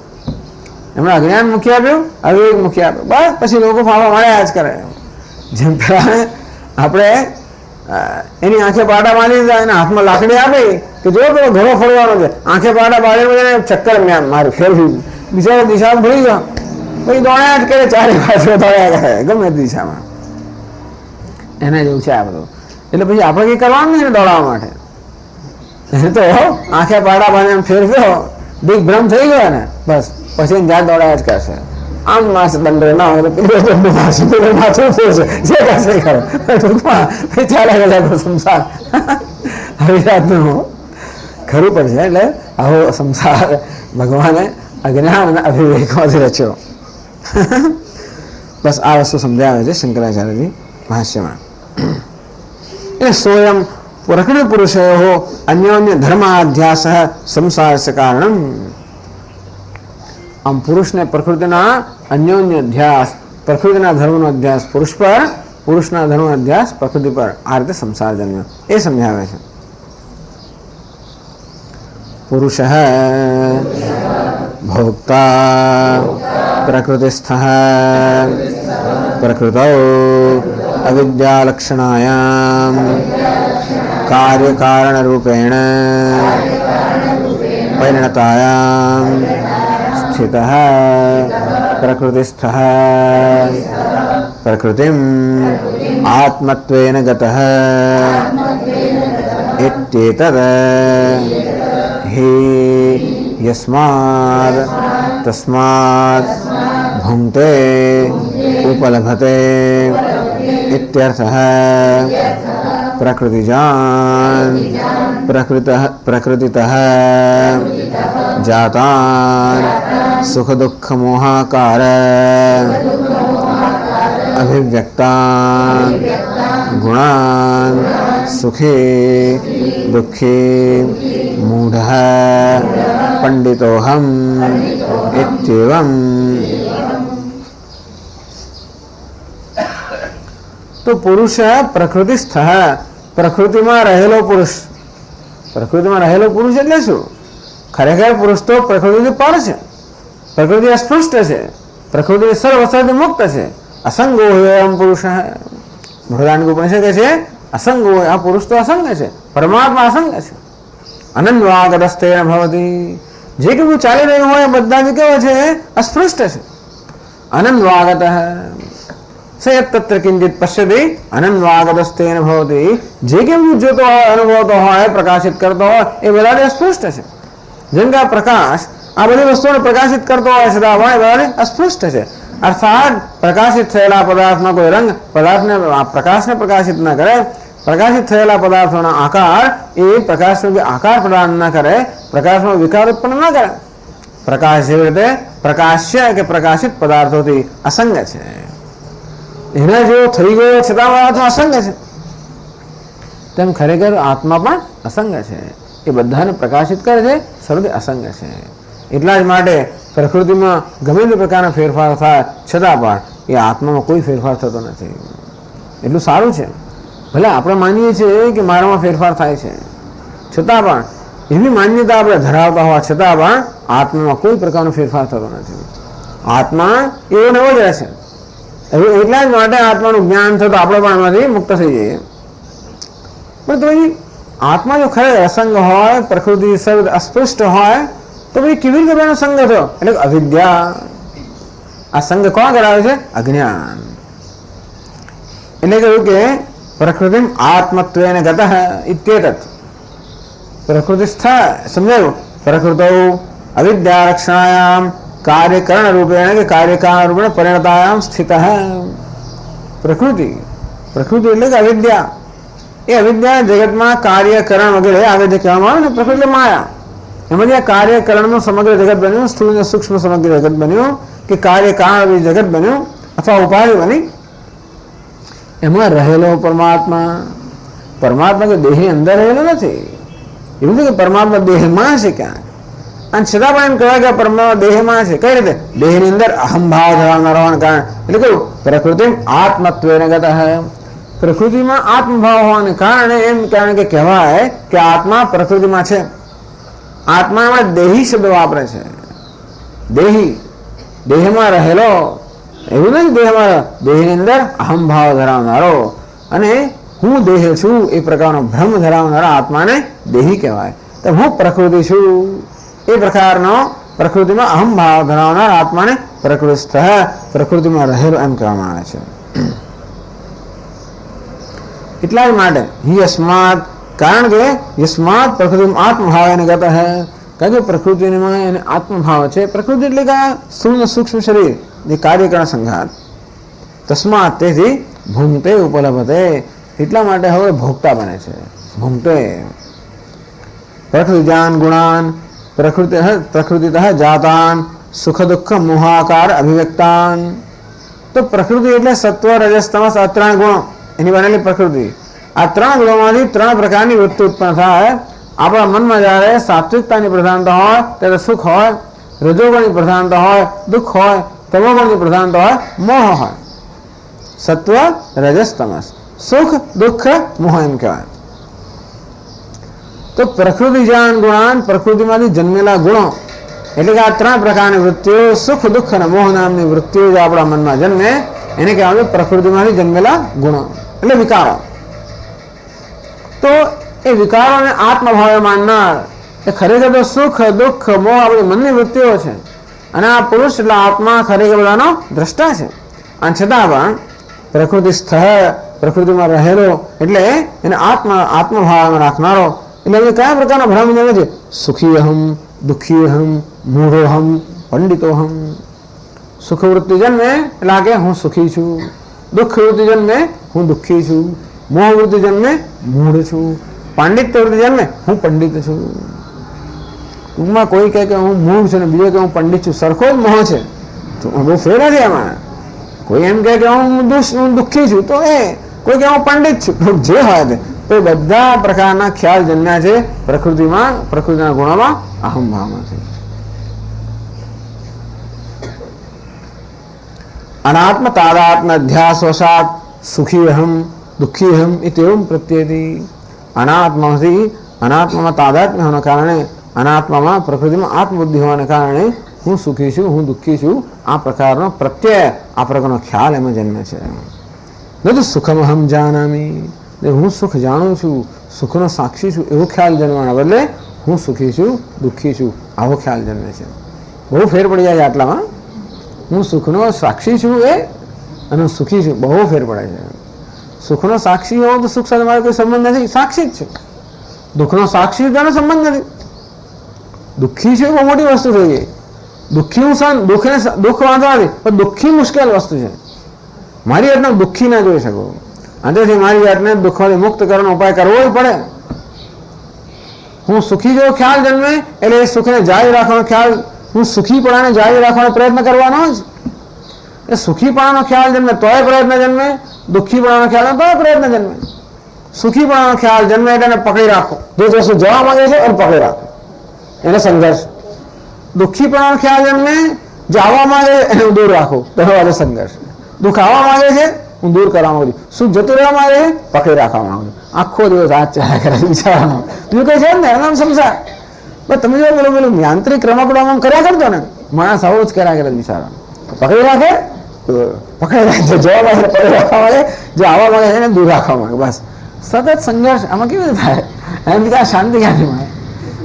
એમણે અજ્ઞાન મૂકી આપ્યું, અવિવેક મૂકી આપ્યું. બસ પછી લોકો ફાવા મળ્યા જ કરે. જેમ પેલા આપણે એની આંખે પાટા બાંધી દીધા, એના હાથમાં લાકડી આપી કે જો પેલો ઘરો ફરવાનો છે, આંખે પાટા બાંધીને ચક્કર મારું ફેરવી બિચારો દિશામાં ભૂલી ગયો, પછી દોડ્યા જ કરે, ચારે પાછો દોડ્યા કરે ગમે દિશામાં. એને જેવું છે આ બધું. એટલે પછી આપણે કંઈ કરવાનું નહીં દોડાવવા માટે. એ તો આંખે પાટા બાંધીને ફેરવ્યો, દિગ્ભ્રમ થઈ ગયો ને બસ પછી જાત દોડાયા જ કરશે. આમ માસ દંડ ના હોય પેલું માથું ફેરશે જે કરશે ખરો ટૂંકમાં ચાલ્યા ગયા સંસાર. આવી જાતનું ખરું પડશે. એટલે આવો સંસાર ભગવાને અજ્ઞાન અને અવિવેકમાંથી રચ્યો. બસ આ વસ્તુ સમજાવે છે શંકરાચાર્યજી ભાષ્યમાં. એટલે સોયમ પ્રકૃતિ પુરુષયો અન્યોન્ય ધર્માધ્યાસ સંસારસ્ય કારણમ. આમ પુરુષને પ્રકૃતિના અન્યોન્ય અધ્યાસ, પ્રકૃતિના ધર્મનો અધ્યાસ પુરુષ પર, પુરુષના ધર્મનો અધ્યાસ પ્રકૃતિ પર, આ રીતે સંસાર જન્મ્યો એ સમજાવે છે. પુરુષ ભોક્તા પ્રકૃતિસ્થ પ્રકૃતૌ અવિદ્યાલક્ષણાયામ કાર્યકારણરૂપેણ પરિણતાયામ સ્થિતઃ પ્રકૃતિસ્થઃ પ્રકૃતિમ આત્મત્વેન ગતઃ ઇત્યેતદ હિ યસ્માદ તસ્માદ ભુંક્તે ઉપલભતે ઇત્યર્થઃ. પ્રકૃતિજાન પ્રકૃતિતઃ જાતાન સુખ દુઃખ મોહાકાર અભિવ્યક્તાન ગુણાન સુખી દુઃખી મૂઢઃ પંડિતોહમ ઇત્યેવમ. તો પુરુષ પ્રકૃતિસ્થ, પ્રકૃતિમાં રહેલો પુરુષ. પ્રકૃતિમાં રહેલો પુરુષ એટલે શું? ખરેખર પુરુષ તો પ્રકૃતિથી પર છે, પ્રકૃતિ અસ્પૃષ્ટ છે, પ્રકૃતિ સર્વ અસરથી મુક્ત છે. અસંગો હોય એમ પુરુષ. બૃહદારણ્યક ઉપનિષદ કહે છે અસંગ હોય, આ પુરુષ તો અસંગ છે, પરમાત્મા અસંગ છે. અનન્વાગતસ્તેન ભવતી. જે કે ચાલી રહ્યું હોય બધા કેવો છે? અસ્પૃષ્ટ છે. અનન્વાગત સયત્તત્ર કિંચિત પશ્યતિ અનન્વાગતસ્તેન ભવતી. જે કેમ જોતો હોય, અનુભવતો હોય, પ્રકાશિત કરતો હોય એ બધાને અસ્પૃષ્ટ છે. જેમ કે આ પ્રકાશ આ બધી વસ્તુઓને પ્રકાશિત કરતો હોય છે, બધાને અસ્પૃષ્ટ છે. અર્થાત પ્રકાશિત થયેલા પદાર્થનો કોઈ રંગ પદાર્થને પ્રકાશને પ્રકાશિત ન કરે. પ્રકાશિત થયેલા પદાર્થોના આકાર એ પ્રકાશનો આકાર પ્રદાન ન કરે, પ્રકાશનો વિકાર ઉત્પન્ન ન કરે. પ્રકાશ જેવી રીતે પ્રકાશ્ય કે પ્રકાશિત પદાર્થોથી અસંગ છે. એના જેવો થઈ ગયો છતાં તો અસંગ છે, તેમ ખરેખર આત્મા પણ અસંગ છે. એ બધાને પ્રકાશિત કરે છે, સર્વથી અસંગ છે. એટલા જ માટે પ્રકૃતિમાં ગમે તે પ્રકારના ફેરફાર થાય છતાં પણ એ આત્મામાં કોઈ ફેરફાર થતો નથી. એટલું સારું છે. ભલે આપણે માનીએ છીએ કે મારામાં ફેરફાર થાય છે, છતાં પણ એવી માન્યતા આપણે ધરાવતા હોવા છતાં પણ આત્મામાં કોઈ પ્રકારનો ફેરફાર થતો નથી. આત્મા એવો નવો જ રહેશે. એટલા જ માટે આત્માનું જ્ઞાન થતું આપણે પણ એમાંથી મુક્ત થઈ જઈએ. પણ તો આત્મા જો ખરે અસંગ હોય, પ્રકૃતિ સર્વ અસ્પૃષ્ટ હોય, તો ભાઈ કેવી રીતે એનો સંગ થયો? એટલે અવિદ્યા. આ સંગ કોણ કરાવે છે? અજ્ઞાન. એટલે કહ્યું કે પ્રકૃતિ આત્મત્વેન ગતઃ ઇત્યેતત. પ્રકૃતિસ્થ સમજાયું? પ્રકૃતૌ અવિદ્યા રક્ષણાયામ કાર્યકરણ રૂપેણ કે કાર્યકારણ રૂપેણ પરિણતાયામ સ્થિતઃ. પ્રકૃતિ એટલે કે અવિદ્યા. એ અવિદ્યા જગતમાં કાર્યકરણ વગેરે આવે જે કહેવામાં આવે ને પ્રકૃતિ માયા. એમાં જે કાર્યકરણનું સમગ્ર જગત બન્યું, સ્થૂળ અને સૂક્ષ્મ સમગ્ર જગત બન્યું, કે કાર્યકારણ જગત બન્યું અથવા ઉપાધિ બની, એમાં રહેલો પરમાત્મા કે દેહની અંદર રહેલો નથી. એવું નથી કે પરમાત્મા દેહમાં છે ક્યાંક, અને છતાં પણ એમ કહેવાય કે પરમાત્મા દેહમાં છે. કઈ રીતે? દેહની અંદર અહંભાવ ધરાવનાર હોવાના કારણે. એટલે કહ્યું પ્રકૃતિ આત્મત્વેન ગતઃ. પ્રકૃતિમાં આત્મભાવ હોવાને કારણે એમ કારણ કે કહેવાય કે આત્મા પ્રકૃતિમાં છે. આત્મામાં દેહી શબ્દ વાપરે છે. દેહમાં રહેલો, એવું નથી દેહની અંદર અહંભાવ ધરાવનારો અને હું દેહ છું એ પ્રકારનો ભ્રમ ધરાવનારા આત્માને દેહી કહેવાય. તો હું પ્રકૃતિ છું એ પ્રકારનો પ્રકૃતિમાં અહંભાવ ધરાવનાર આત્માને પ્રકૃતિસ્થ, પ્રકૃતિમાં રહેલો એમ કહેવામાં આવે છે. એટલા જ માટે યસ્માત, કારણ કે યસ્માત પ્રકૃતિ આત્મભાવ એને ગત હે, કારણ કે પ્રકૃતિમાં એને આત્મભાવ છે. પ્રકૃતિ એટલે કે સ્થૂળ સૂક્ષ્મ શરીર જે કાર્યકરણ સંઘાત. તસ્માત તેથી ભૂંગતે ઉપલબ્ધતે, એટલા માટે હવે ભોગતા બને છે. ભૂંગતે પ્રકૃતિજાન ગુણાન પ્રકૃતિતઃ જાતાન સુખ દુઃખ મોહાકાર અભિવ્યક્તાન. તો પ્રકૃતિ એટલે સત્વ રજસ તમસ આ ત્રણ ગુણો એની બનેલી પ્રકૃતિ. આ ત્રણ ગુણોમાંથી ત્રણ પ્રકારની વૃત્તિ ઉત્પન્ન થાય. આપણા મનમાં જ્યારે સાત્વિકતાની પ્રધાનતા હોય ત્યારે સુખ હોય, રજોગુણની પ્રધાનતા હોય દુઃખ હોય, તમોગુણની પ્રધાનતા હોય મોહ હોય. સત્વ રજસ તમસ, સુખ દુઃખ મોહ એમ કહેવાય. તો પ્રકૃતિજાન ગુણાન, પ્રકૃતિમાંથી જન્મેલા ગુણો એટલે કે આ ત્રણ પ્રકારની વૃત્તિઓ, સુખ દુઃખ અને મોહ નામની વૃત્તિઓ જે આપણા મનમાં જન્મે એને કહેવાય પ્રકૃતિમાંથી જન્મેલા ગુણો એટલે વિકારો. તો એ વિકારોને આત્મભાવે માનનાર એ ખરેખર તો સુખ દુઃખ મોહ આપણી મનની વૃત્તિઓ છે, અને આ પુરુષ એટલે આત્મા ખરેખર બધાનો દ્રષ્ટા છે. અને છતાં પણ પ્રકૃતિસ્થ, પ્રકૃતિમાં રહેલો એટલે એને આત્મભાવમાં રાખનારો. એટલે કયા પ્રકારનો ભ્રમ જન્મે છે? સુખી અહમ, દુઃખી અહમ, મૂઢોહમ, પંડિતોહમ. સુખ વૃત્તિ જન્મે એટલે કે હું સુખી છું, દુઃખ વૃત્તિ જન્મે હું દુઃખી છું, મોહ વૃત્તિ જન્મે મૂઢ છું, પાંડિત્ય વૃત્તિ જન્મે હું પંડિત છું. ટૂંકમાં કોઈ કહે કે હું મૂઢ છું ને બીજો કે હું પંડિત છું, સરખો જ મોહ છે, બહુ ફેર નથી એમાં. કોઈ એમ કહે કે હું દુઃખી છું તો એ, કોઈ કે હું પંડિત છું, જે હોય તે. તો બધા પ્રકારના ખ્યાલ જન્મ્યા છે પ્રકૃતિમાં, પ્રકૃતિના ગુણોમાં અહંભાવમાંથી. અનાત્મ તાદાત્મ અધ્યાસ વશાત સુખી અહમ દુઃખી અહમ ઇત્યવમ પ્રત્યેતિ. અનાત્માથી અનાત્મામાં તાદાત્મ્ય હોવાના કારણે, અનાત્મામાં પ્રકૃતિમાં આત્મબુદ્ધિ હોવાને કારણે હું સુખી છું, હું દુઃખી છું, આ પ્રકારનો પ્રત્યય, આ પ્રકારનો ખ્યાલ એમાં જન્મે છે. ન તો સુખમહમ જાનામી, હું સુખ જાણું છું, સુખનો સાક્ષી છું એવો ખ્યાલ જન્મવાના બદલે હું સુખી છું દુઃખી છું આવો ખ્યાલ જન્મે છે. બહુ ફેર પડી જાય આટલામાં. હું સુખનો સાક્ષી છું એ અને સુખી છું બહુ ફેર પડે છે. સુખનો સાક્ષી હોવો તો સુખ સાથે મારો કોઈ સંબંધ નથી, સાક્ષી જ છે. દુઃખનો સાક્ષી તેનો સંબંધ નથી. દુઃખી છે બહુ મોટી વસ્તુ થઈ ગઈ. દુઃખી હું દુઃખ વાંધો નથી, પણ દુઃખી મુશ્કેલ વસ્તુ છે. મારી જાતને દુઃખી ના જોઈ શકું, અંતેથી મારી જાતને દુઃખમાંથી મુક્ત કરવાનો ઉપાય કરવો જ પડે. હું સુખી જેવો ખ્યાલ જન્મે એટલે એ સુખને જાળવી રાખવાનો ખ્યાલ, હું સુખીપણાને જાળવી રાખવાનો પ્રયત્ન કરવાનો જ. એ સુખીપણાનો ખ્યાલ જન્મે તોય પ્રયત્ન જન્મે, દુઃખીપણાનો ખ્યાલ તોય પ્રયત્ન જન્મે. સુખીપણાનો ખ્યાલ જન્મે એટલે એને પકડી રાખો, જે વસ્તુ જવા માંગે છે એને પકડી રાખો, એને સંઘર્ષ. દુઃખીપણાનો ખ્યાલ જન્મે, જે આવવા માંગે એને દૂર રાખો, તો હવે સંઘર્ષ. દુઃખ આવવા માંગે છે હું દૂર કરવા માંગુ છું, સુખ જતું રહેવા માંગે છે પકડી રાખવા માંગુ છું. આખો દિવસ હાથ ચાલ્યા કરે વિચારવાનો. બીજું કઈ છે ને એનામ સંસાર. બસ તમે જો પેલું યાંત્રિક રમકડામાં કર્યા કરતો ને, માણસ આવું જ કર્યા કરે વિચારવાનો. પકડી રાખે પકડી રાખે, જવા માંગે પકડી રાખવા માંગે, જે આવવા માંગે એને દૂર રાખવા માંગે, બસ સતત સંઘર્ષ આમાં કેવી રીતે થાય? એમ કે આ શાંતિ ક્યાંથી મળે?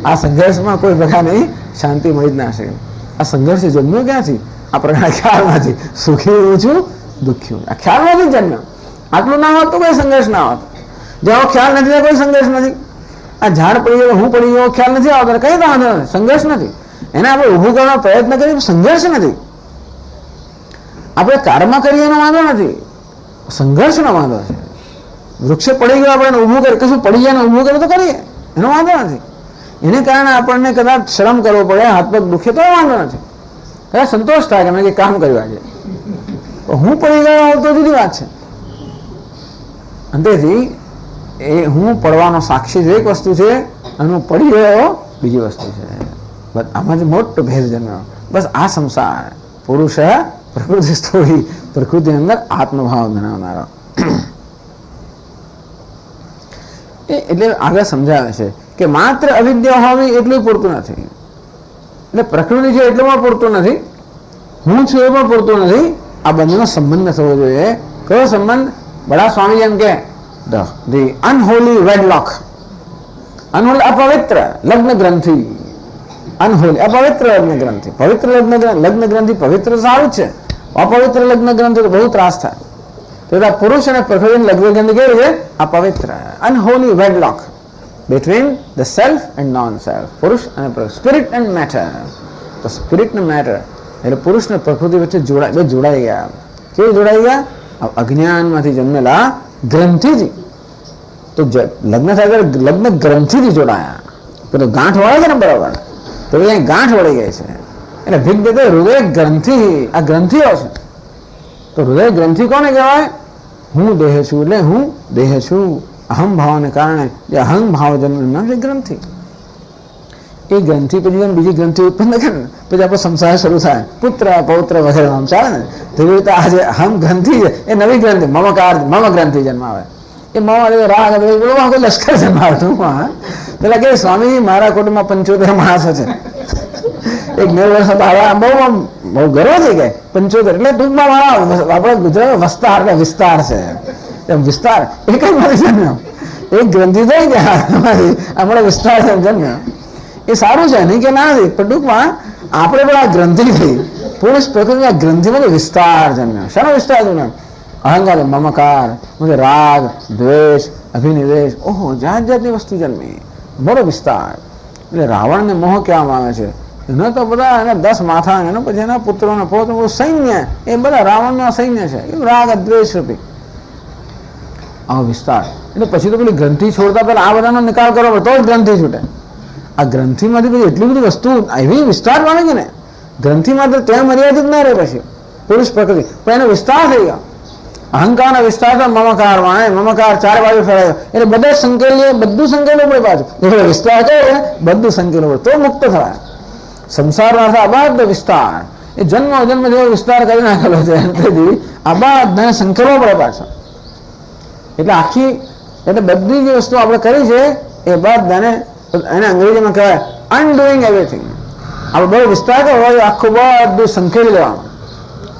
આ સંઘર્ષમાં કોઈ પ્રકારની શાંતિ મળી જ ના શકે. આ સંઘર્ષ જન્મ્યો ક્યાંથી? આ પ્રકારના ખ્યાલમાંથી. સુખી હું છું, દુઃખી હું, આ ખ્યાલમાંથી જન્મ્યો. આટલું ના હોત તો કોઈ સંઘર્ષ ના હોત. જેવો ખ્યાલ નથી કોઈ સંઘર્ષ નથી. આ ઝાડ પડી ગયો, હું પડી ગયો, ખ્યાલ નથી આવતો, કઈ વાંધો નથી, સંઘર્ષ નથી. એને આપણે ઊભું કરવાનો પ્રયત્ન કરીએ, સંઘર્ષ નથી. આપણે કર્મ કરીએ એનો વાંધો નથી, સંઘર્ષનો વાંધો છે. વૃક્ષે પડી ગયો, આપણે ઊભું કરી, કશું પડી જાય ને ઊભું કરે તો કરીએ, એનો વાંધો નથી. એને કારણે આપણને કદાચ શ્રમ કરવો પડે, હાથ પગ દુખે તો વાંધો નથી, કદાચ સંતોષ થાય કે અમે કંઈ કામ કર્યું આજે. હું પડી ગયો તો જુદી વાત છે. અંતેથી એ હું પડવાનો સાક્ષી જ એક વસ્તુ છે અને હું પડી ગયો બીજી વસ્તુ છે. બસ આમાંથી મોટો ભેદ જન્મ્યો. બસ આ સંસાર પુરુષ પ્રકૃતિ સ્થોરી, પ્રકૃતિ અંદર આત્મભાવ બનાવનારો. એટલે આગળ સમજાવે છે કે માત્ર અવિદ્યા હોવી એટલું પૂરતું નથી. એટલે પ્રકૃતિ છે એટલું પણ પૂરતું નથી, હું છું એ પણ પૂરતું નથી. આ બંનેનો સંબંધ થવો જોઈએ. કયો સંબંધ? બડા સ્વામી એમ કે ધી અનહોલી વેડલોક, અનહોલી અપવિત્ર લગ્ન ગ્રંથિ, અનહોલી અપવિત્ર લગ્ન ગ્રંથિ. પવિત્ર લગ્ન ગ્રંથિ પવિત્ર સારું છે, અપવિત્ર લગ્ન ગ્રંથિ તો બહુ ત્રાસ થાય. તો પુરુષ અને પ્રકૃતિની લગ્ન ગ્રંથિ કેવી છે? અપવિત્ર, અનહોલી વેડલોક between the self and non-self, પુરુષ અને સ્પિરિટ એન્ડ મેટર. તો સ્પિરિટ અને મેટર એટલે પુરુષ ને પ્રકૃતિ વચ્ચે જોડાઈ ગયા. કેવી જોડાઈ ગયા? અજ્ઞાનમાંથી જન્મેલા ગ્રંથિથી. તો લગ્ન થાય લગ્ન ગ્રંથિથી જોડાયા. પેલો ગાંઠ વળે છે ને બરાબર, તો અહીંયા ગાંઠ વળી ગઈ છે. એટલે ભીખ દેતો હૃદય ગ્રંથિ, આ ગ્રંથિઓ છે. તો હૃદય ગ્રંથિ કોને કહેવાય? હું દેહ છું, એટલે હું દેહ છું. અહમ ભાવને કારણે જે અહમ ભાવ જન્મ નામ છે ગ્રંથિ. એ ગ્રંથિ પછી બીજી ગ્રંથિ ઉત્પન્ન કરે ને પછી આપણો સંસાર શરૂ થાય, પુત્ર પૌત્ર વગેરે આમ ચાલે ને. તેવી રીતે આ જે અહમ ગ્રંથિ છે એ નવી ગ્રંથિ મમકાર, મમ ગ્રંથિ જન્માવે. એ મમ રાગ કોઈ લશ્કર જન્માવે ટૂંકમાં. પેલા કે સ્વામી મારા કુટુંબમાં 75 માણસો છે. એક 9 વર્ષ હતા, બહુ ગર્વ થઈ ગયા 75. એટલે ટૂંકમાં મારા આપણા ગુજરાત વસ્તાર એટલે વિસ્તાર છે. એમ વિસ્તાર એક જ મારી જન્મ્યો, એક ગ્રંથિ થઈ ગયા આપણે વિસ્તાર જન્મ્યો. એ સારું છે, નહીં કે ના નથી, પણ ટૂંકમાં આપણે પણ આ ગ્રંથિ થઈ. પુરુષ પ્રકૃતિ આ ગ્રંથિમાં વિસ્તાર જન્મ્યો. શાનો વિસ્તાર જન્મ્યો? અહંકાર, મમકાર, રાગ, દ્વેષ, અભિનિવેશ, ઓહો જાત જાતની વસ્તુ જન્મી, બરો વિસ્તાર. એટલે રાવણને મોહ કહેવામાં આવે છે. એના તો બધા એના 10 માથા, એના પછી એના પુત્રોને પોતાનું સૈન્ય, એ બધા રાવણનો સૈન્ય છે. એ રાગ દ્વેષ રૂપી આવો વિસ્તાર. એટલે પછી તો પેલી ગ્રંથિ છોડતા પહેલા આ બધાનો નિકાલ કરવો તો જ ગ્રંથિ છૂટે. આ ગ્રંથિમાંથી પછી એટલી બધી વસ્તુ એવી વિસ્તાર પામે છે ને, ગ્રંથિમાં તો ત્યાં મર્યાદિત ના રહે. પછી પુરુષ પ્રકૃતિ પણ એનો વિસ્તાર થઈ ગયો. અહંકારનો વિસ્તાર તો મમકાર માં, મમકાર 4 બાજુ ફેલાયો એટલે બધા સંકેલીએ, બધું સંકેલું પડે પાછું. વિસ્તાર કહે બધું સંકેલું પડે તો મુક્ત થવાય. સંસારનો અર્થ અબાધ વિસ્તાર. એ જન્મ જેવો વિસ્તાર કરી નાખેલો છે. અબાધને સંકેલવો પડે પાછો. એટલે આખી એટલે બધી જે વસ્તુ આપણે કરી છે એ બધાને એને અંગ્રેજીમાં કહેવાય અનડુઈંગ એવરીથિંગ. આપણે બહુ વિસ્તાર હોય આખું બધું સંકેલી લેવાનું.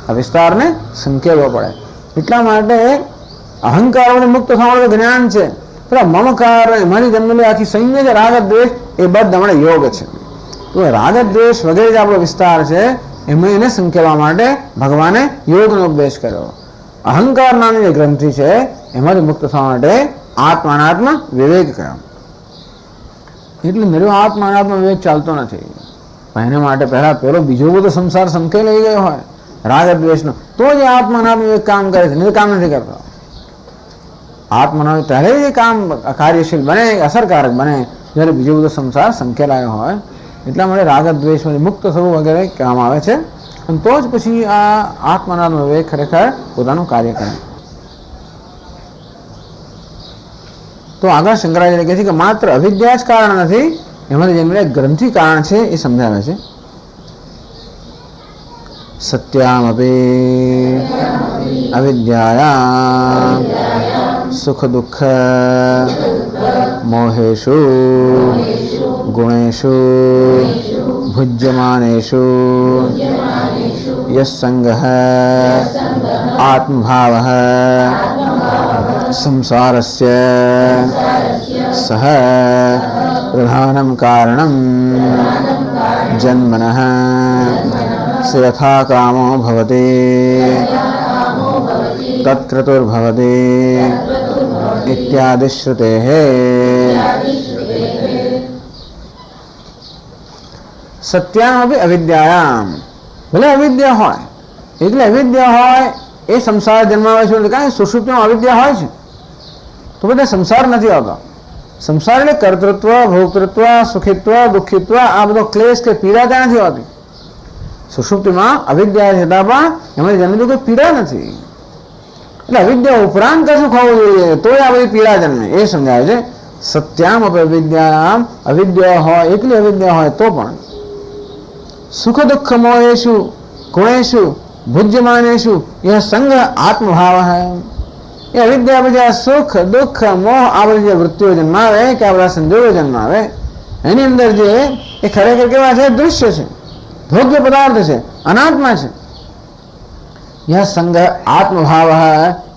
આ વિસ્તારને સંકેલવો પડે. એટલા માટે અહંકારોને મુક્ત થવાનું જ્ઞાન છે. પેલા મમકાર એમાંથી જન્મેલી આખી સૈન્ય છે રાગ દ્વેષ, એ બધા હમણાં યોગ છે. તો રાગ દ્વેષ વગેરે જે આપણો વિસ્તાર છે એમાં એને સંકેલવા માટે ભગવાને યોગનો ઉપદેશ કર્યો. અહંકાર નામની જે ગ્રંથિ છે એમાંથી મુક્ત થવા માટે આત્માનાત્મ વિવેક કર્યો. એટલે નર્યો આત્માનાત્મ વિવેક ચાલતો નથી. એના માટે પહેલા પેલો બીજો બધો સંસાર સંકેલાઈ ગયો હોય રાગ દ્વેષનો, તો જ આત્માનાત્મ વિવેક કામ કરે છે, નહીં કામ નથી કરતો. આત્માનાત્મ ત્યારે જ કામ કાર્યશીલ બને, અસરકારક બને જ્યારે બીજો બધો સંસાર સંકેલાયો હોય. એટલા માટે રાગ દ્વેષમાંથી મુક્ત થવું વગેરે કામ આવે છે. અને તો જ પછી આ આત્માનાત્મ વિવેક ખરેખર પોતાનું કાર્ય કરે. તો આગળ શંકરાચાર્ય કહે છે કે માત્ર અવિદ્યા જ કારણ નથી, એમાંથી જેમને ગ્રંથિ કારણ છે એ સમજાવે છે. સત્યામપી અવિદ્યાયામ સુખ દુઃખ મોહેશુ ગુણેશુ ભુજ્યમાનેશુ યસંગઃ આત્મભાવઃ સંસારસ્ય સહ પ્રધાનમ કારણમ જન્મનઃ યથા કામો ભવતિ તત્ક્રતુર્ભવતિ ઇત્યાદિ શ્રુતેઃ. સત્યામ અવિદ્યાયામ, ભલે અવિદ્યા હોય એટલે અવિદ્યા હોય એ સંસાર જન્માવે છે. કારણ કે સુષુપ્તિમાં અવિદ્યા હોય છે તો બધા સંસાર નથી આવતો. સંસાર એટલે કર્તૃત્વ, ભોક્તૃત્વ, સુખિત્વ, દુઃખિત્વ, આ બધો ક્લેશ કે પીડા ત્યાં નથી હોતી. સુષુપ્તિમાં અવિદ્યા છતાં પણ એમાં જન્મતી કોઈ પીડા નથી. એટલે અવિદ્યા ઉપરાંત કશું ખાવું જોઈએ તો આ બધી પીડા જન્મે એ સમજાવે છે. સત્યામ અવિદ્યામ, અવિદ્યા હોય એકલી અવિદ્યા હોય તો પણ સુખ દુઃખ મોહેશુ ગુણેશુ ભુજ્યમાનેશુ यह संग आत्मभाव है. એ અવિદ્યા બધા સુખ દુઃખ મોહ આ બધી જે વૃત્તિઓ જન્માવે કે આ બધા સંજોગો જન્માવે એની અંદર જે એ ખરેખર કેવા છે? દૃશ્ય છે, ભોગ્ય પદાર્થ છે, અનાત્મા છે. यह संग आत्मभाव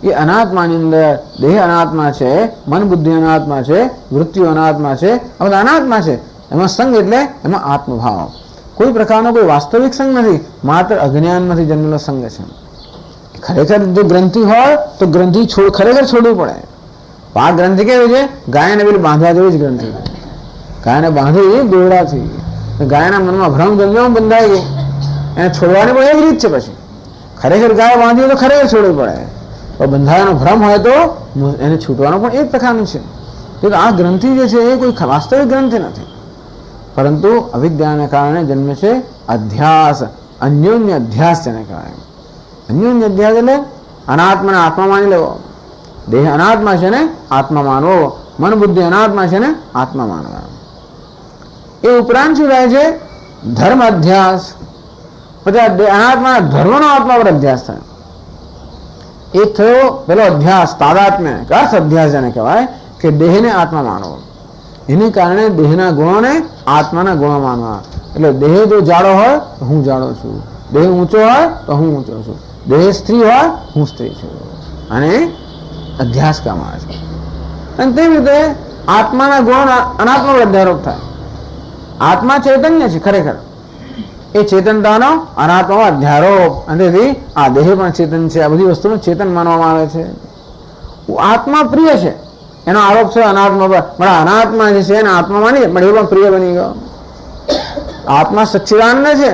એ અનાત્માની અંદર દેહ અનાત્મા છે, મન બુદ્ધિ અનાત્મા છે, વૃત્તિઓ અનાત્મા છે, આ બધા અનાત્મા છે. એમાં સંગ એટલે એમાં આત્મભાવ. કોઈ પ્રકારનો કોઈ વાસ્તવિક સંગ નથી, માત્ર અજ્ઞાનમાંથી જન્મેલો સંગ છે. ખરેખર જો ગ્રંથિ હોય તો ગ્રંથિ ખરેખર છોડવું પડે. આ ગ્રંથિ કેવી છે? ગાયને પેલી બાંધવા જેવી જ ગ્રંથિ. ગાયને બાંધી દોરડાથી ગાયના મનમાં ભ્રમ જન્મ્યો, બંધાઈ ગઈ, એને છોડવાની પણ એવી રીત છે. પછી ખરેખર ગાય બાંધી હોય તો ખરેખર છોડવી પડે, તો બંધાયાનો ભ્રમ હોય તો એને છૂટવાનો પણ એ જ પ્રકારનું છે. તો આ ગ્રંથિ જે છે એ કોઈ વાસ્તવિક ગ્રંથિ નથી, પરંતુ અવિદ્યાને કારણે જન્મે છે અધ્યાસ, અન્યોન્ય અધ્યાસ જેને કહેવાય. અન્યોન્ય અધ્યાસ એટલે અનાત્માને આત્મા માની લેવો. દેહ અનાત્મા છે ને આત્મા માનવો, મન બુદ્ધિ અનાત્મા છે ને આત્મા માનવા. એ ઉપરાંત શું થાય છે? ધર્મ અધ્યાસ. પછી અનાત્મા ધર્મનો આત્મા પર અધ્યાસ થાય. એક થયો પેલો અધ્યાસ તાદાત્મ્ય, અર્થ અધ્યાસ જેને કહેવાય કે દેહને આત્મા માનવો. એને કારણે દેહના ગુણોને આત્માના ગુણો માનવા. એટલે દેહ જો જાડો હોય તો હું જાડો છું, દેહ ઊંચો હોય તો હું ઊંચો છું, દેહ સ્ત્રી હોય હું સ્ત્રી છું, અને અધ્યાસ કામ આવે છે. અને તેવી રીતે આત્માના ગુણો અનાત્મા પર અધ્યારોપ થાય. આત્મા ચૈતન્ય છે ખરેખર, એ ચેતનતાનો અનાત્મામાં અધ્યારોપ. અને તેથી આ દેહ પણ ચેતન છે, આ બધી વસ્તુને ચેતન માનવામાં આવે છે. આત્મા પ્રિય છે એનો આરોપ છે અનાત્મા પર. પણ અનાત્મા જે છે એને આત્મા માની પણ એ પણ પ્રિય બની ગયો. આત્મા સચ્ચિદાનંદ છે,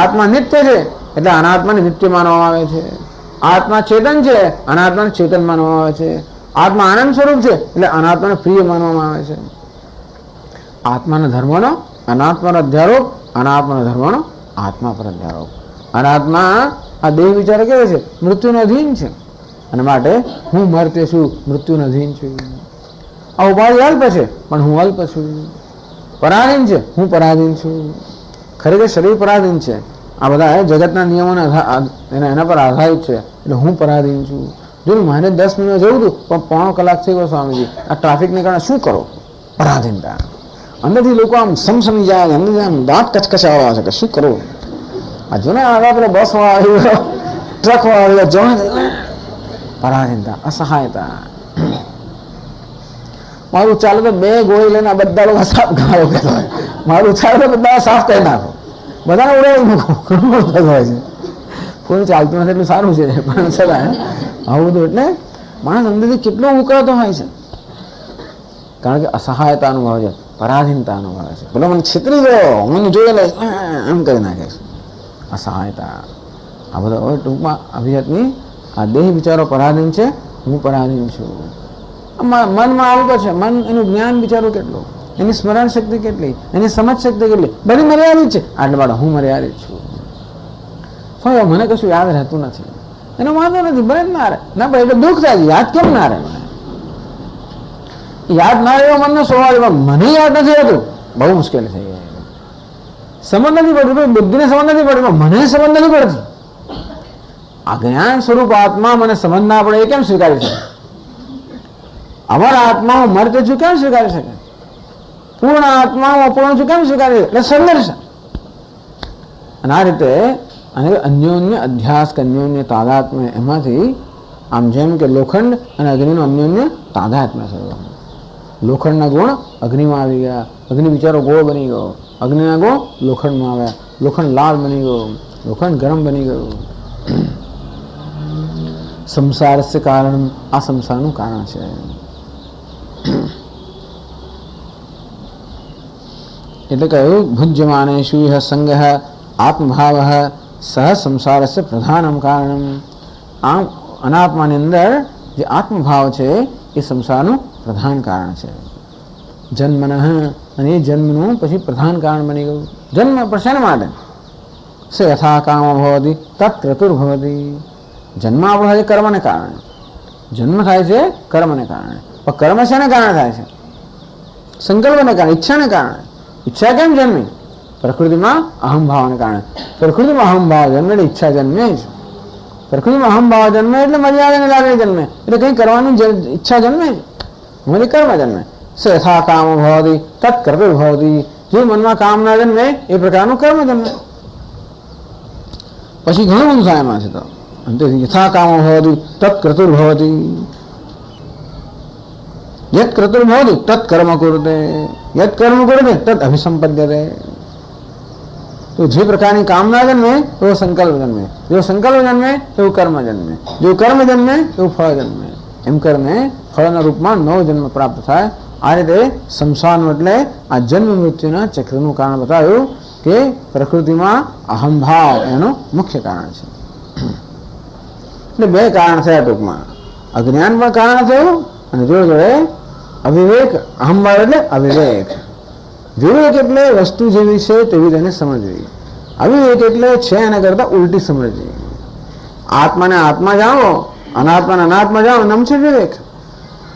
આત્મા નિત્ય છે એટલે અનાત્માને નિત્ય માનવામાં આવે છે. આત્મા ચેતન છે, અનાત્માને ચેતન માનવામાં આવે છે. આત્મા આનંદ સ્વરૂપ છે એટલે અનાત્માને પ્રિય માનવામાં આવે છે. આત્માના ધર્મનો અનાત્માનો અધ્યારોપ, અનાત્માના ધર્મનો આત્મા પર અધ્યારોપ. અનાત્મા આ દેહ વિચારો કેવો છે? મૃત્યુનો અધીન છે, અને માટે હું મરતે છું, મૃત્યુનો અધીન છું. આ ઉપાધિ અલ્પ છે પણ હું અલ્પ છું. પરાધીન છે, હું પરાધીન છું. ખરેખર શરીર પરાધીન છે. આ બધા જગતના નિયમોને એના પર આધારિત છે એટલે હું પરાધીન છું. જો મારે 10 મિનિટ જવું હતું પણ પોણો કલાક થઈ ગયો સ્વામીજી, આ ટ્રાફિકને કારણે શું કરો? પરાધીનતા. અંદરથી લોકો આમ સમસમી જાય, અંદરથી આમ દાંત કચકચાવા છે કે શું કરવું. આ જો ને આગળ પેલો બસ વાળો આવ્યો, ટ્રક વાળો આવ્યો, જવા પરાધીનતા, અસહાયતા. મારું ચાલે તો 2 ગોળી લઈને બધા લોકો સાફ ગાળો કરતો હોય, મારું ચાલે તો બધા સાફ કરી નાખો, બધાને ઉડાવી મૂકો. હોય છે કોઈ ચાલતું નથી એટલું સારું છે, પણ છતાં આવું બધું એટલે માણસ અંદરથી કેટલો ઉકળાતો હોય છે, કારણ કે અસહાયતા અનુભવે છે, પરાધીનતા અનુભવે છે. પેલો મને છેતરી ગયો, મને જોઈ લે એમ કરી નાખે છે. અસહાયતા આ બધા હવે ટૂંકમાં અભિજાતની આ દેહ વિચારો પરાધીન છે, હું પરાધીન છું. મનમાં અલ્પ છે, મન એનું જ્ઞાન વિચારો કેટલું, એની સ્મરણ શક્તિ કેટલી, એની સમજ શક્તિ કેટલી, બધી મર્યાદિત છે. આટલા બાળક હું મર્યાદિત છું. મને કશું યાદ રહેતું નથી, એનો વાંધો નથી, ભલે ના રહે ના ભાઈ એટલે દુઃખ થાય. યાદ કેમ ના રહે? મને યાદ ના રહ્યો મનનો સ્વભાવ, મને યાદ નથી રહેતું, બહુ મુશ્કેલ થઈ જાય. સમજ નથી પડતી, બુદ્ધિને સમજ નથી પડતી, મને સમજ નથી પડતી. આ જ્ઞાન સ્વરૂપ આત્મા મને સમજ ના પડે એ કેમ સ્વીકારી શકે? અમારા આત્મા હું મરતે છું કેમ સ્વીકારી શકે? પૂર્ણ આત્મા હું અપૂર્ણ છું કેમ સ્વીકારી શકે? એટલે સંઘર્ષ. અને આ રીતે અન્યોન્ય અધ્યાસ કે અન્યોન્ય તાદાત્મ્ય એમાંથી આમ જેમ કે લોખંડ અને અગ્નિનો અન્યોન્ય તાદાત્મ્ય થયો. લોખંડના ગુણ અગ્નિમાં આવી ગયા, અગ્નિ બિચારો ગોળ બની ગયો, અગ્નિના ગુણ લોખંડમાં આવ્યા, લોખંડ લાલ બની ગયું, લોખંડ ગરમ બની ગયું. સંસારસ્ય કારણ, આ સંસારનું કારણ છે. એટલે કહ્યું ભુજ્યમાનેષુ યહ સંગઃ આત્મભાવઃ સહ સંસારસ્ય પ્રધાનમ કારણમ. આમ અનાત્માની અંદર જે આત્મભાવ છે એ સંસારનું પ્રધાન કારણ છે. જન્મન, અને એ જન્મનું પછી પ્રધાન કારણ બની ગયું. જન્મ પણ શેના માટે? સ યથા કામ ભવતી તત્ક્રતુર્ભવતી. જન્મ આપણો થાય છે કર્મને કારણે. જન્મ થાય છે કર્મને કારણે. પણ કર્મ શેને કારણે થાય છે? સંકલ્પને કારણે, ઈચ્છાને કારણે. ઈચ્છા કેમ જન્મી? પ્રકૃતિમાં અહમભાવને કારણે. પ્રકૃતિમાં અહમભાવ જન્મે એટલે ઈચ્છા જન્મે જ. પ્રકૃતિમાં અહમભાવ જન્મે એટલે મર્યાદાને લાગણી જન્મે, એટલે કંઈ કરવાની ઈચ્છા જન્મે જ, મારી કર્મ જન્મે. સ યથા કામ ભવતી તત્ક્રતુર્ભવતી. જે મનમાં કામના જન્મે એ પ્રકારનું કર્મ જન્મે. પછી ઘણું બધું થાય એમાં છે. તો યથા કામ ભવતી તત્ક્રતુર્ભવતી. યત ક્રતુર્ભવતી તત્ કર્મ કુરુતે, યત કર્મ કુરુતે તત્ અભિસંપદ્યતે. તો જે પ્રકારની કામના જન્મે એવો સંકલ્પ જન્મે, જો સંકલ્પ જન્મે એવું કર્મ જન્મે, જો કર્મ જન્મે એવું ફળ જન્મે. એમ કરીને ફળના રૂપમાં નવ જન્મ પ્રાપ્ત થાય. આ રીતે સંસારનું એટલે આ જન્મ મૃત્યુના ચક્રનું કારણ બતાવ્યું કે પ્રકૃતિમાં અહમભાવ એનું મુખ્ય કારણ છે. એટલે બે કારણ થયા ટૂંકમાં. અજ્ઞાન પણ કારણ થયું અને જોડે જોડે અવિવેક. અહમભાવ એટલે અવિવેક. વિવેક એટલે વસ્તુ જેવી છે તેવી તેને સમજવી. અવિવેક એટલે છે એના કરતા ઉલટી સમજવી. આત્માને આત્મા જાણો, અનાત્માને અનાત્મા જાણો, નામ છે વિવેક.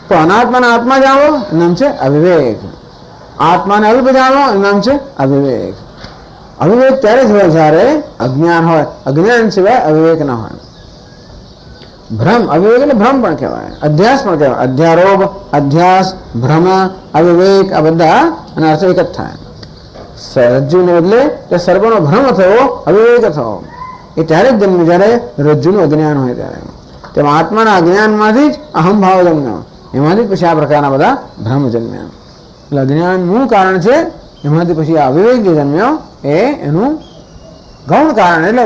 તો અનાત્માને આત્મા જાણો નામ છે અવિવેક. આત્માને અલ્પ જાણો નામ છે અવિવેક. અવિવેક ત્યારે જ હોય જ્યારે અજ્ઞાન હોય. અજ્ઞાન સિવાય અવિવેક ના હોય. ભ્રમ, અવિવેક એટલે ભ્રમ પણ કહેવાય, અધ્યાસ પણ કહેવાય. અધ્યારોપ, અધ્યાસ, ભ્રમ, અવિવેક આ બધા અને અર્થ એક જ થાય. રજ્જુને બદલે કે સર્પનો ભ્રમ થયો, અવિવેક થયો, એ ત્યારે જ જન્મે જ્યારે રજ્જુનું અજ્ઞાન હોય ત્યારે. તેમાં આત્માના અજ્ઞાનમાંથી જ અહમભાવ જન્મ્યો, એમાંથી પછી આ પ્રકારના બધા ભ્રમ જન્મ્યા. એટલે અજ્ઞાન મૂળ કારણ છે, એમાંથી પછી આ અવિવેક જે જન્મ્યો એ એનું ગૌણ કારણ એટલે